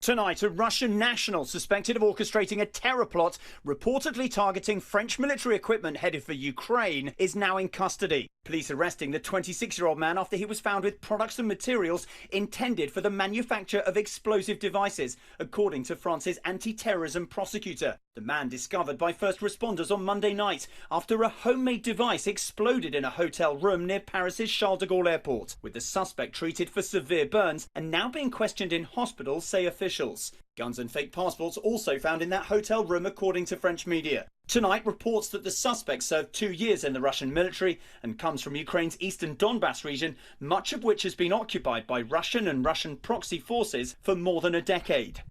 Tonight, a Russian national suspected of orchestrating a terror plot reportedly targeting French military equipment headed for Ukraine is now in custody. Police arresting the 26-year-old man after he was found with products and materials intended for the manufacture of explosive devices, according to France's anti-terrorism prosecutor. The man discovered by first responders on Monday night after a homemade device exploded in a hotel room near Paris's Charles de Gaulle Airport, with the suspect treated for severe burns and now being questioned in hospitals, say officials. Guns and fake passports also found in that hotel room, according to French media. Tonight, reports that the suspect served 2 years in the Russian military and comes from Ukraine's eastern Donbass region, much of which has been occupied by Russian and Russian proxy forces for more than a decade.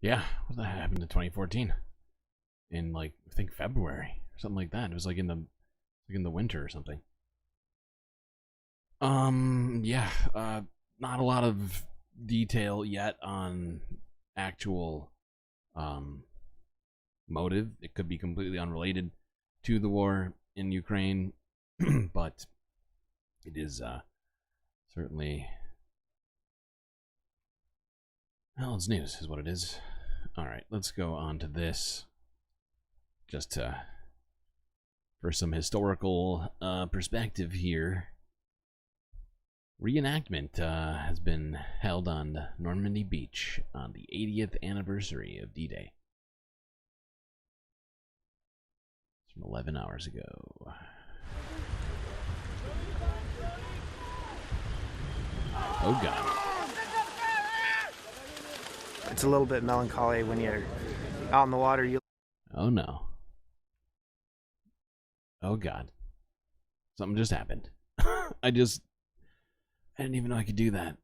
Yeah, what that happened in 2014? In I think February or something like that. It was like in the winter or something. Yeah, not a lot of detail yet on actual motive. It could be completely unrelated to the war in Ukraine, but it is certainly, well, it's news is what it is. All right, let's go on to this, just for some historical perspective here. Reenactment has been held on Normandy Beach on the 80th anniversary of D-Day. It's from 11 hours ago. Oh God. It's a little bit melancholy when you're out in the water. Oh no. Oh God. Something just happened. I didn't even know I could do that.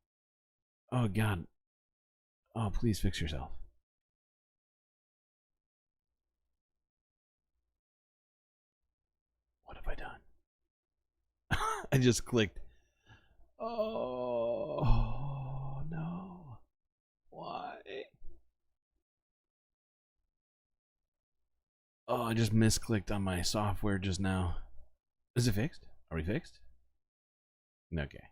Oh God. Oh, please fix yourself. What have I done? I just clicked. Oh no. Why? Oh. I just misclicked on my software just now. Is it fixed? Are we fixed? Okay.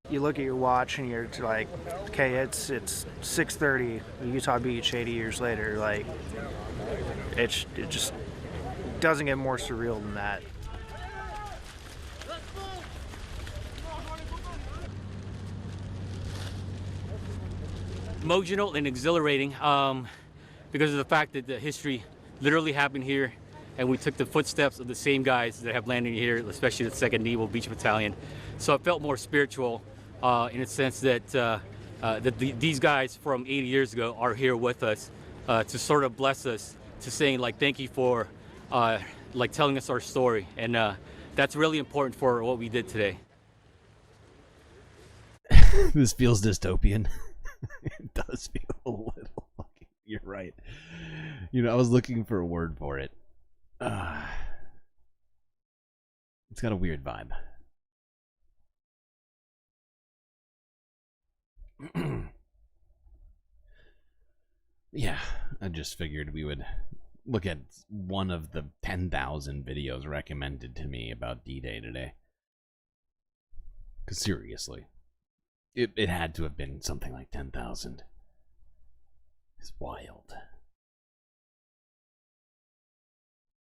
You look at your watch and you're like, okay, it's 6:30, Utah Beach, 80 years later. Like, it just doesn't get more surreal than that. Emotional and exhilarating because of the fact that the history literally happened here, and we took the footsteps of the same guys that have landed here, especially the 2nd Naval Beach Battalion. So it felt more spiritual in a sense that, these guys from 80 years ago are here with us to sort of bless us, to saying like thank you for like telling us our story, and that's really important for what we did today. This feels dystopian. It does feel a little fucking. You're right. You know, I was looking for a word for it. It's got a weird vibe. Yeah, I just figured we would look at one of the 10,000 videos recommended to me about D-Day today. Because seriously, it had to have been something like 10,000. It's wild.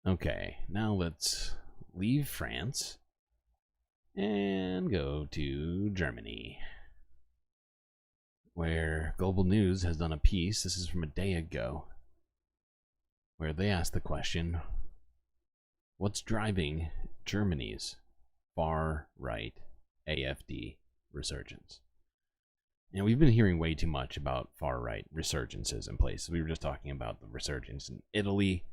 Okay, now let's leave France and go to Germany, where Global News has done a piece, this is from a day ago, where they asked the question, what's driving Germany's far-right AfD resurgence? And we've been hearing way too much about far-right resurgences in places. We were just talking about the resurgence in Italy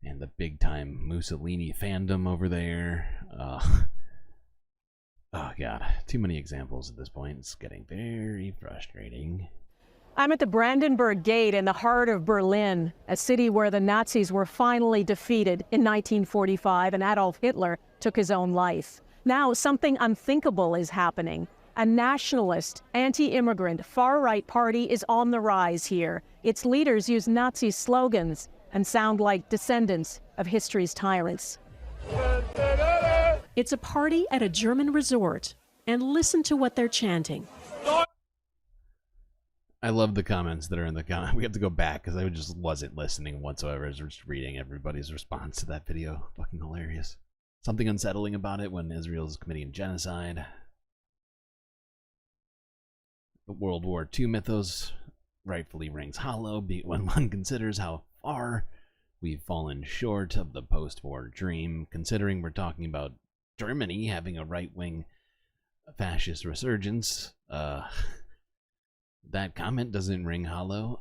and the big-time Mussolini fandom over there. Oh god, too many examples at this point. It's getting very frustrating. I'm at the Brandenburg Gate in the heart of Berlin, a city where the Nazis were finally defeated in 1945 and Adolf Hitler took his own life. Now something unthinkable is happening. A nationalist, anti-immigrant, far-right party is on the rise here. Its leaders use Nazi slogans and sound like descendants of history's tyrants. It's a party at a German resort, and listen to what they're chanting. I love the comments that are in the comment. We have to go back because I just wasn't listening whatsoever. I was just reading everybody's response to that video. Fucking hilarious. Something unsettling about it when Israel's committing genocide. The World War II mythos rightfully rings hollow when one considers how far we've fallen short of the post-war dream, considering we're talking about Germany having a right-wing fascist resurgence. That comment doesn't ring hollow.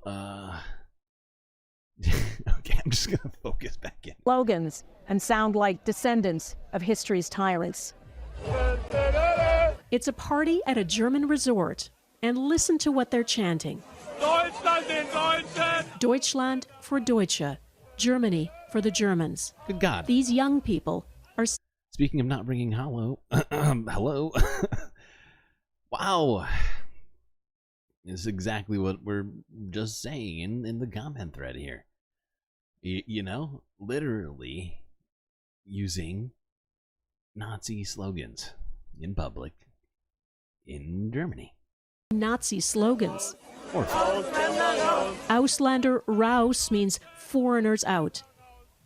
Okay, I'm just gonna focus back in. Slogans and sound like descendants of history's tyrants. It's a party at a German resort, and listen to what they're chanting. Deutschland in Deutschland! Deutschland for Deutsche. Germany for the Germans. Good God. These young people are... Speaking of not ringing hollow, hello. Wow. This is exactly what we're just saying in the comment thread here. You know, literally using Nazi slogans in public in Germany. Nazi slogans. Ausländer raus means foreigners out.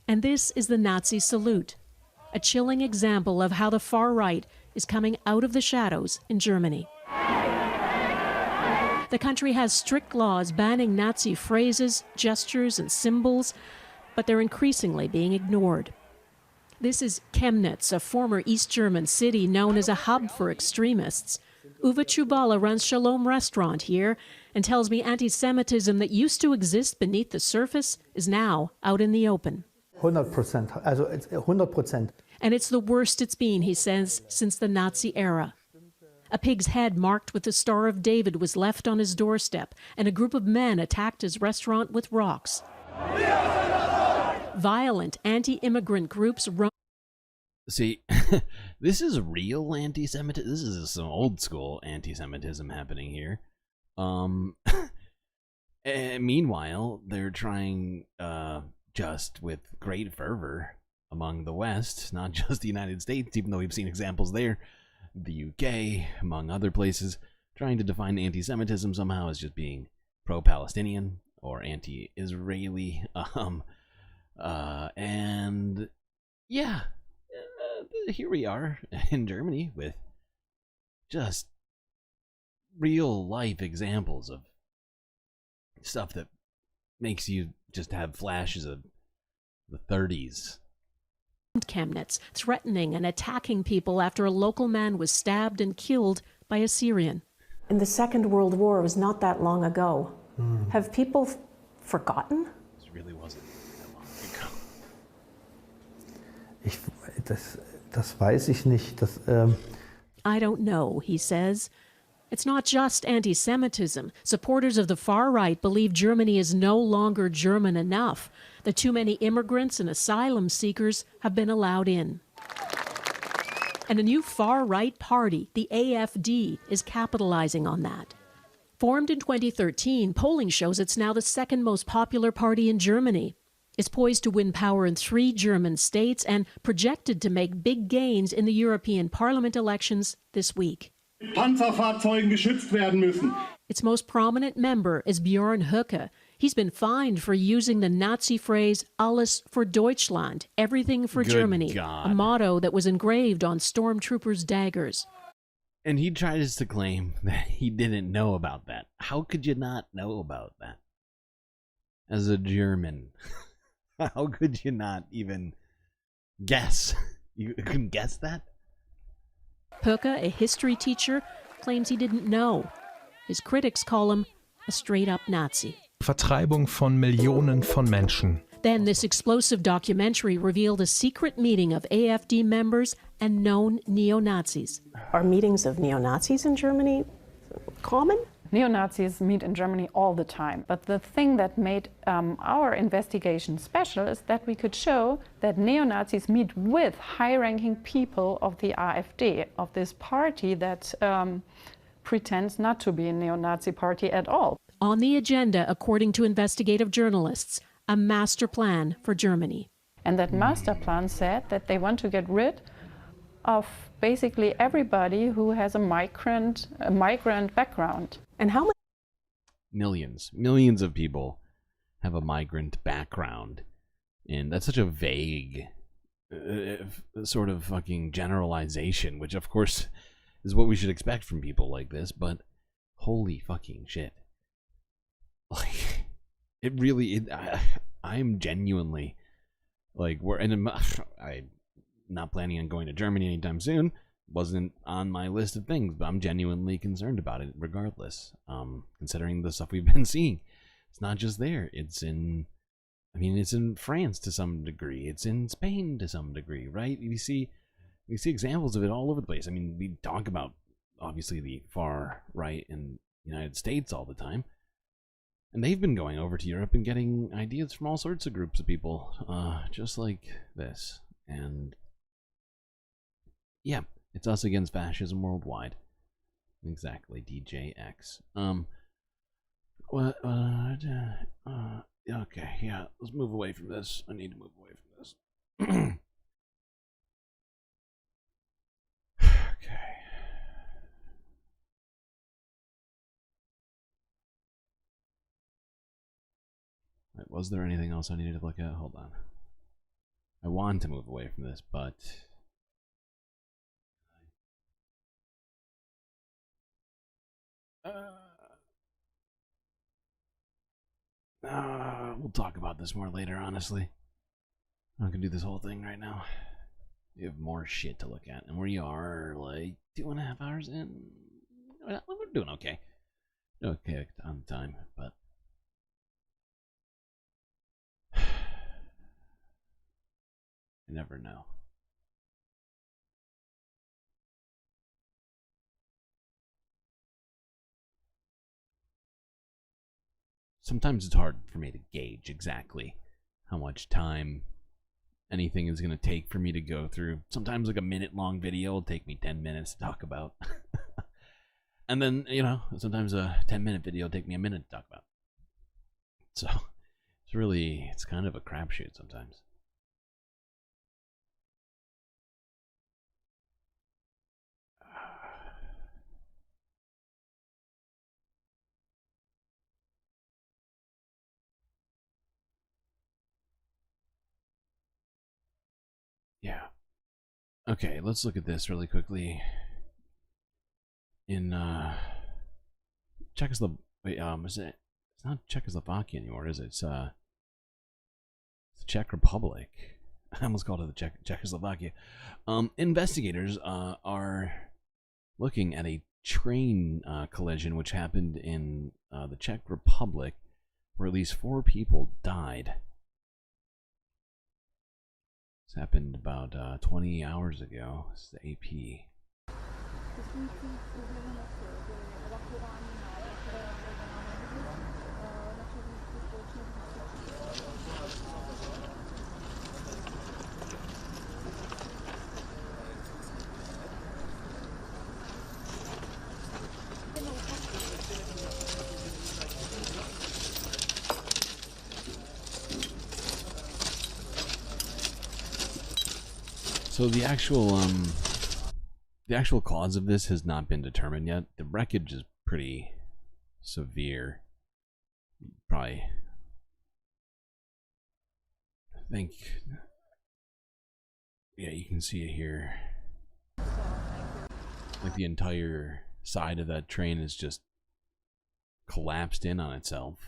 And this is the Nazi salute, a chilling example of how the far right is coming out of the shadows in Germany. The country has strict laws banning Nazi phrases, gestures, and symbols, but they're increasingly being ignored. This is Chemnitz, a former East German city known as a hub for extremists. Uwe Chubala runs Shalom Restaurant here and tells me anti-Semitism that used to exist beneath the surface is now out in the open. 100%, also 100%. And it's the worst it's been, he says, since the Nazi era. A pig's head marked with the Star of David was left on his doorstep, and a group of men attacked his restaurant with rocks. Violent anti-immigrant groups run. See, this is real anti-Semitism. This is some old school anti-Semitism happening here. And meanwhile, they're trying, just with great fervor among the West, not just the United States, even though we've seen examples there, the UK, among other places, trying to define anti-Semitism somehow as just being pro-Palestinian or anti-Israeli. And yeah, here we are in Germany with just real life examples of stuff that makes you just have flashes of the 30s. Chemnitz, threatening and attacking people after a local man was stabbed and killed by a Syrian. In the Second World War, it was not that long ago. Have people forgotten? This really wasn't that long ago. Das weiß ich nicht. I don't know, he says. It's not just anti-Semitism. Supporters of the far right believe Germany is no longer German enough, that too many immigrants and asylum seekers have been allowed in. And a new far-right party, the AfD, is capitalizing on that. Formed in 2013, polling shows it's now the second most popular party in Germany. It's poised to win power in 3 German states and projected to make big gains in the European Parliament elections this week. Panzerfahrzeugen geschützt werden müssen. Its most prominent member is Björn Höcke. He's been fined for using the Nazi phrase "Alles für Deutschland," everything for Good Germany, God. a motto that was engraved on stormtroopers' daggers. And he tries to claim that he didn't know about that. How could you not know about that? As a German, how could you not even guess? You can guess that? Höcke, a history teacher, claims he didn't know. His critics call him a straight-up Nazi. Vertreibung von Millionen von Menschen. Then this explosive documentary revealed a secret meeting of AfD members and known neo-Nazis. Are meetings of neo-Nazis in Germany common? Neo-Nazis meet in Germany all the time. But the thing that made our investigation special is that we could show that neo-Nazis meet with high-ranking people of the AfD, of this party that pretends not to be a neo-Nazi party at all. On the agenda, according to investigative journalists, a master plan for Germany. And that master plan said that they want to get rid of basically everybody who has a migrant background. And how many? Millions of people have a migrant background. And that's such a vague sort of fucking generalization, which of course is what we should expect from people like this, but holy fucking shit. Like, it really, I'm genuinely, like, I'm not planning on going to Germany anytime soon. Wasn't on my list of things, but I'm genuinely concerned about it regardless, considering the stuff we've been seeing. It's not just there. It's in France to some degree. It's in Spain to some degree, right? We see examples of it all over the place. I mean, we talk about, obviously, the far right in the United States all the time. And they've been going over to Europe and getting ideas from all sorts of groups of people, just like this. And yeah, it's us against fascism worldwide. Exactly, DJX. Okay, yeah, let's move away from this. I need to move away from this. Okay. Right, was there anything else I needed to look at? Hold on. I want to move away from this, but we'll talk about this more later, honestly. I'm not gonna do this whole thing right now. We have more shit to look at, and we are like 2.5 hours in. We're doing okay. Okay on time, but I never know. Sometimes it's hard for me to gauge exactly how much time anything is going to take for me to go through. Sometimes like a minute-long video will take me 10 minutes to talk about. And then, you know, sometimes a 10-minute video will take me a minute to talk about. So it's kind of a crapshoot sometimes. Yeah. Okay, let's look at this really quickly. In Czechoslovakia, is it? It's not Czechoslovakia anymore, is it? It's the Czech Republic. I almost called it the Czechoslovakia. Investigators are looking at a train collision which happened in the Czech Republic, where at least 4 people died. This happened about 20 hours ago. This is the AP. So the actual cause of this has not been determined yet. The wreckage is pretty severe. Probably, I think, yeah, you can see it here. Like the entire side of that train is just collapsed in on itself.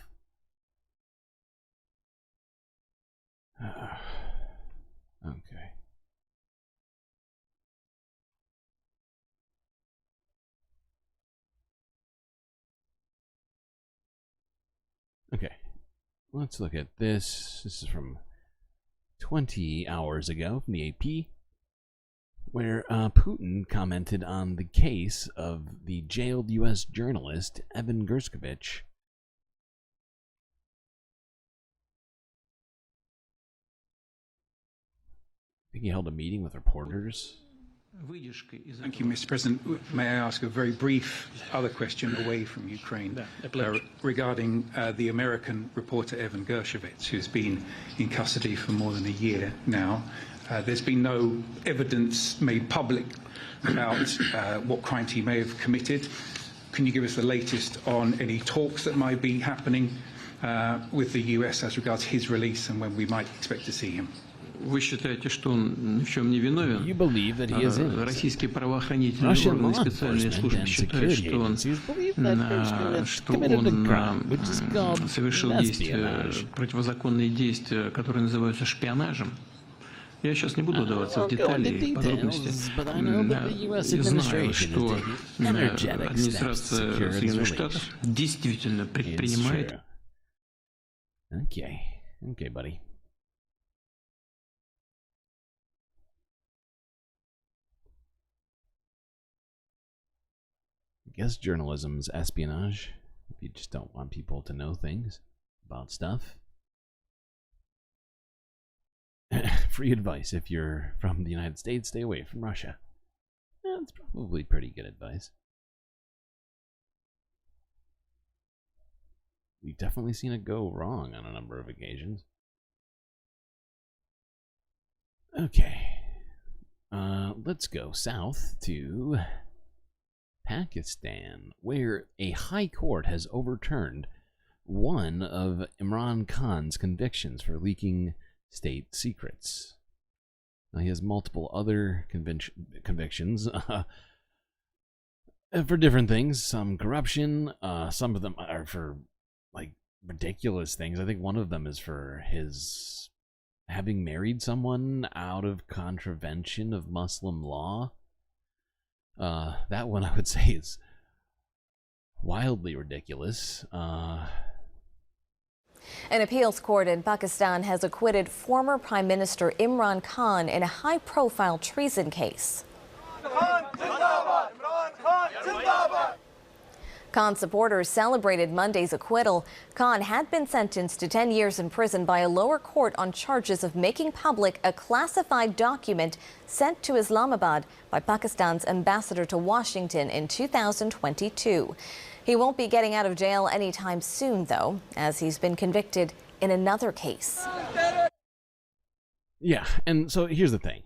Okay. Okay, let's look at this. This is from 20 hours ago from the AP, where Putin commented on the case of the jailed U.S. journalist Evan Gershkovich. I think he held a meeting with reporters. Thank you, Mr. President. May I ask a very brief other question away from Ukraine regarding the American reporter Evan Gershkovich, who's been in custody for more than a year now. There's been no evidence made public about what crimes he may have committed. Can you give us the latest on any talks that might be happening with the US as regards his release and when we might expect to see him? Вы считаете, что он ни в чем не виновен? You believe that he is innocent. Российские правоохранительные органы и специальные службы считают, что он совершил действия, противозаконные действия, которые называются шпионажем. Я сейчас не буду вдаваться в детали и подробности. Знаю, что администрация Соединенных Штатов действительно предпринимает. Okay, buddy. I guess journalism's espionage. If you just don't want people to know things about stuff. Free advice: if you're from the United States, stay away from Russia. That's probably pretty good advice. We've definitely seen it go wrong on a number of occasions. Okay. Let's go south to Pakistan, where a high court has overturned one of Imran Khan's convictions for leaking state secrets. Now, he has multiple other convictions for different things. Some corruption, some of them are for like ridiculous things. I think one of them is for his having married someone out of contravention of Muslim law. That one I would say is wildly ridiculous. An appeals court in Pakistan has acquitted former Prime Minister Imran Khan in a high-profile treason case. Khan supporters celebrated Monday's acquittal. Khan had been sentenced to 10 years in prison by a lower court on charges of making public a classified document sent to Islamabad by Pakistan's ambassador to Washington in 2022. He won't be getting out of jail anytime soon, though, as he's been convicted in another case. Yeah, and so here's the thing.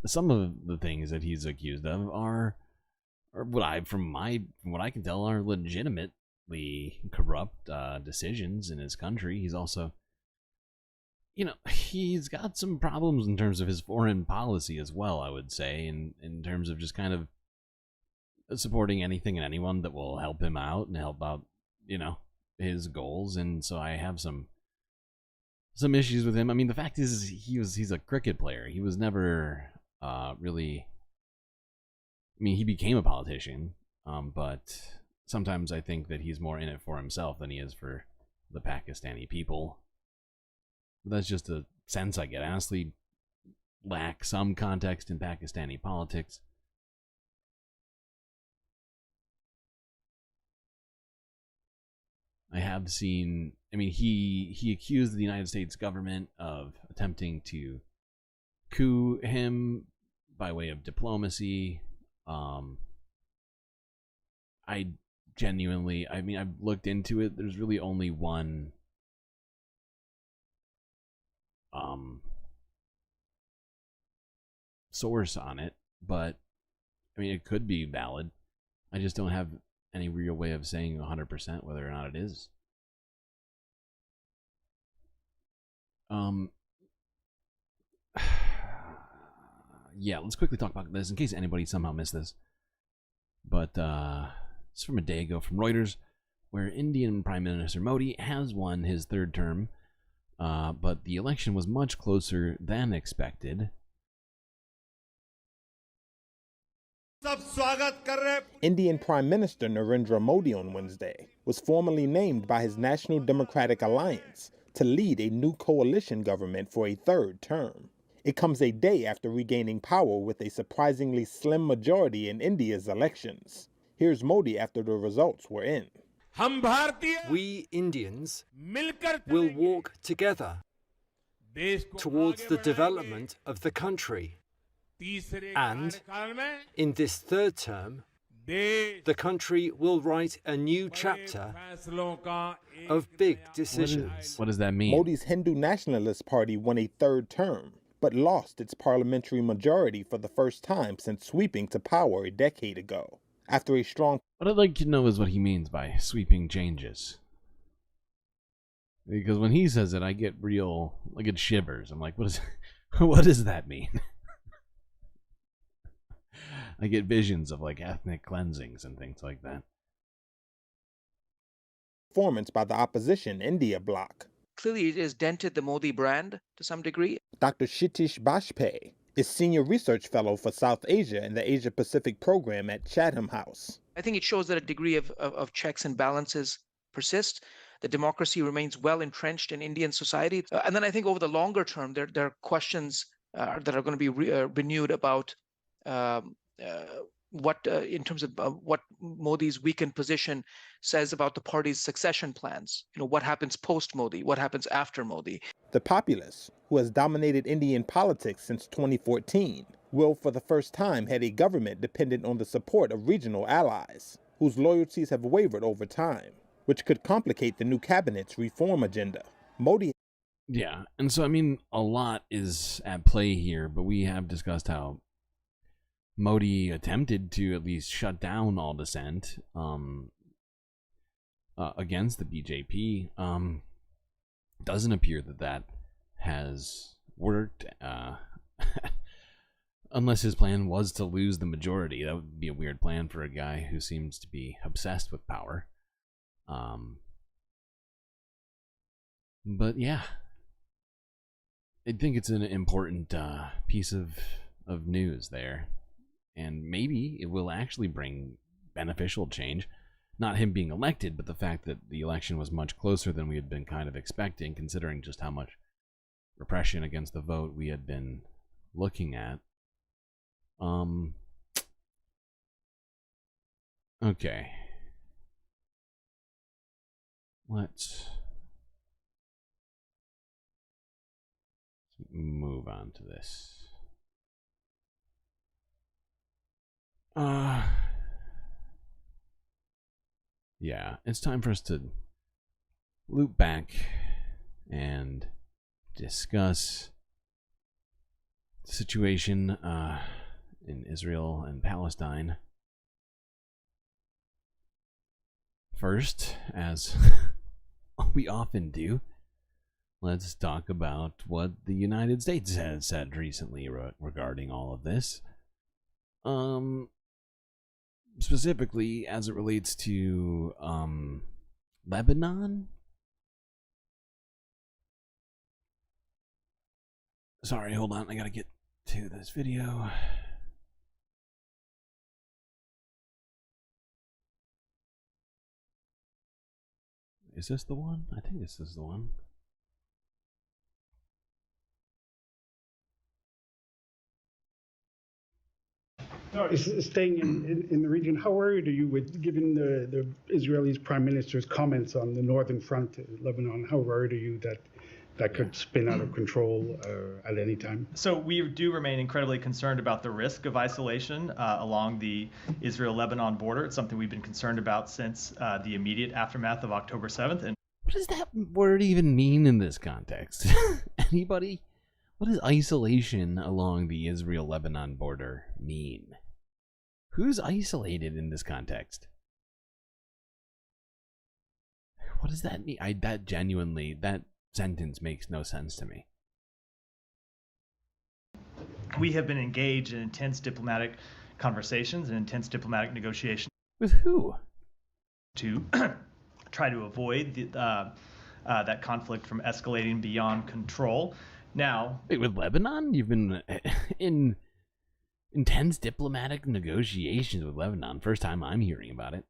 Some of the things that he's accused of are from what I can tell, are legitimately corrupt decisions in his country. He's also, he's got some problems in terms of his foreign policy as well, I would say, in terms of just kind of supporting anything and anyone that will help him out and help out, his goals. And so I have some issues with him. I mean, the fact is he's a cricket player. He was never really, I mean, he became a politician, but sometimes I think that he's more in it for himself than he is for the Pakistani people. That's just a sense I get. I honestly lack some context in Pakistani politics. I have seen, I mean, he accused the United States government of attempting to coup him by way of diplomacy. I genuinely, I mean, I've looked into it. There's really only one source on it, but I mean, it could be valid. I just don't have any real way of saying 100% whether or not it is. Yeah, let's quickly talk about this in case anybody somehow missed this. But it's from a day ago from Reuters, where Indian Prime Minister Modi has won his third term, but the election was much closer than expected. Indian Prime Minister Narendra Modi on Wednesday was formally named by his National Democratic Alliance to lead a new coalition government for a third term. It comes a day after regaining power with a surprisingly slim majority in India's elections. Here's Modi after the results were in. We Indians will walk together towards the development of the country. And in this third term, the country will write a new chapter of big decisions. What does that mean? Modi's Hindu Nationalist Party won a third term, but lost its parliamentary majority for the first time since sweeping to power a decade ago. After a strong... What I'd like to know is what he means by sweeping changes. Because when he says it, I get shivers. I'm like, what does that mean? I get visions of ethnic cleansings and things like that. Performance by the opposition India bloc. Clearly, it has dented the Modi brand to some degree. Dr. Kshitish Bajpai is Senior Research Fellow for South Asia in the Asia-Pacific program at Chatham House. I think it shows that a degree of checks and balances persist. The democracy remains well entrenched in Indian society. And then I think over the longer term, there are questions that are going to be renewed about in terms of what Modi's weakened position says about the party's succession plans. What happens post-Modi? What happens after Modi? The populace, who has dominated Indian politics since 2014, will for the first time head a government dependent on the support of regional allies, whose loyalties have wavered over time, which could complicate the new cabinet's reform agenda. Modi... Yeah, and so, I mean, a lot is at play here, but we have discussed how Modi attempted to at least shut down all dissent against the BJP. Doesn't appear that has worked, unless his plan was to lose the majority. That would be a weird plan for a guy who seems to be obsessed with power. But yeah, I think it's an important piece of news there. And maybe it will actually bring beneficial change. Not him being elected, but the fact that the election was much closer than we had been kind of expecting, considering just how much repression against the vote we had been looking at. Okay. Let's move on to this. Yeah, it's time for us to loop back and discuss the situation in Israel and Palestine. First, as we often do, let's talk about what the United States has said recently regarding all of this. Specifically as it relates to Lebanon. Sorry, hold on, I gotta get to this video. Is this the one? I think this is the one. No, staying in the region, how worried are you given the Israelis' prime minister's comments on the northern front, Lebanon? How worried are you that could spin out of control at any time? So we do remain incredibly concerned about the risk of isolation along the Israel-Lebanon border. It's something we've been concerned about since the immediate aftermath of October 7th. And what does that word even mean in this context? Anybody? What does isolation along the Israel-Lebanon border mean? Who's isolated in this context? What does that mean? That sentence makes no sense to me. we have been engaged in intense diplomatic conversations and intense diplomatic negotiations. With who? To try to avoid that conflict from escalating beyond control. Now, wait, with Lebanon? You've been in intense diplomatic negotiations with Lebanon. First time I'm hearing about it.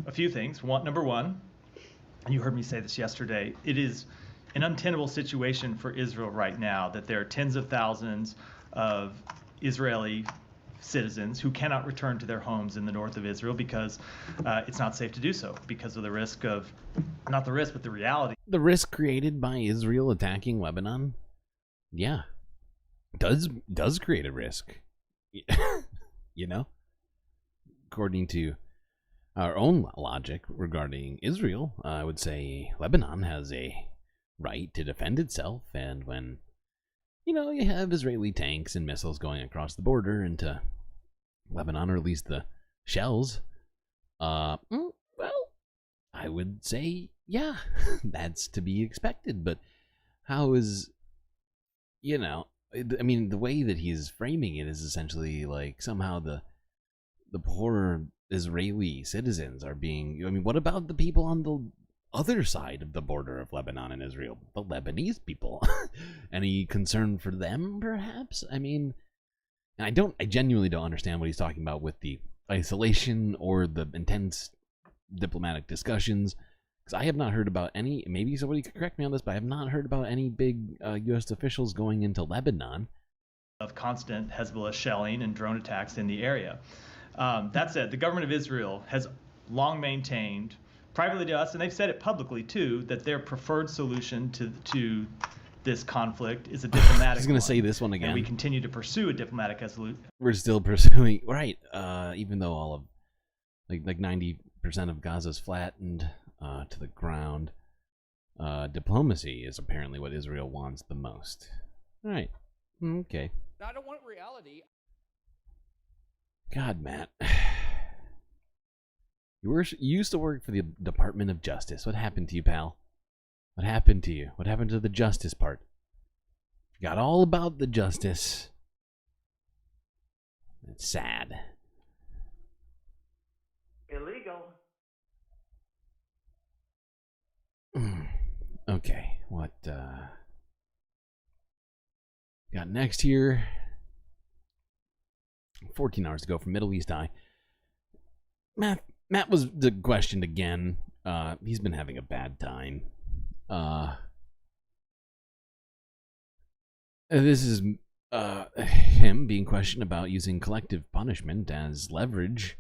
A few things. Number one, and you heard me say this yesterday, it is an untenable situation for Israel right now that there are tens of thousands of Israeli citizens who cannot return to their homes in the north of Israel because it's not safe to do so because of the risk of, not the risk, but the reality. The risk created by Israel attacking Lebanon? Yeah. Does create a risk. You know? According to our own logic regarding Israel, I would say Lebanon has a right to defend itself, and when, you know, you have Israeli tanks and missiles going across the border into Lebanon, or at least the shells, well, I would say, yeah, that's to be expected, but how is, you know, I mean, the way that he's framing it is essentially like somehow the poor Israeli citizens are being, I mean, what about the people on the other side of the border of Lebanon and Israel? The Lebanese people. Any concern for them, perhaps? I mean, I genuinely don't understand what he's talking about with the isolation or the intense diplomatic discussions, because I have not heard about any, maybe somebody could correct me on this, but I have not heard about any big U.S. officials going into Lebanon. Of constant Hezbollah shelling and drone attacks in the area. That said, the government of Israel has long maintained, privately to us, and they've said it publicly too, that their preferred solution to this conflict is a diplomatic one. I was going to say this one again. And we continue to pursue a diplomatic solution. We're still pursuing, right, even though all of, like 90% of Gaza's flattened to the ground, diplomacy is apparently what Israel wants the most. All right, okay. I don't want reality. God, Matt. You used to work for the Department of Justice. What happened to you, pal? What happened to you? What happened to the justice part? Forgot all about the justice. It's sad. Illegal. Okay, what got next here? 14 hours to go from Middle East Eye. Matt was questioned again. He's been having a bad time. This is him being questioned about using collective punishment as leverage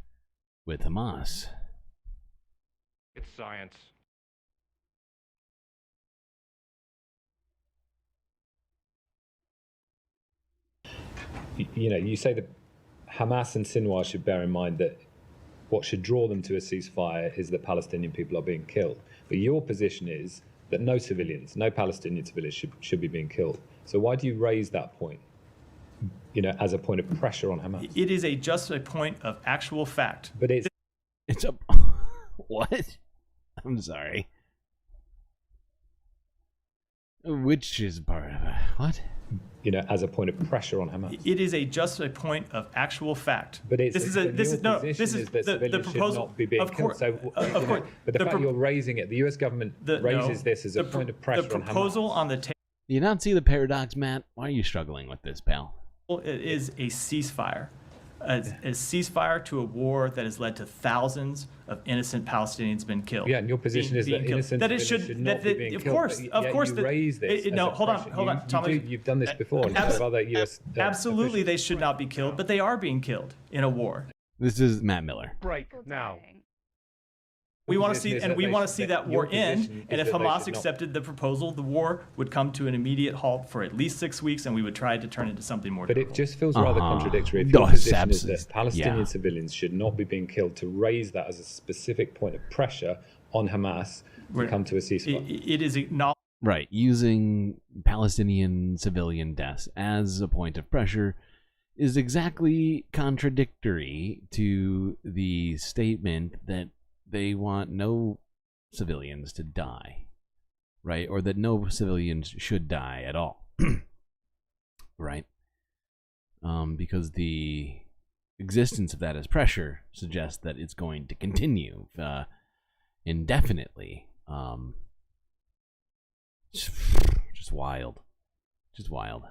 with Hamas. It's science. You know, you say that Hamas and Sinwar should bear in mind that what should draw them to a ceasefire is that Palestinian people are being killed. But your position is that no civilians, no Palestinian civilians should be being killed. So why do you raise that point, you know, as a point of pressure on Hamas? It is just a point of actual fact. But it's a what? I'm sorry. Which is part of it? What? You know, as a point of pressure on Hamas. It is just a point of actual fact. But it's, this is that civilians proposal. should not be being killed. So, of course. But the fact you're raising it, the U.S. government raises this as a point of pressure on Hamas. The proposal on the table. Do you not see the paradox, Matt? Why are you struggling with this, pal? It is a ceasefire. A ceasefire to a war that has led to thousands of innocent Palestinians been killed. Yeah, and your position is that innocent civilians should not be being killed. Of course, you raise this. No, hold on, Thomas. You've done this before. Other US absolutely, they should not be killed, but they are being killed in a war. This is Matt Miller. Break now. We want to see, and we want to see that war end. And if Hamas accepted the proposal, the war would come to an immediate halt for at least 6 weeks, and we would try to turn it into something more. But it just feels rather contradictory. If your position is that Palestinian civilians should not be being killed, to raise that as a specific point of pressure on Hamas to come to a ceasefire. It is not right. Using Palestinian civilian deaths as a point of pressure is exactly contradictory to the statement that they want no civilians to die, right? Or that no civilians should die at all, right? Because the existence of that as pressure suggests that it's going to continue indefinitely. Just wild. Just wild.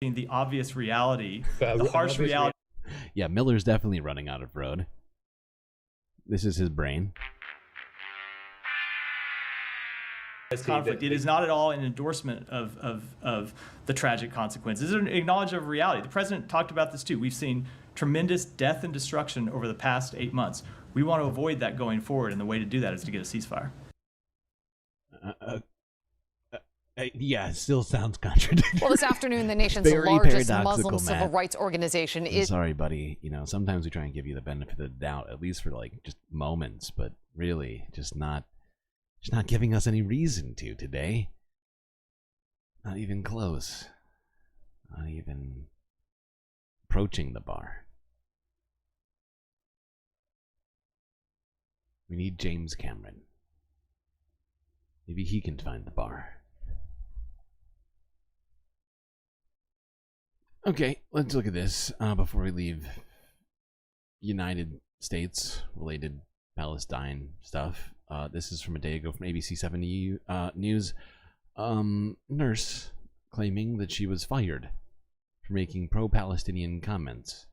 The obvious reality, the harsh reality. Yeah, Miller's definitely running out of road. This is his brain. This conflict. It is not at all an endorsement of the tragic consequences. It's an acknowledgement of reality. The president talked about this too. We've seen tremendous death and destruction over the past 8 months. We want to avoid that going forward, and the way to do that is to get a ceasefire. Yeah, it still sounds contradictory. Well, this afternoon, the nation's largest Muslim civil rights organization is... Sorry, buddy. You know, sometimes we try and give you the benefit of the doubt, at least for like just moments, but really just not giving us any reason to today. Not even close. Not even approaching the bar. We need James Cameron. Maybe he can find the bar. Okay, let's look at this before we leave United States related Palestine stuff. This is from a day ago from ABC 7 News. Nurse claiming that she was fired for making pro-Palestinian comments.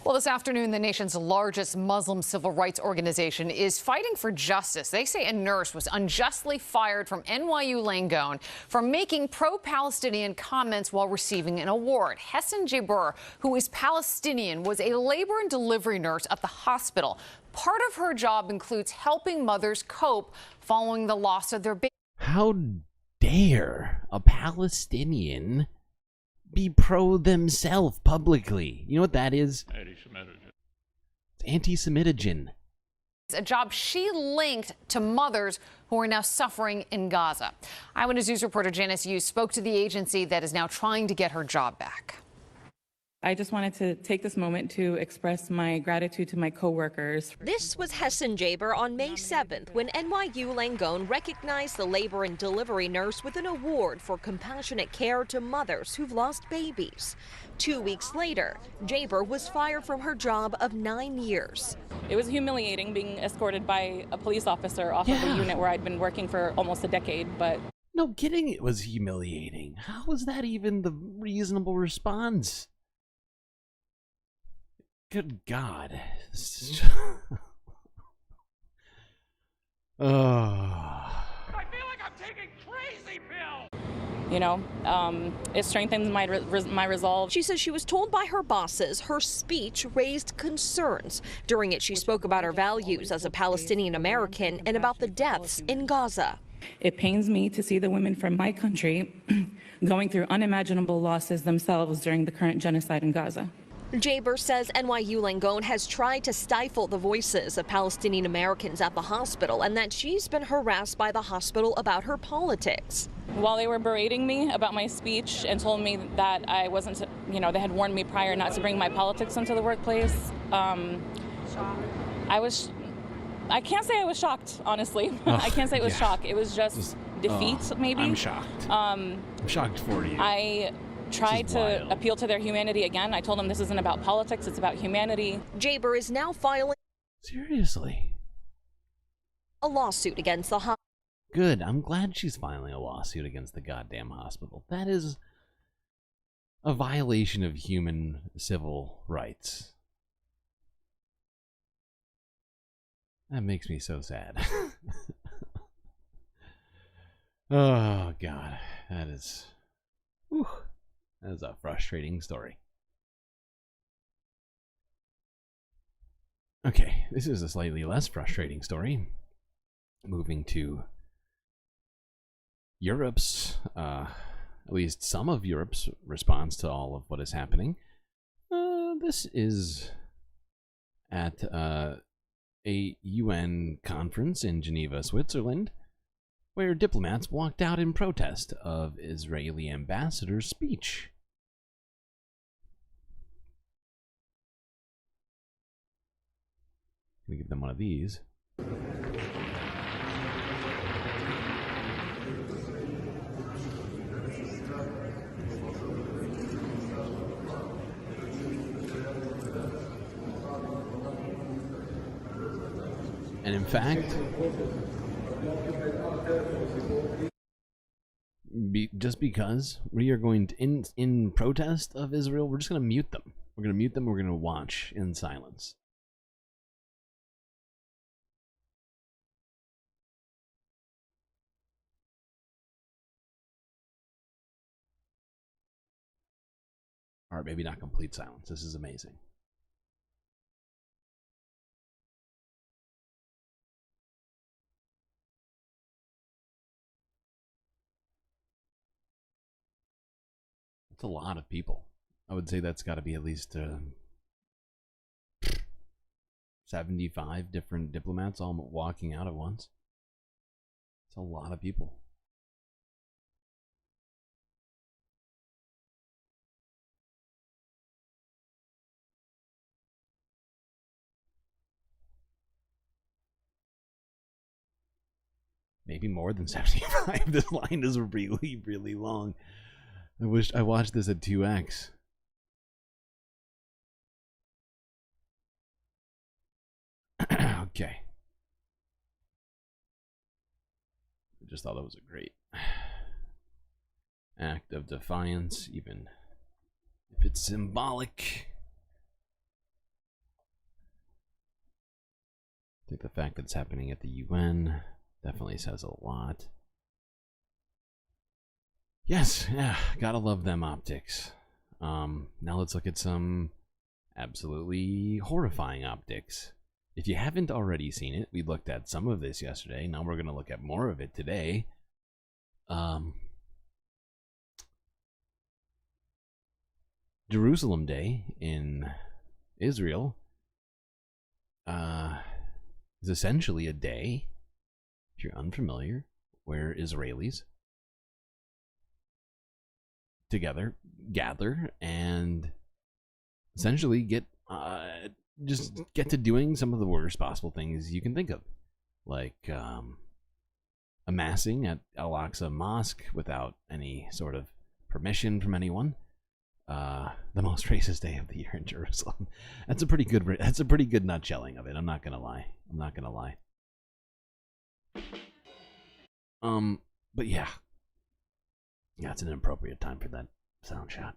Well, this afternoon, the nation's largest Muslim civil rights organization is fighting for justice. They say a nurse was unjustly fired from NYU Langone for making pro-Palestinian comments while receiving an award. Hessan Jaber, who is Palestinian, was a labor and delivery nurse at the hospital. Part of her job includes helping mothers cope following the loss of their baby. How dare a Palestinian be pro themselves publicly? You know what that is? It's anti-Semitogen. It's a job she linked to mothers who are now suffering in Gaza. Eyewitness News reporter Janice Hughes spoke to the agency that is now trying to get her job back. I just wanted to take this moment to express my gratitude to my coworkers. This was Hessan Jaber on May 7th when NYU Langone recognized the labor and delivery nurse with an award for compassionate care to mothers who've lost babies. 2 weeks later, Jaber was fired from her job of 9 years. It was humiliating being escorted by a police officer off of a unit where I'd been working for almost a decade, but... No kidding, it was humiliating. How was that even the reasonable response? Good God. I feel like I'm taking crazy pills. You know, it strengthens my resolve. She says she was told by her bosses her speech raised concerns. During it, she spoke about her values as a Palestinian American and about the deaths in Gaza. It pains me to see the women from my country going through unimaginable losses themselves during the current genocide in Gaza. Jaber says NYU Langone has tried to stifle the voices of Palestinian Americans at the hospital and that she's been harassed by the hospital about her politics. While they were berating me about my speech and told me that I wasn't, they had warned me prior not to bring my politics into the workplace, I can't say I was shocked, honestly. I can't say it was shock. It was just defeat, maybe. I'm shocked. I'm shocked for you. I tried to appeal to their humanity again. I told them this isn't about politics, it's about humanity. Jaber is now filing Seriously? a lawsuit against the hospital. Good. I'm glad she's filing a lawsuit against the goddamn hospital. That is a violation of human civil rights. That makes me so sad. Oh, God. That is a frustrating story. Okay, this is a slightly less frustrating story. Moving to Europe's, at least some of Europe's response to all of what is happening. This is at a UN conference in Geneva, Switzerland, where diplomats walked out in protest of Israeli ambassador's speech. Let me give them one of these. And in fact, just because we are going to, in protest of Israel, we're just going to mute them. We're going to mute them. We're going to watch in silence. All right, maybe not complete silence. This is amazing. That's a lot of people. I would say that's got to be at least 75 different diplomats all walking out at once. It's a lot of people. Maybe more than 75. This line is really, really long. I wish I watched this at 2x. Okay. I just thought that was a great act of defiance, even if it's symbolic. I think the fact that it's happening at the UN definitely says a lot. Yes, yeah, gotta love them optics. Now let's look at some absolutely horrifying optics. If you haven't already seen it, we looked at some of this yesterday. Now we're gonna look at more of it today. Jerusalem Day in Israel is essentially a day, if you're unfamiliar, where Israelis together gather and essentially get to doing some of the worst possible things you can think of, like amassing at Al-Aqsa Mosque without any sort of permission from anyone. The most racist day of the year in Jerusalem. That's a pretty good nutshelling of it. I'm not gonna lie. But yeah, it's an inappropriate time for that sound shot.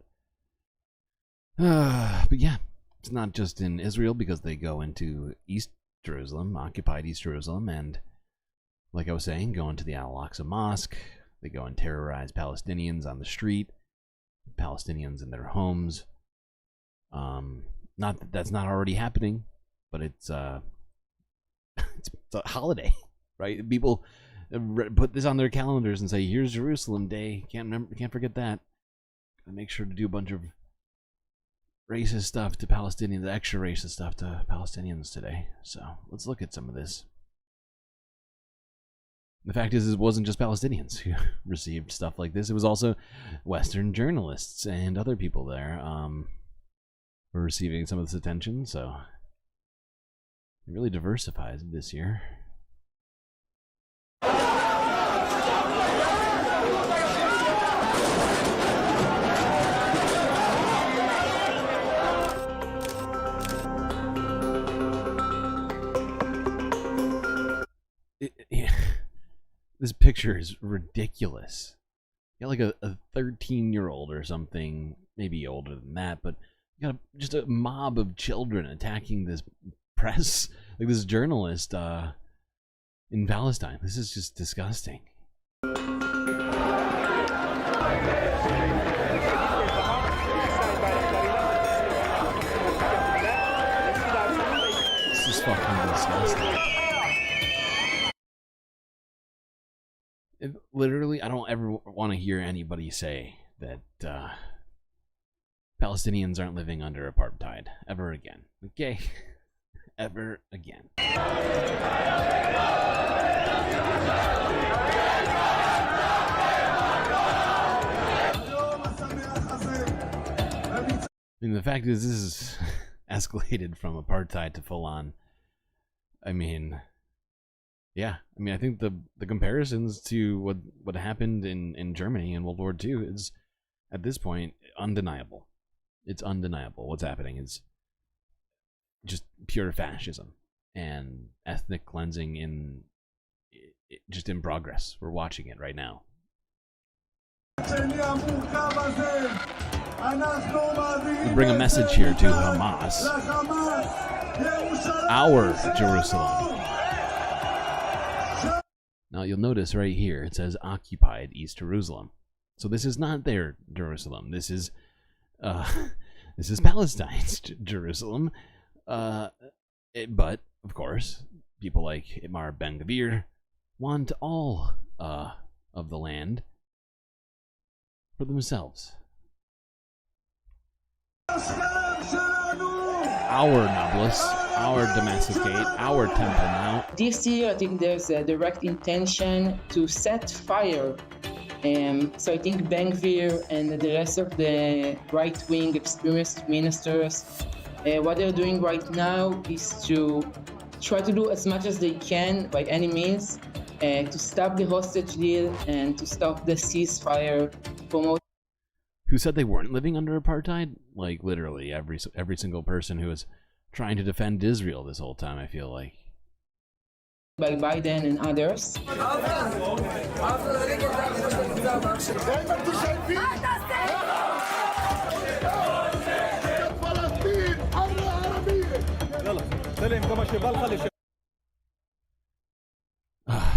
But yeah, it's not just in Israel, because they go into East Jerusalem, occupied East Jerusalem, and like I was saying, go into the Al-Aqsa Mosque. They go and terrorize Palestinians on the street, Palestinians in their homes. Not that that's not already happening, but it's a holiday, right? People put this on their calendars and say, "Here's Jerusalem Day." Can't forget that. Gotta make sure to do a bunch of racist stuff to Palestinians, extra racist stuff to Palestinians today. So let's look at some of this. The fact is, it wasn't just Palestinians who received stuff like this. It was also Western journalists and other people there were receiving some of this attention. So it really diversifies this year. This picture is ridiculous. You got like a 13-year-old or something, maybe older than that, but you got just a mob of children attacking this press, like this journalist in Palestine. This is just disgusting. This is fucking disgusting. Literally, I don't ever want to hear anybody say that Palestinians aren't living under apartheid ever again. Okay? Ever again. I mean, the fact is, this is escalated from apartheid to full-on. I mean... Yeah, I mean, I think the comparisons to what happened in Germany in World War II is, at this point, undeniable. It's undeniable. What's happening is just pure fascism and ethnic cleansing just in progress. We're watching it right now. We bring a message here to Hamas. Our Jerusalem. Now you'll notice right here it says occupied East Jerusalem. So this is not their Jerusalem. This is Palestine's Jerusalem. But of course, people like Itamar Ben-Gvir want all of the land for themselves. Our Nablus, our Damascus, our Temple Mount. This year, I think there's a direct intention to set fire. So I think Ben-Gvir and the rest of the right-wing extremist ministers, what they're doing right now is to try to do as much as they can by any means to stop the hostage deal and to stop the ceasefire from... Who said they weren't living under apartheid? Like, literally, every single person who was trying to defend Israel this whole time, I feel like. By Biden and others.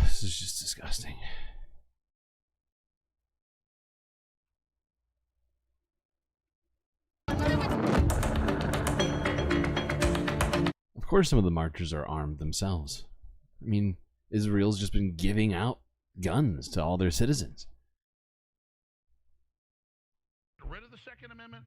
This is just disgusting. Of course some of the marchers are armed themselves. I mean, Israel's just been giving out guns to all their citizens. Rid of the Second Amendment.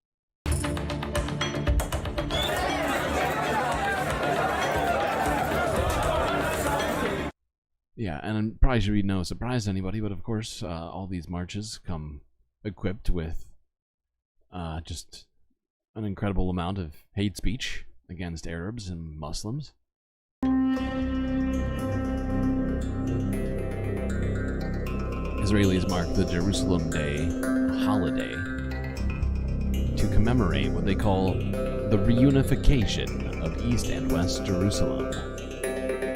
Yeah, and probably should be no surprise to anybody, but of course all these marches come equipped with just an incredible amount of hate speech against Arabs and Muslims. Israelis mark the Jerusalem Day holiday to commemorate what they call the reunification of East and West Jerusalem,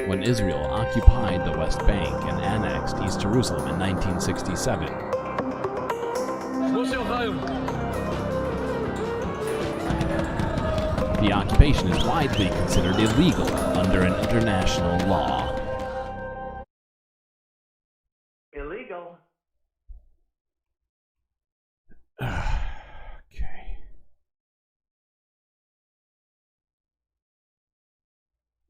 when Israel occupied the West Bank and annexed East Jerusalem in 1967. The occupation is widely considered illegal under an international law. Illegal. Okay.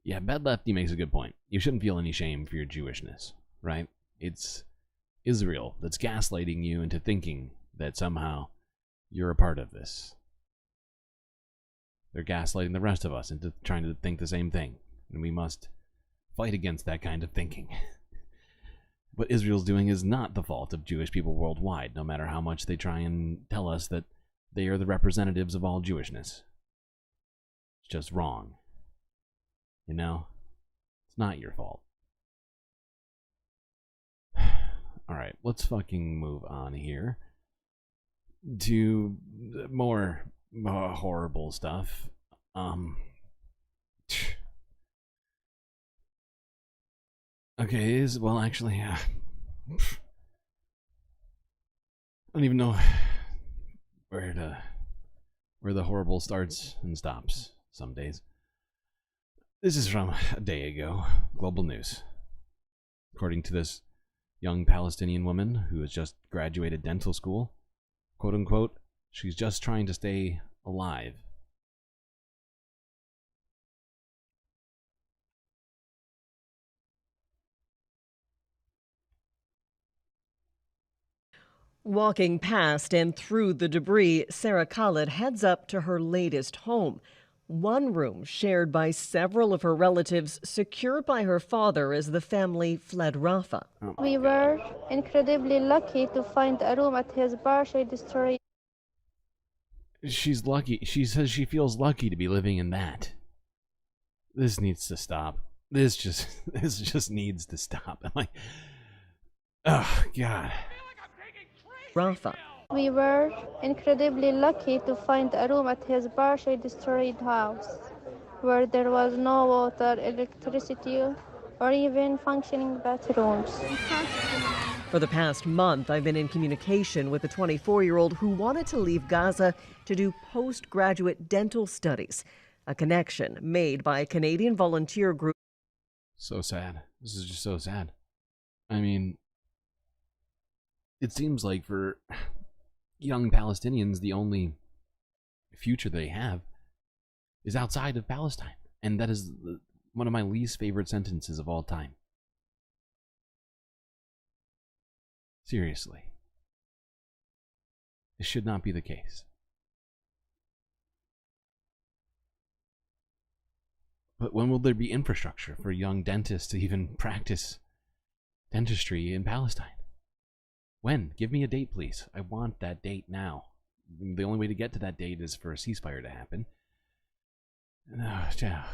Yeah, Bad Lefty makes a good point. You shouldn't feel any shame for your Jewishness, right? It's Israel that's gaslighting you into thinking that somehow you're a part of this. They're gaslighting the rest of us into trying to think the same thing. And we must fight against that kind of thinking. What Israel's doing is not the fault of Jewish people worldwide, no matter how much they try and tell us that they are the representatives of all Jewishness. It's just wrong. You know? It's not your fault. Alright, let's fucking move on here to more horrible stuff. Okay, well, actually, I don't even know where the horrible starts and stops some days. This is from a day ago, Global News. According to this young Palestinian woman who has just graduated dental school, quote unquote, she's just trying to stay alive. Walking past and through the debris, Sarah Khalid heads up to her latest home. One room shared by several of her relatives, secured by her father as the family fled Rafah. We were incredibly lucky to find a room at his partially destroyed. She's lucky. She says she feels lucky to be living in that. This needs to stop. This just needs to stop. I'm like, oh, God. Rafah. We were incredibly lucky to find a room at his partially destroyed house, where there was no water, electricity, or even functioning bathrooms. For the past month, I've been in communication with a 24-year-old who wanted to leave Gaza to do postgraduate dental studies, a connection made by a Canadian volunteer group. So sad. This is just so sad. I mean, it seems like for young Palestinians, the only future they have is outside of Palestine. And that is one of my least favorite sentences of all time. Seriously. This should not be the case. But when will there be infrastructure for young dentists to even practice dentistry in Palestine? When? Give me a date, please. I want that date now. The only way to get to that date is for a ceasefire to happen. Oh,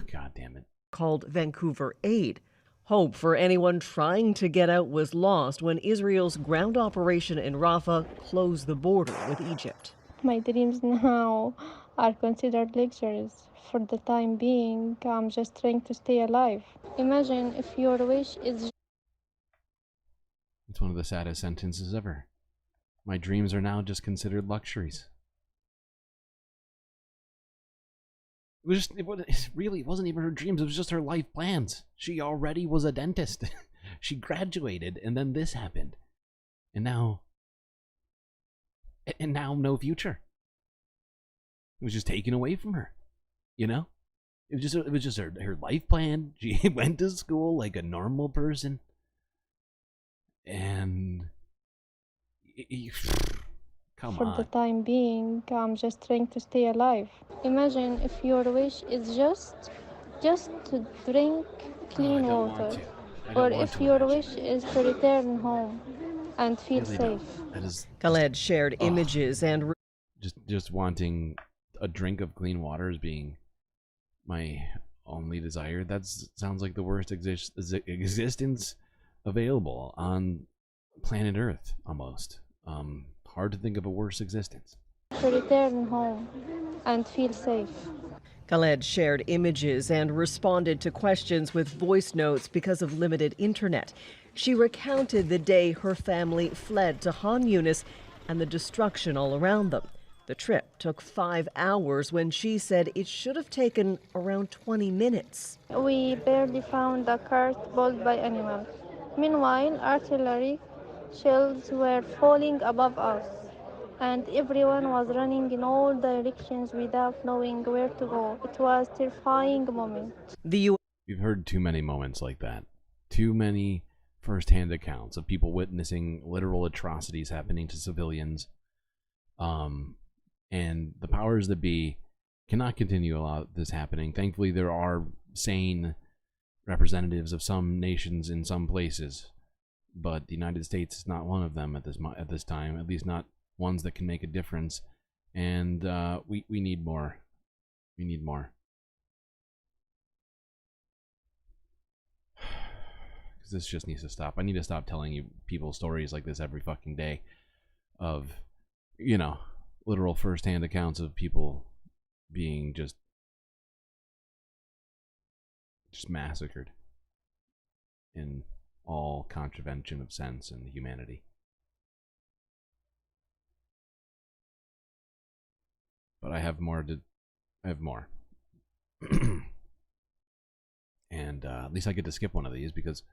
God damn it. Called Vancouver Aid. Hope for anyone trying to get out was lost when Israel's ground operation in Rafah closed the border with Egypt. My dreams now are considered luxuries. For the time being, I'm just trying to stay alive. Imagine if your wish is... It's one of the saddest sentences ever. My dreams are now just considered luxuries. It wasn't even her dreams, it was just her life plans. She already was a dentist. She graduated, and then this happened. And now no future. It was just taken away from her. You know? It was just her life plan. She went to school like a normal person. And come on. For the time being, I'm just trying to stay alive. Imagine if your wish is just to drink clean water, or if your wish is to return home and feel safe. That is Khaled shared images and just wanting a drink of clean water as being my only desire. That sounds like the worst existence available on planet Earth, almost. Hard to think of a worse existence. To return home and feel safe. Khaled shared images and responded to questions with voice notes because of limited internet. She recounted the day her family fled to Han Yunis and the destruction all around them. The trip took 5 hours when she said it should have taken around 20 minutes. We barely found a cart pulled by animals. Meanwhile, artillery shells were falling above us, and everyone was running in all directions without knowing where to go. It was a terrifying moment. We've heard too many moments like that. Too many first-hand accounts of people witnessing literal atrocities happening to civilians. And the powers that be Cannot continue to allow this happening. Thankfully, there are sane representatives of some nations in some places, but the United States is not one of them at this time. At least not ones that can make a difference. And we need more. We need more. Because this just needs to stop. I need to stop telling you people stories like this every fucking day of, you know, literal first-hand accounts of people being just massacred in all contravention of sense and humanity. But I have more. And at least I get to skip one of these because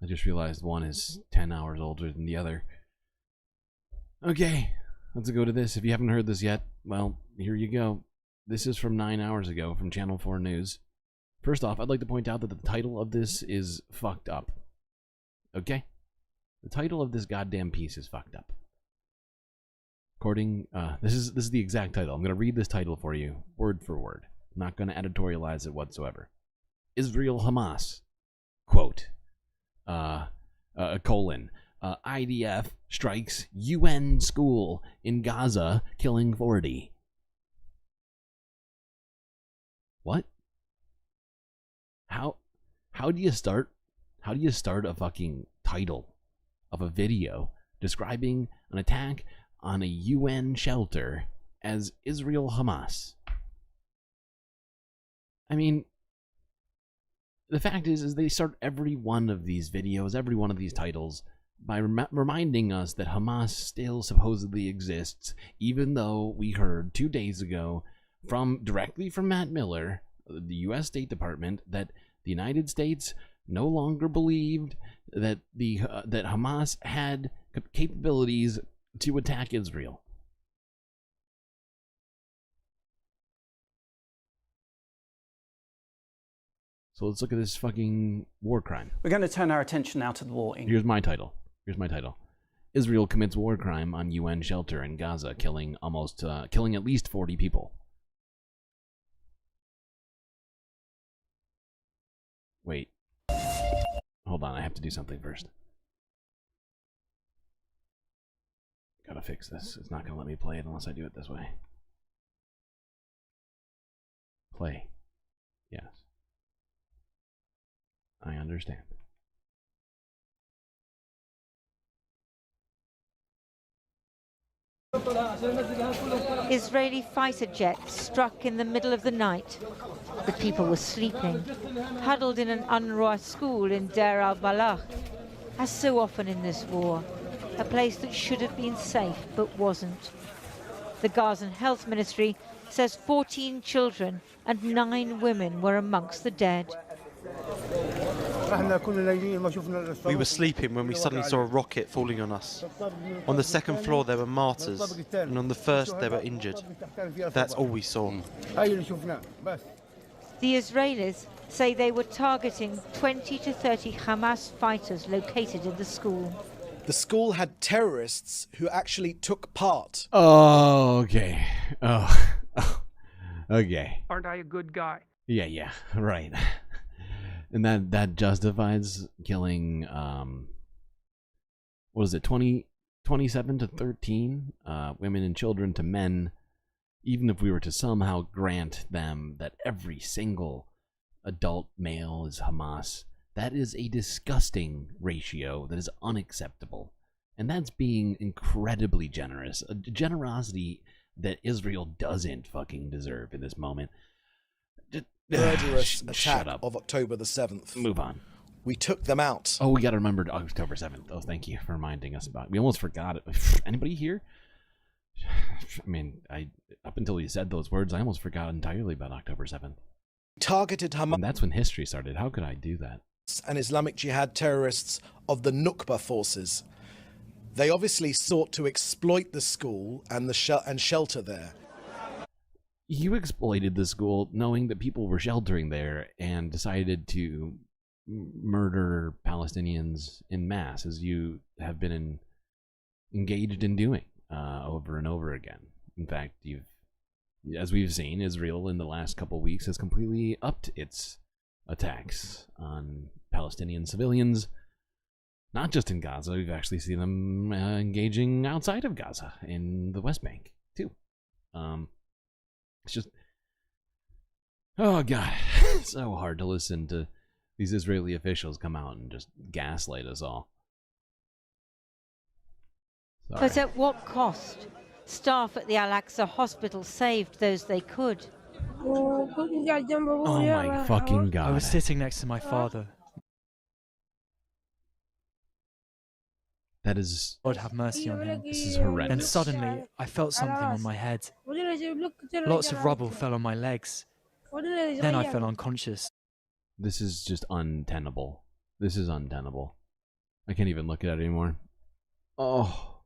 I just realized one is 10 hours older than the other. Okay, let's go to this. If you haven't heard this yet, well, here you go. This is from 9 hours ago from Channel 4 News. First off, I'd like to point out that the title of this is fucked up. Okay? The title of this goddamn piece is fucked up. According, this is the exact title. I'm going to read this title for you, word for word. I'm not going to editorialize it whatsoever. Israel Hamas, quote, IDF strikes UN school in Gaza, killing 40. What? How do you start a fucking title of a video describing an attack on a UN shelter as Israel Hamas? I mean, the fact is they start every one of these videos, every one of these titles, by reminding us that Hamas still supposedly exists, even though we heard 2 days ago directly from Matt Miller, the U.S. State Department, that the United States no longer believed that that Hamas had capabilities to attack Israel. So let's look at this fucking war crime. We're going to turn our attention now to the war in... Here's my title. Israel commits war crime on UN shelter in Gaza, killing at least 40 people. Wait. Hold on, I have to do something first. Gotta fix this. It's not gonna let me play it unless I do it this way. Play. Yes. I understand. Israeli fighter jets struck in the middle of the night. The people were sleeping, huddled in an UNRWA school in Deir al-Balah. As so often in this war, a place that should have been safe but wasn't. The Gazan Health Ministry says 14 children and 9 women were amongst the dead. We were sleeping when we suddenly saw a rocket falling on us. On the second floor there were martyrs, and on the first they were injured. That's all we saw. The Israelis say they were targeting 20 to 30 Hamas fighters located in the school. The school had terrorists who actually took part. Oh, okay. Oh, okay. Aren't I a good guy? Yeah, right. And that justifies killing, what is it, 27 to 13 women and children to men, even if we were to somehow grant them that every single adult male is Hamas. That is a disgusting ratio that is unacceptable. And that's being incredibly generous. A generosity that Israel doesn't fucking deserve in this moment. Murderous attack of October the 7th. Move on. We took them out. Oh, we got to remember October 7th. Oh, thank you for reminding us about it. We almost forgot it. Anybody here? I mean, up until he said those words, I almost forgot entirely about October 7th. Targeted Hamas. And that's when history started. How could I do that? And Islamic Jihad terrorists of the Nukba forces. They obviously sought to exploit the school and shelter there. You exploited the school knowing that people were sheltering there and decided to murder Palestinians en masse, as you have been engaged in doing over and over again. In fact, you've as we've seen, Israel in the last couple of weeks has completely upped its attacks on Palestinian civilians. Not just in Gaza, we've actually seen them engaging outside of Gaza, in the West Bank, too. It's just... Oh, God. It's so hard to listen to these Israeli officials come out and just gaslight us all. Sorry. But at what cost? Staff at the Al-Aqsa hospital saved those they could. Oh my fucking God. I was sitting next to my father. That is... God have mercy on him. This is horrendous. And suddenly, I felt something on my head. Lots of rubble fell on my legs. Then I fell unconscious. This is just untenable. This is untenable. I can't even look at it anymore. Oh.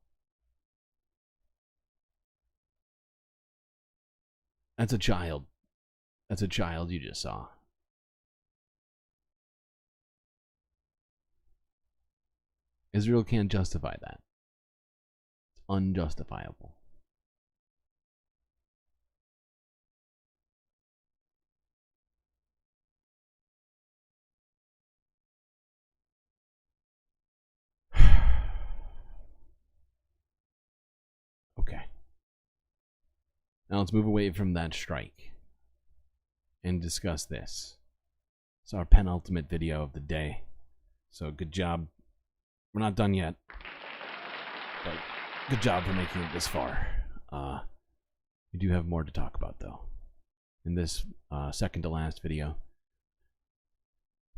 That's a child. That's a child you just saw. Israel can't justify that. It's unjustifiable. Okay. Now let's move away from that strike and discuss this. It's our penultimate video of the day. So good job. We're not done yet, but good job for making it this far. We do have more to talk about, though. In this second to last video,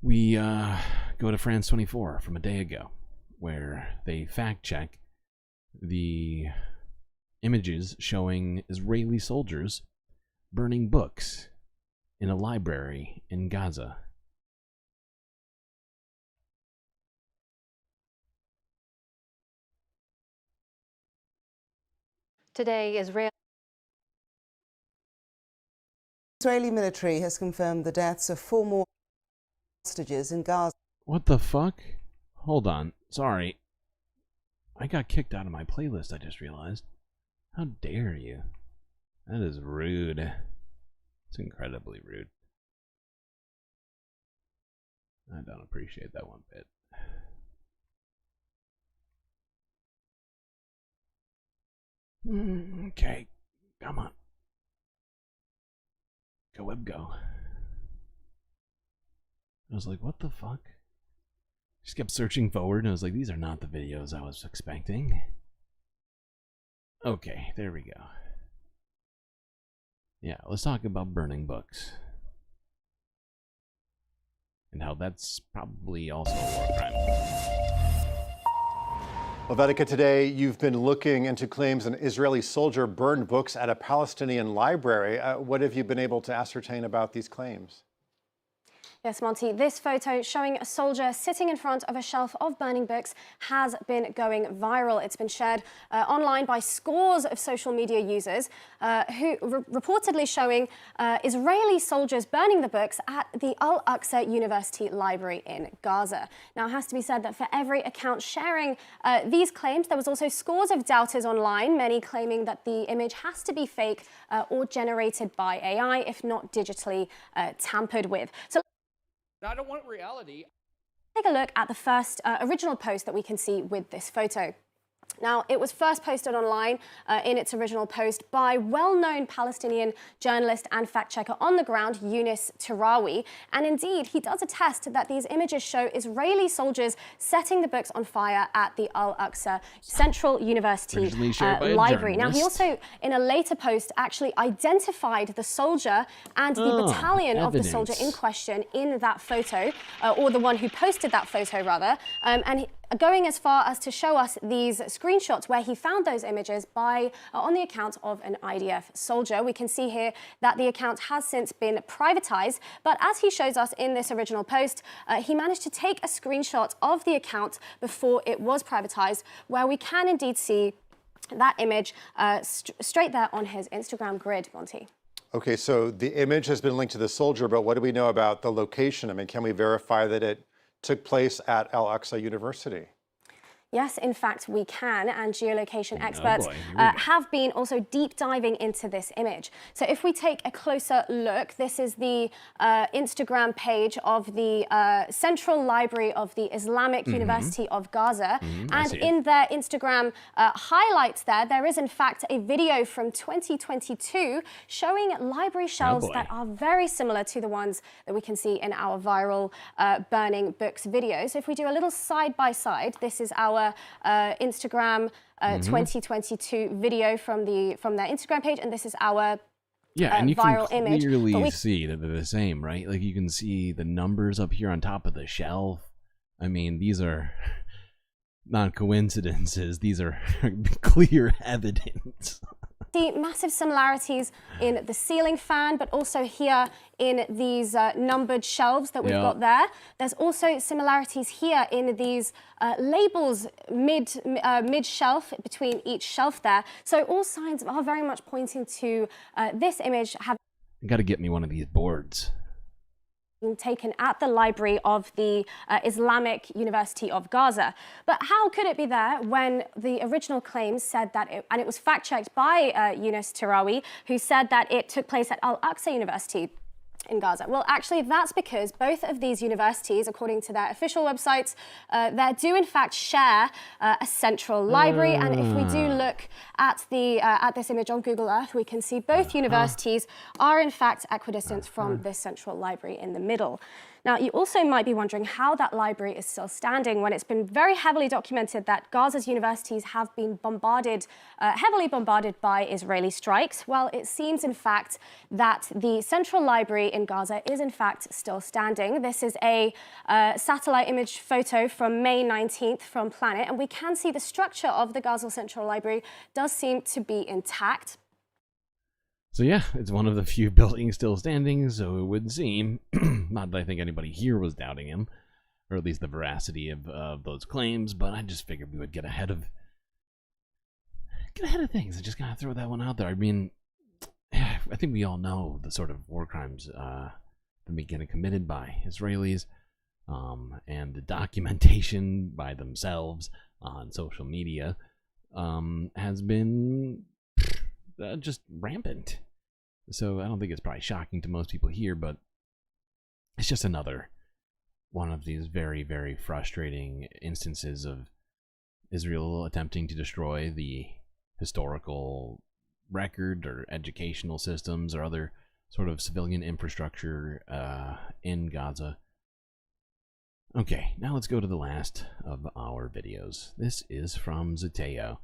we go to France 24 from a day ago, where they fact check the images showing Israeli soldiers burning books in a library in Gaza. Today, Israeli military has confirmed the deaths of 4 more hostages in Gaza. What the fuck? Hold on. Sorry. I got kicked out of my playlist, I just realized. How dare you? That is rude. It's incredibly rude. I don't appreciate that one bit. Okay, come on. Go web go. I was like, what the fuck? Just kept searching forward and I was like, these are not the videos I was expecting. Okay, there we go. Yeah, let's talk about burning books. And how that's probably also a war crime. Vendetta, today you've been looking into claims an Israeli soldier burned books at a Palestinian library. What have you been able to ascertain about these claims? Yes, Monty, this photo showing a soldier sitting in front of a shelf of burning books has been going viral. It's been shared online by scores of social media users who reportedly showing Israeli soldiers burning the books at the Al-Aqsa University Library in Gaza. Now, it has to be said that for every account sharing these claims, there was also scores of doubters online, many claiming that the image has to be fake or generated by AI, if not digitally tampered with. So I don't want reality. take a look at the first original post that we can see with this photo. Now, it was first posted online in its original post by well-known Palestinian journalist and fact-checker on the ground, Yunus Tirawi. And indeed, he does attest that these images show Israeli soldiers setting the books on fire at the Al-Aqsa Central University Library. Now, he also, in a later post, actually identified the soldier and the battalion of the soldier in question in that photo, or the one who posted that photo, rather. And going as far as to show us these screenshots where he found those images on the account of an IDF soldier. We can see here that the account has since been privatized, but as he shows us in this original post, he managed to take a screenshot of the account before it was privatized, where we can indeed see that image straight there on his Instagram grid, Monty. Okay, so the image has been linked to the soldier, but what do we know about the location? I mean, can we verify that it took place at Al-Aqsa University? Yes, in fact, we can, and geolocation experts have been also deep diving into this image. So if we take a closer look, this is the Instagram page of the Central Library of the Islamic University of Gaza. And in their Instagram highlights there is in fact a video from 2022 showing library shelves that are very similar to the ones that we can see in our viral burning books video. So if we do a little side by side, this is our Instagram 2022 video from their Instagram page, and this is our and you viral can image. clearly see that they're the same, right? Like you can see the numbers up here on top of the shelf. I mean, these are not coincidences. These are clear evidence. See massive similarities in the ceiling fan, but also here in these numbered shelves that we've got there. There's also similarities here in these labels mid-shelf between each shelf there. So all signs are very much pointing to this image having Got to get me one of these boards. Taken at the library of the Islamic University of Gaza. But how could it be there when the original claims said that, and it was fact-checked by Yunus Tirawi, who said that it took place at Al-Aqsa University in Gaza? Well, actually, that's because both of these universities, according to their official websites, they do in fact share a central library. And if we do look at this image on Google Earth, we can see both universities are in fact equidistant from this central library in the middle. Now, you also might be wondering how that library is still standing when it's been very heavily documented that Gaza's universities have been bombarded, heavily bombarded by Israeli strikes. Well, it seems, in fact, that the central library in Gaza is, in fact, still standing. This is a satellite image photo from May 19th from Planet, and we can see the structure of the Gaza Central Library does seem to be intact. So yeah, it's one of the few buildings still standing, so it would seem, not that I think anybody here was doubting him, or at least the veracity of those claims, but I just figured we would get ahead of things. I just gotta throw that one out there. I mean, I think we all know the sort of war crimes that be getting committed by Israelis, and the documentation by themselves on social media has been just rampant. So I don't think it's probably shocking to most people here, but it's just another one of these very, very frustrating instances of Israel attempting to destroy the historical record or educational systems or other sort of civilian infrastructure in Gaza. Okay, now let's go to the last of our videos. This is from Zateo.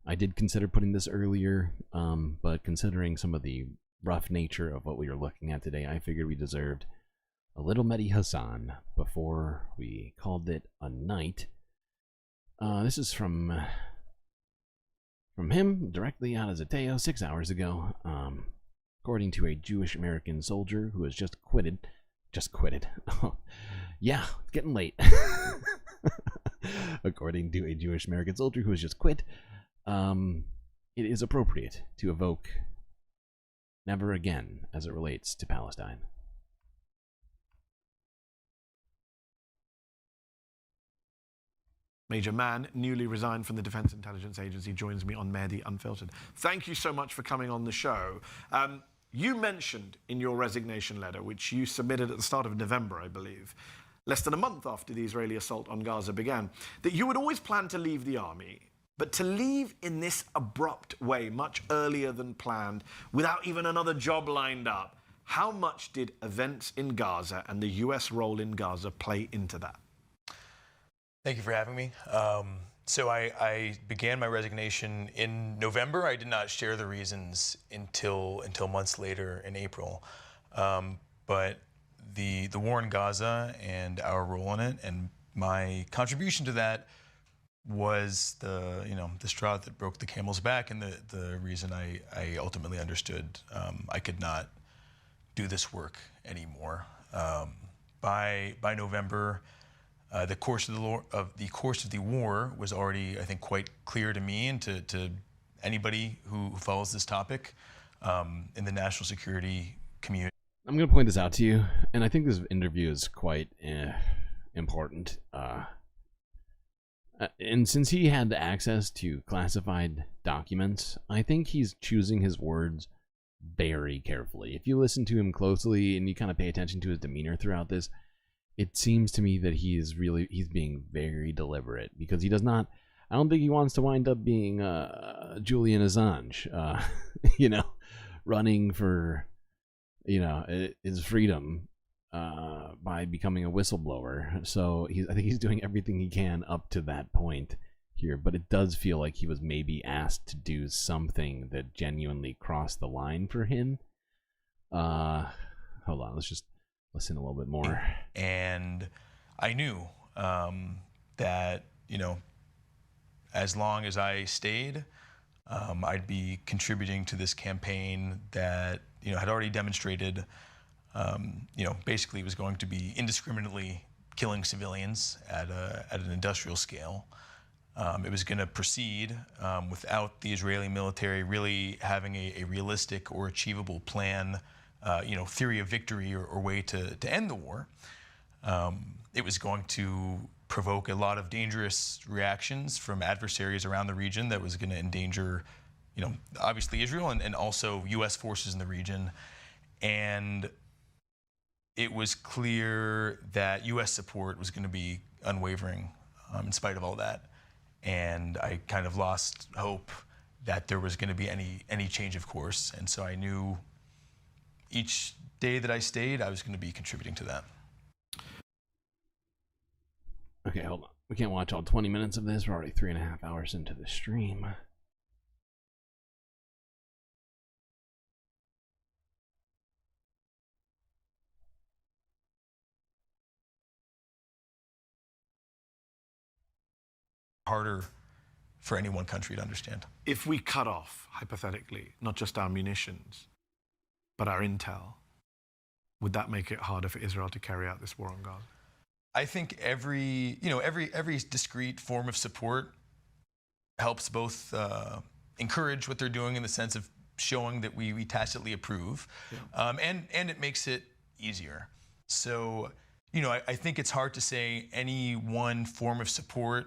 I did consider putting this earlier, but considering some of the rough nature of what we are looking at today, I figured we deserved a little Mehdi Hassan before we called it a night. This is from him directly out of Zateo 6 hours ago. According to a Jewish American soldier who has just quitted. Yeah, it's getting late. According to a Jewish American soldier who has just quit, it is appropriate to evoke never again as it relates to Palestine. Major Mann, newly resigned from the Defense Intelligence Agency, joins me on Mehdi Unfiltered. Thank you so much for coming on the show. You mentioned in your resignation letter, which you submitted at the start of November, I believe, less than a month after the Israeli assault on Gaza began, that you had always planned to leave the army, but to leave in this abrupt way, much earlier than planned, without even another job lined up. How much did events in Gaza and the US role in Gaza play into that? Thank you for having me. So I began my resignation in November. I did not share the reasons until months later in April. But the war in Gaza and our role in it and my contribution to that was the straw that broke the camel's back, and the reason I ultimately understood I could not do this work anymore. By November, the course of the war was already, I think, quite clear to me and to anybody who follows this topic in the national security community. I'm going to point this out to you, and I think this interview is quite important. And since he had access to classified documents, I think he's choosing his words very carefully. If you listen to him closely and you kind of pay attention to his demeanor throughout this, it seems to me that he's being very deliberate, because he does not, I don't think he wants to wind up being Julian Assange, you know, running for, you know, his freedom by becoming a whistleblower. So I think he's doing everything he can up to that point here, but it does feel like he was maybe asked to do something that genuinely crossed the line for him. Hold on, let's just listen a little bit more. And I knew that, you know, as long as I stayed, I'd be contributing to this campaign that, you know, had already demonstrated, you know, basically was going to be indiscriminately killing civilians at an industrial scale. It was going to proceed without the Israeli military really having a realistic or achievable plan, you know, theory of victory or way to end the war. It was going to provoke a lot of dangerous reactions from adversaries around the region that was going to endanger, you know, obviously Israel and also U.S. forces in the region. And it was clear that U.S. support was going to be unwavering in spite of all that. And I kind of lost hope that there was going to be any change of course. And so I knew each day that I stayed, I was going to be contributing to that. Okay, hold on. We can't watch all 20 minutes of this. We're already 3.5 hours into the stream. Harder for any one country to understand. If we cut off, hypothetically, not just our munitions, but our intel, would that make it harder for Israel to carry out this war on Gaza? I think every discrete form of support helps both encourage what they're doing in the sense of showing that we tacitly approve, and it makes it easier. So, you know, I think it's hard to say any one form of support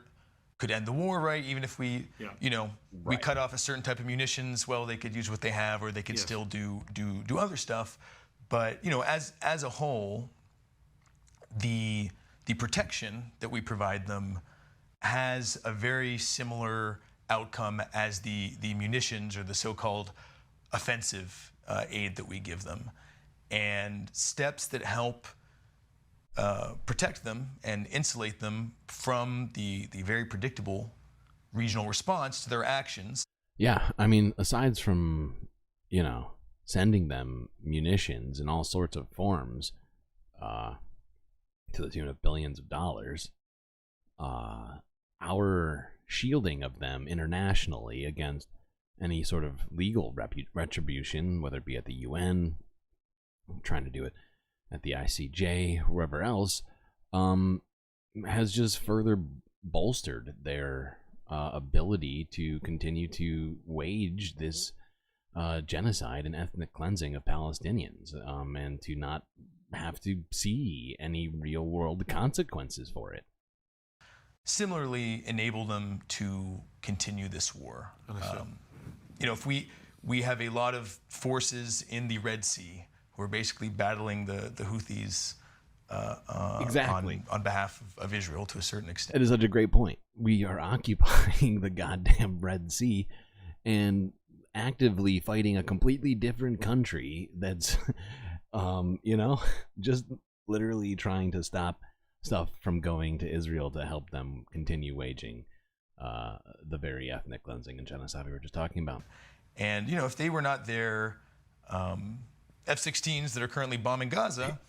could end the war, right? Even if we, you know, we cut off a certain type of munitions, well, they could use what they have, or they could still do other stuff. But, you know, as a whole, the protection that we provide them has a very similar outcome as the munitions or the so-called offensive aid that we give them. And steps that help protect them and insulate them from the very predictable regional response to their actions. Yeah, I mean, aside from, you know, sending them munitions in all sorts of forms, to the tune of billions of dollars, our shielding of them internationally against any sort of legal retribution, whether it be at the UN, trying to do it at the ICJ, wherever else, has just further bolstered their ability to continue to wage this genocide and ethnic cleansing of Palestinians, and to not have to see any real world consequences for it. Similarly, enable them to continue this war. You know, if we have a lot of forces in the Red Sea who are basically battling the Houthis on behalf of Israel to a certain extent. It is such a great point. We are occupying the goddamn Red Sea and actively fighting a completely different country that's, you know, just literally trying to stop stuff from going to Israel to help them continue waging the very ethnic cleansing and genocide we were just talking about. And, you know, if they were not there, F-16s that are currently bombing Gaza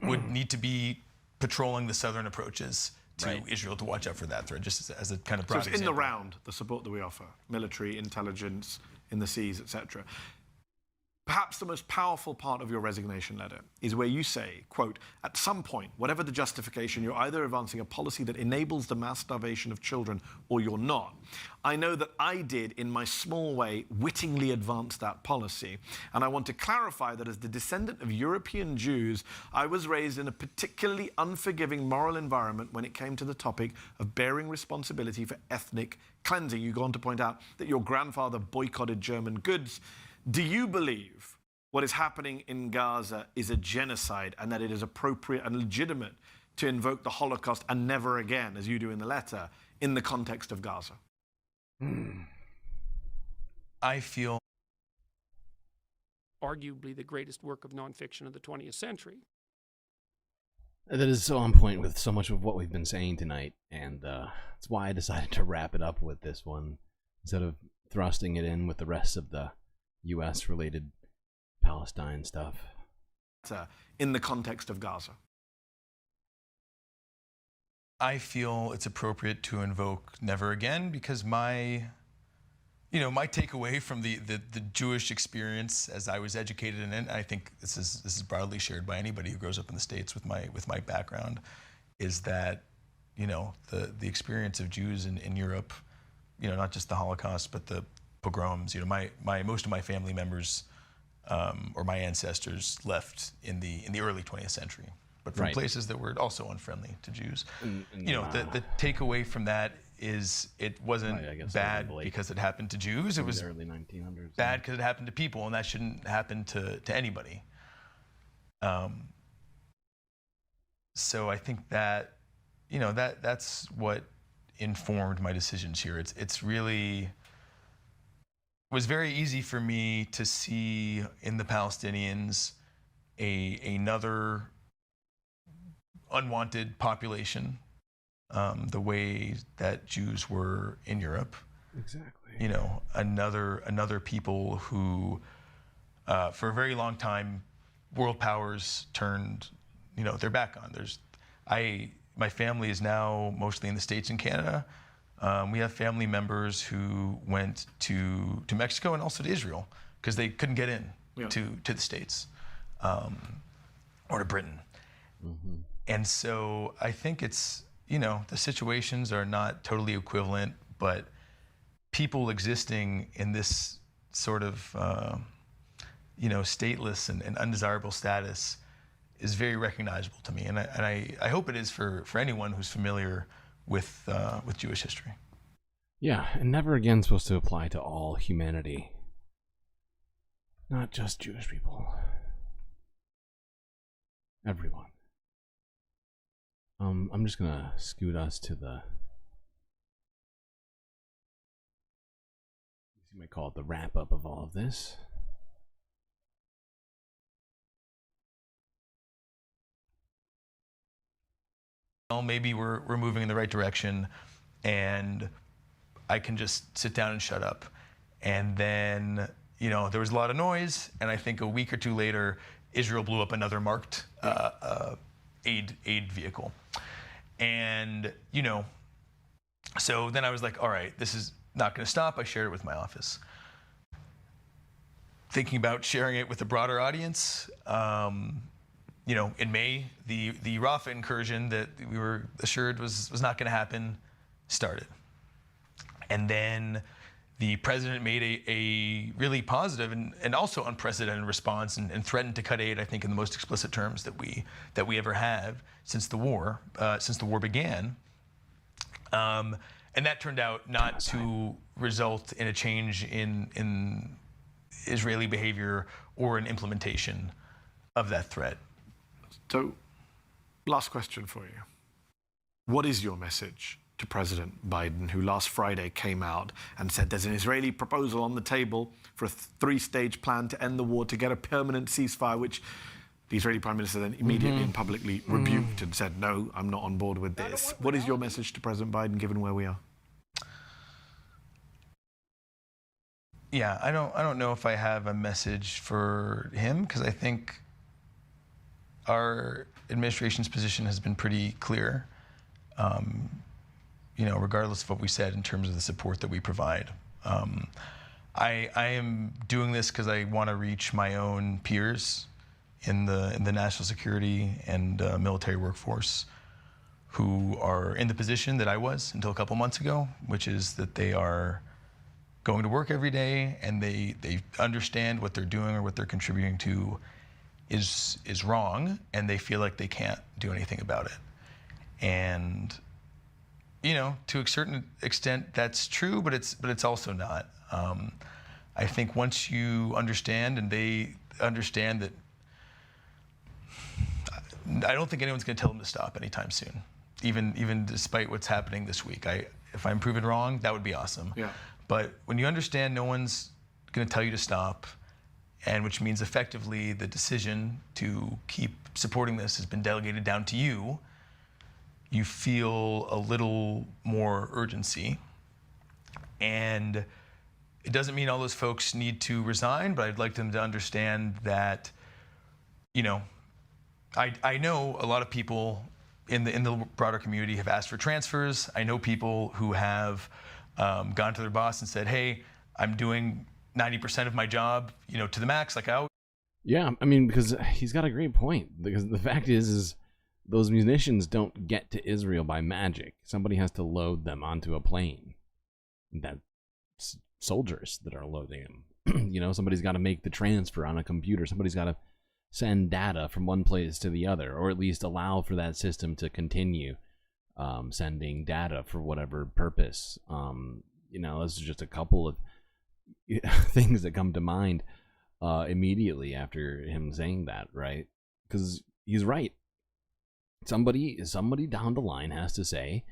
would need to be patrolling the southern approaches to Israel to watch out for that threat, just as a kind of broad example. So it's in the round, the support that we offer, military, intelligence, in the seas, etc. Perhaps the most powerful part of your resignation letter is where you say, quote, at some point, whatever the justification, you're either advancing a policy that enables the mass starvation of children or you're not. I know that I did, in my small way, wittingly advance that policy. And I want to clarify that as the descendant of European Jews, I was raised in a particularly unforgiving moral environment when it came to the topic of bearing responsibility for ethnic cleansing. You go on to point out that your grandfather boycotted German goods. Do you believe what is happening in Gaza is a genocide and that it is appropriate and legitimate to invoke the Holocaust and never again, as you do in the letter, in the context of Gaza? I feel arguably the greatest work of nonfiction of the 20th century. That is so on point with so much of what we've been saying tonight, and that's why I decided to wrap it up with this one instead of thrusting it in with the rest of the U.S.-related Palestine stuff. In the context of Gaza. I feel it's appropriate to invoke never again because my takeaway from the Jewish experience as I was educated in it, I think this is broadly shared by anybody who grows up in the States with my background, is that, the experience of Jews in Europe, not just the Holocaust, but the pogroms, most of my family members or my ancestors left in the early 20th century, but from places that were also unfriendly to Jews. The takeaway from that is it wasn't bad because it happened to Jews. It was early 1900s. Bad because it happened to people, and that shouldn't happen to anybody. So I think that, that's what informed my decisions here. It's really was very easy for me to see in the Palestinians another unwanted population, the way that Jews were in Europe. Exactly. Another people who, for a very long time, world powers turned, their back on. My family is now mostly in the States and Canada. We have family members who went to Mexico and also to Israel because they couldn't get in to the States or to Britain. Mm-hmm. And so I think it's, the situations are not totally equivalent, but people existing in this sort of, stateless and undesirable status is very recognizable to me. And I hope it is for anyone who's familiar with Jewish history. Yeah, and never again supposed to apply to all humanity. Not just Jewish people. Everyone. I'm just gonna scoot us to the, you might call it the wrap up of all of this. Well, maybe we're moving in the right direction, and I can just sit down and shut up. And then, there was a lot of noise, and I think a week or two later, Israel blew up another marked aid vehicle. And, so then I was like, all right, this is not going to stop. I shared it with my office. Thinking about sharing it with a broader audience, in May, the Rafah incursion that we were assured was not going to happen started. And then the president made a really positive and also unprecedented response and threatened to cut aid, I think, in the most explicit terms that we ever have since the war began. And that turned out not to result in a change in Israeli behavior or an implementation of that threat. So, last question for you. What is your message to President Biden, who last Friday came out and said there's an Israeli proposal on the table for a three-stage plan to end the war, to get a permanent ceasefire, which the Israeli Prime Minister then immediately and publicly rebuked and said, no, I'm not on board with this. What is your message to President Biden, given where we are? Yeah, I don't know if I have a message for him, because I think our administration's position has been pretty clear, regardless of what we said in terms of the support that we provide. I am doing this because I want to reach my own peers in the national security and military workforce who are in the position that I was until a couple months ago, which is that they are going to work every day and they understand what they're doing or what they're contributing to is wrong, and they feel like they can't do anything about it. And you know, to a certain extent, that's true, but it's also not. I think once you understand and they understand that, I don't think anyone's going to tell them to stop anytime soon, even despite what's happening this week. If I'm proven wrong, that would be awesome. Yeah. But when you understand no one's going to tell you to stop, and which means effectively the decision to keep supporting this has been delegated down to you, you feel a little more urgency. And it doesn't mean all those folks need to resign, but I'd like them to understand that, you know, I know a lot of people in the broader community have asked for transfers. I know people who have gone to their boss and said, hey, I'm doing 90% of my job, you know, to the max, like I. Yeah, I mean, because he's got a great point. Because the fact is those munitions don't get to Israel by magic. Somebody has to load them onto a plane. That's soldiers that are loading them. You know, somebody's got to make the transfer on a computer. Somebody's got to send data from one place to the other, or at least allow for that system to continue sending data for whatever purpose. You know, this is just a couple of things that come to mind immediately after him saying that, right? Because he's right. Somebody down the line has to say,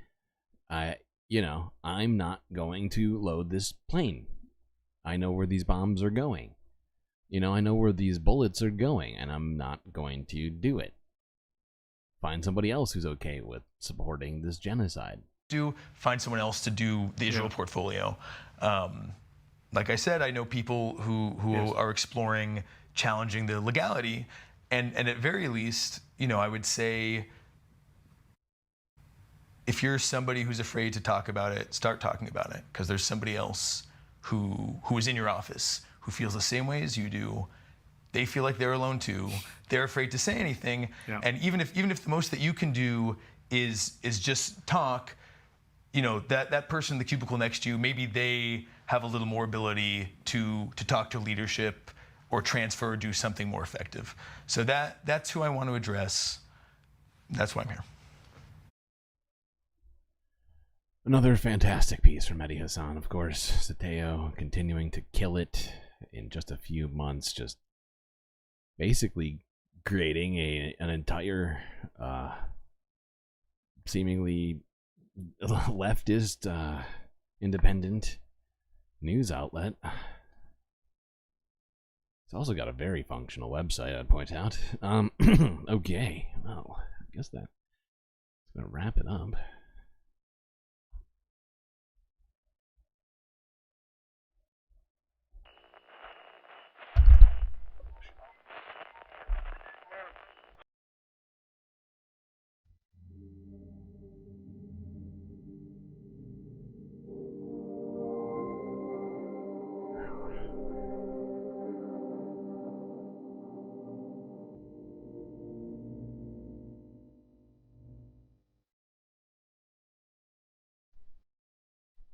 you know, I'm not going to load this plane. I know where these bombs are going. You know, I know where these bullets are going, and I'm not going to do it. Find somebody else who's okay with supporting this genocide. Find someone else to do the Israel portfolio. Like I said, I know people who are exploring challenging the legality, and at very least, you know, I would say, if you're somebody who's afraid to talk about it, start talking about it, because there's somebody else who is in your office who feels the same way as you do. They feel like they're alone too. They're afraid to say anything, and even if the most that you can do is just talk, you know, that person in the cubicle next to you, maybe they have a little more ability to talk to leadership or transfer or do something more effective. So that's who I want to address. That's why I'm here. Another fantastic piece from Mehdi Hasan, of course. Sateo continuing to kill it in just a few months, just basically creating an entire seemingly leftist independent news outlet. It's also got a very functional website, I'd point out. Okay, well, I guess that's gonna wrap it up.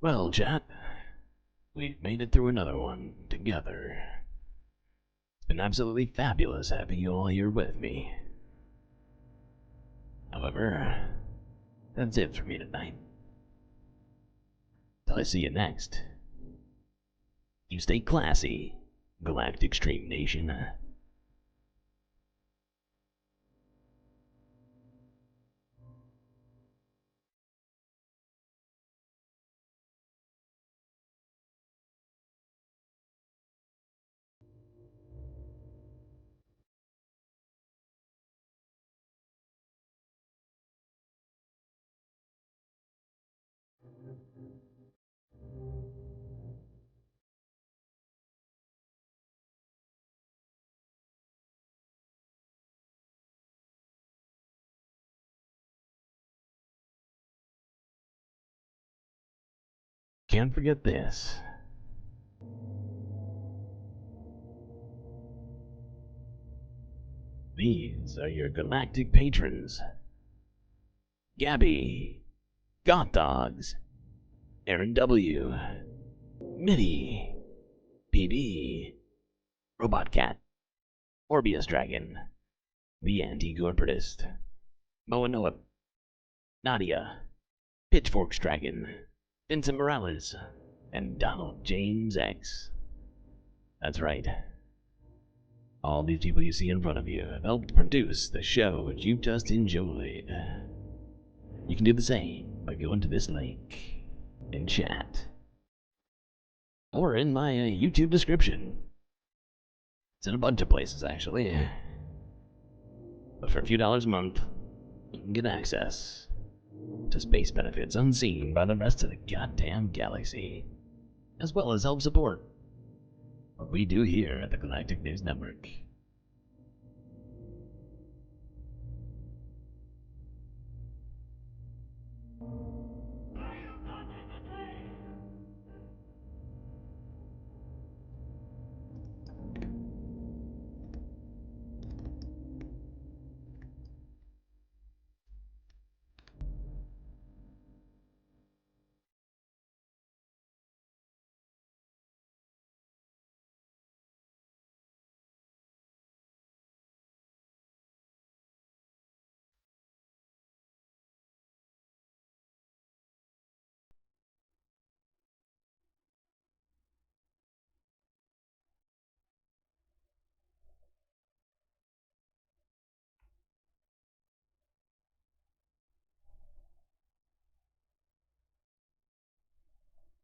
Well, chat, we've made it through another one together. It's been absolutely fabulous having you all here with me. However, that's it for me tonight. Till I see you next. You stay classy, Galactic Stream Nation. Can't forget this. These are your Galactic patrons. Gabby, Goth Dogs, Aaron W, Mitty, PB, Robot Cat, Orbius Dragon, The Anti-Corporatist, Moanoa, Nadia, Pitchforks Dragon, Vincent Morales, and Donald James X. That's right. All these people you see in front of you have helped produce the show which you just enjoyed. You can do the same by going to this link in chat. Or in my YouTube description. It's in a bunch of places, actually. But for a few dollars a month, you can get access to space benefits unseen by the rest of the goddamn galaxy, as well as help support what we do here at the Galactic News Network.